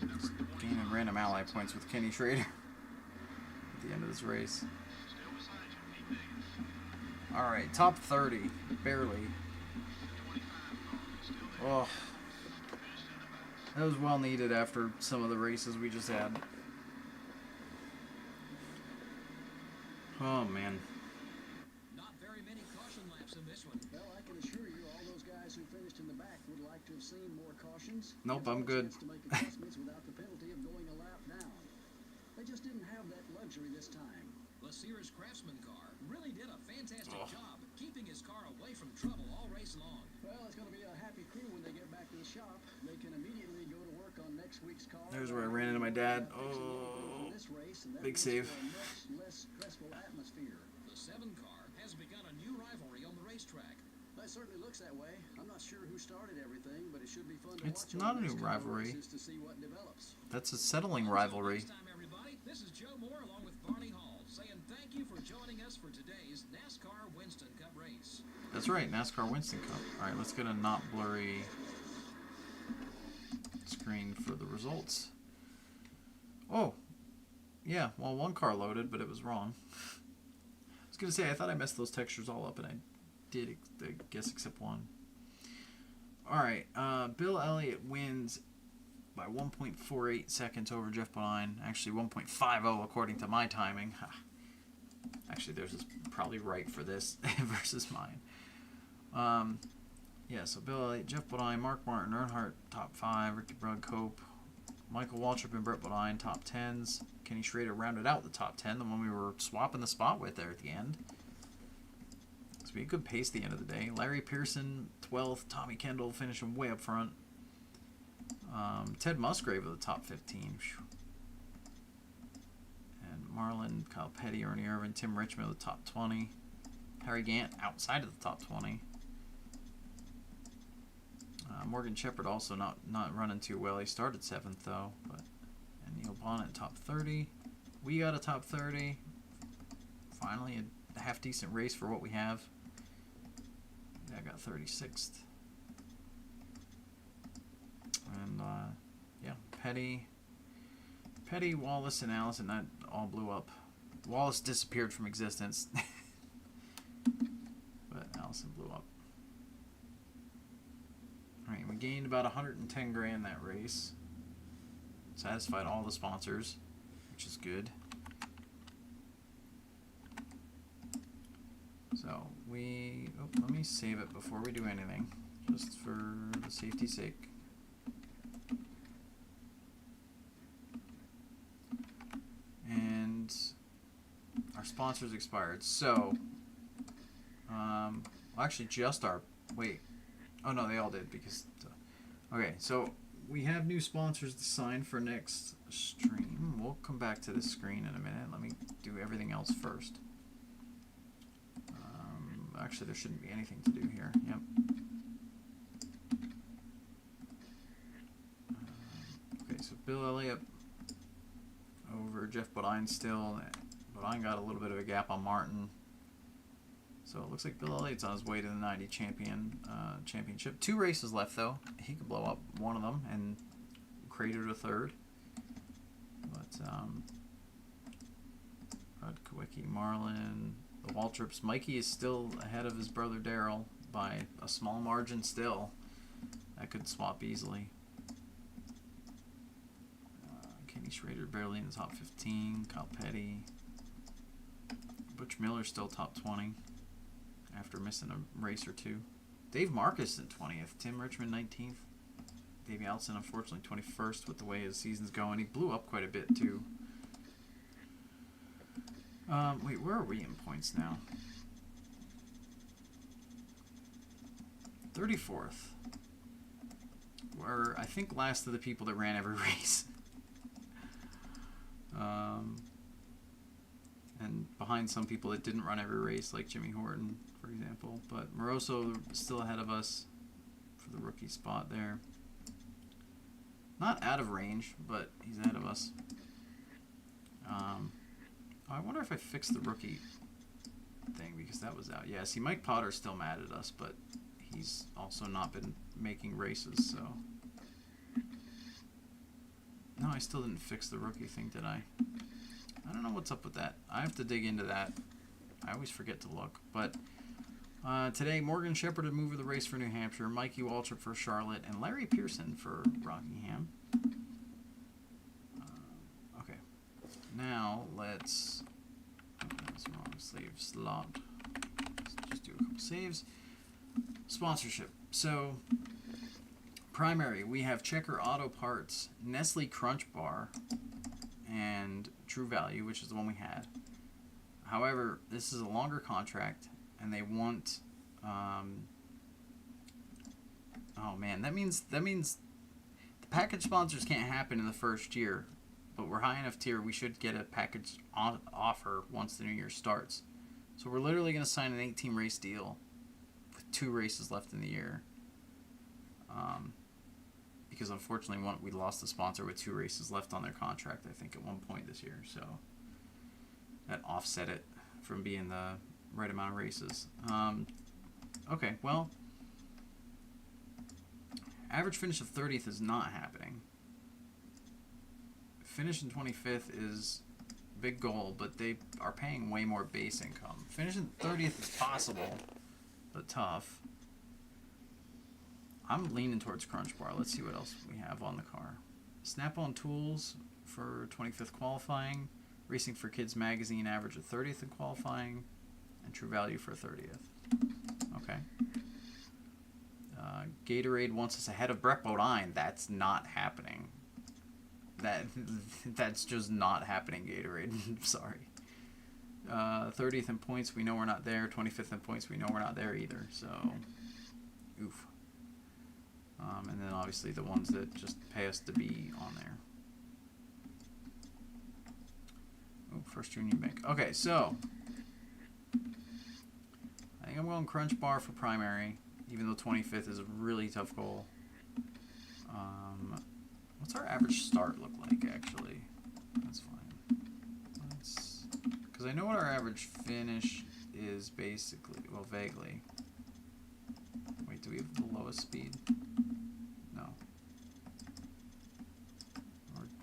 Just gaining random ally points with Kenny Schrader at the end of this race. Alright, top 30. Barely. Oh. That was well needed after some of the races we just had. Oh, man. Not very many caution laps in this one. Well, I can assure you, all those guys who finished in the back would like to have seen more cautions. Nope, and I'm more good. chance to make adjustments without the penalty of going a lap down. They just didn't have that luxury this time. Lasira's Craftsman car really did a fantastic job keeping his car away from trouble all race long. Well, it's going to be a happy crew when they get back to the shop. They can immediately go to work on next week's car. There's where I ran into my dad. Oh, big save. Much less stressful atmosphere. The 7 car has begun a new rivalry on the racetrack. That certainly looks that way. I'm not sure who started everything, but it should be fun to It's watch. not a over new these couple rivalry. races to see what develops. That's a settling rivalry. Next time, everybody, this is Joe Moore along with Barney Hall saying thank you for joining us for today's NASCAR Winston Cup race. That's right, NASCAR Winston Cup. Alright, let's get a not blurry screen for the results. Oh, yeah, well, one car loaded, but it was wrong. I was going to say, I thought I messed those textures all up, and I did, I guess, except one. Alright, Bill Elliott wins by 1.48 seconds over Jeff Bodine. Actually, 1.50 according to my timing. Actually, theirs is probably right for this versus mine. Yeah, so Bill Elliott, Jeff Bodine, Mark Martin, Earnhardt, top 5, Ricky Brugcope, Michael Waltrip and Brett Bodine, top 10s. Kenny Schrader rounded out the top 10, the one we were swapping the spot with there at the end. It's be a good pace at the end of the day. Larry Pearson, 12th. Tommy Kendall finishing way up front. Ted Musgrave of the top 15. Whew. And Marlin, Kyle Petty, Ernie Irvin, Tim Richmond of the top 20. Harry Gant outside of the top 20. Morgan Shepherd also not running too well. He started 7th though. And Neil Bonnet top 30. We got a top 30. Finally a half decent race for what we have. I got 36th. And yeah, Petty, Wallace, and Allison, that all blew up. Wallace disappeared from existence. But Allison blew up. Alright, we gained about 110 grand that race. Satisfied all the sponsors, which is good. So let me save it before we do anything, just for the safety's sake. And our sponsors expired. So, well, actually just our, wait. Oh no, they all did because, okay, so we have new sponsors to sign for next stream. We'll come back to this screen in a minute. Let me do everything else first. Actually, there shouldn't be anything to do here. Yep. Okay, so Bill Elliott over Jeff Bodine still. Bodine got a little bit of a gap on Martin. So it looks like Bill Elliott's on his way to the 90 championship. 2 races left, though. He could blow up one of them and crater a third. But, Rod Kowicki, Marlin, the Waltrips. Mikey is still ahead of his brother Daryl by a small margin still. That could swap easily. Kenny Schrader barely in the top 15. Kyle Petty. Butch Miller still top 20 after missing a race or two. Dave Marcus in 20th. Tim Richmond 19th. Davey Allison, unfortunately, 21st with the way his season's going. He blew up quite a bit, too. Wait, where are we in points now? 34th. We're, I think, last of the people that ran every race. And behind some people that didn't run every race, like Jimmy Horton, for example. But Moroso still ahead of us for the rookie spot there. Not out of range, but he's ahead of us. I wonder if I fixed the rookie thing because that was out. Yeah, see, Mike Potter's still mad at us, but he's also not been making races, so... No, I still didn't fix the rookie thing, did I? I don't know what's up with that. I have to dig into that. I always forget to look. But today, Morgan Shepherd had moved the race for New Hampshire, Mikey Waltrip for Charlotte, and Larry Pearson for Rockingham. Okay. Now, let's... That's the wrong save slot. Let's just do a couple saves. Sponsorship. So... Primary, we have Checker Auto Parts, Nestle Crunch Bar, and True Value, which is the one we had. However, this is a longer contract, and they want... oh man, that means the package sponsors can't happen in the first year, but we're high enough tier we should get a package offer once the new year starts. So we're literally going to sign an 18 race deal with 2 races left in the year. Because unfortunately we lost the sponsor with 2 races left on their contract, I think, at one point this year. So that offset it from being the right amount of races. Okay, well, average finish of 30th is not happening. Finishing 25th is a big goal, but they are paying way more base income. Finishing 30th is possible, but tough. I'm leaning towards Crunch Bar. Let's see what else we have on the car. Snap-on Tools for 25th qualifying. Racing for Kids Magazine average of 30th in qualifying. And True Value for 30th. Okay. Gatorade wants us ahead of Brett Bodine. That's not happening. That's just not happening, Gatorade. Sorry. 30th in points, we know we're not there. 25th in points, we know we're not there either. So, oof. And then obviously the ones that just pay us to be on there. Oh, First Union Bank. Okay, so I think I'm going Crunch Bar for primary, even though 25th is a really tough goal. What's our average start look like, actually? That's fine. Because I know what our average finish is basically. Well, vaguely. Wait, do we have the lowest speed? No.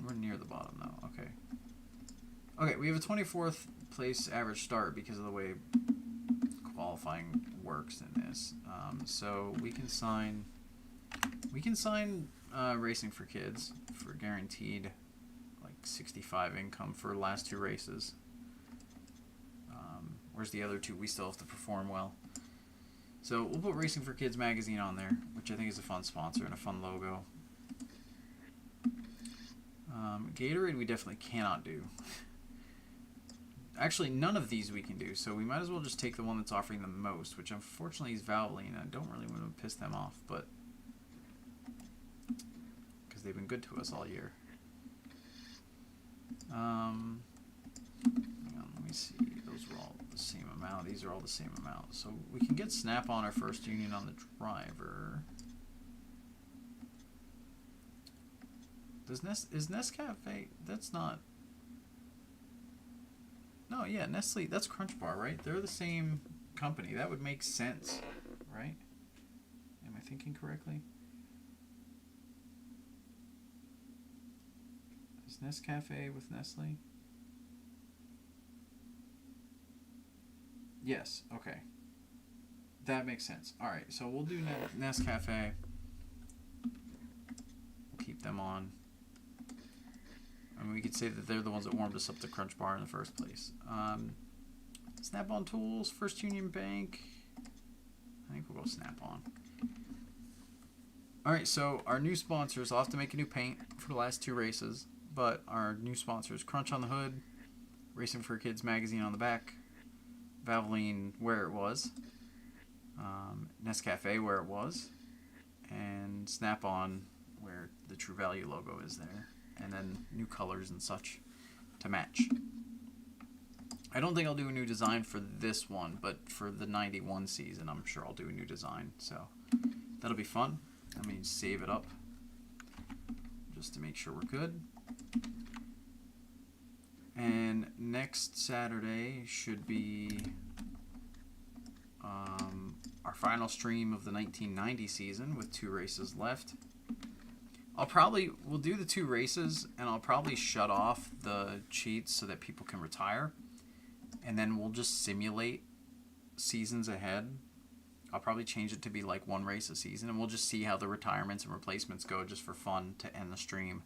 We're near the bottom, though. Okay. Okay, we have a 24th place average start because of the way qualifying works in this. So we can sign Racing for Kids for guaranteed like 65 income for the last 2 races. Whereas the other 2 we still have to perform well. So we'll put Racing for Kids magazine on there, which I think is a fun sponsor and a fun logo. Gatorade we definitely cannot do. Actually, none of these we can do, so we might as well just take the one that's offering the most, which unfortunately is Valvoline. I don't really want to piss them off, but because they've been good to us all year. Hang on, let me see. Those were all the same amount. These are all the same amount. So we can get Snap on our First Union on the driver. Is Nescafe? That's not. No, yeah, Nestle. That's Crunch Bar, right? They're the same company. That would make sense, right? Am I thinking correctly? Is Nescafe with Nestle? Yes, okay. That makes sense. Alright, so we'll do Nescafe. We'll keep them on. And we could say that they're the ones that warmed us up to Crunch Bar in the first place. Snap-on Tools, First Union Bank. I think we'll go Snap-on. Alright, so our new sponsors, I'll have to make a new paint for the last 2 races. But our new sponsors, Crunch on the hood, Racing for Kids magazine on the back, Valvoline where it was, Nescafe where it was, and Snap-on where the True Value logo is there, and then new colors and such to match. I don't think I'll do a new design for this one, but for the 91 season, I'm sure I'll do a new design, so that'll be fun. Let me save it up just to make sure we're good. And next Saturday should be our final stream of the 1990 season with 2 races left. We'll do the 2 races, and I'll probably shut off the cheats so that people can retire. And then we'll just simulate seasons ahead. I'll probably change it to be like 1 race a season, and we'll just see how the retirements and replacements go just for fun to end the stream.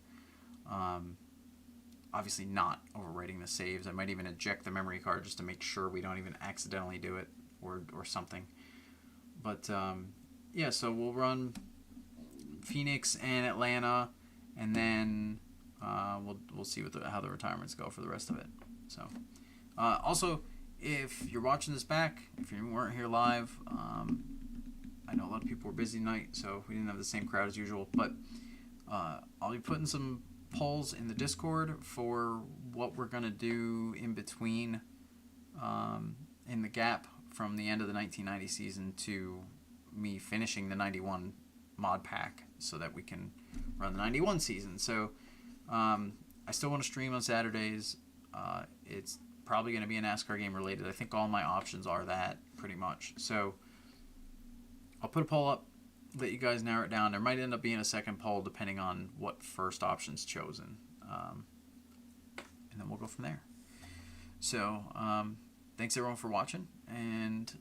Obviously not overwriting the saves. I might even eject the memory card just to make sure we don't even accidentally do it or something. But yeah, so we'll run Phoenix and Atlanta, and then we'll see how the retirements go for the rest of it. So also, if you're watching this back, if you weren't here live, I know a lot of people were busy tonight, so we didn't have the same crowd as usual, but I'll be putting some polls in the Discord for what we're going to do in between, in the gap from the end of the 1990 season to me finishing the 91 mod pack so that we can run the 91 season. So I still want to stream on Saturdays. It's probably going to be a NASCAR game related. I think all my options are that pretty much. So I'll put a poll up, let you guys narrow it down. There might end up being a second poll depending on what first option's chosen. And then we'll go from there. So thanks everyone for watching, and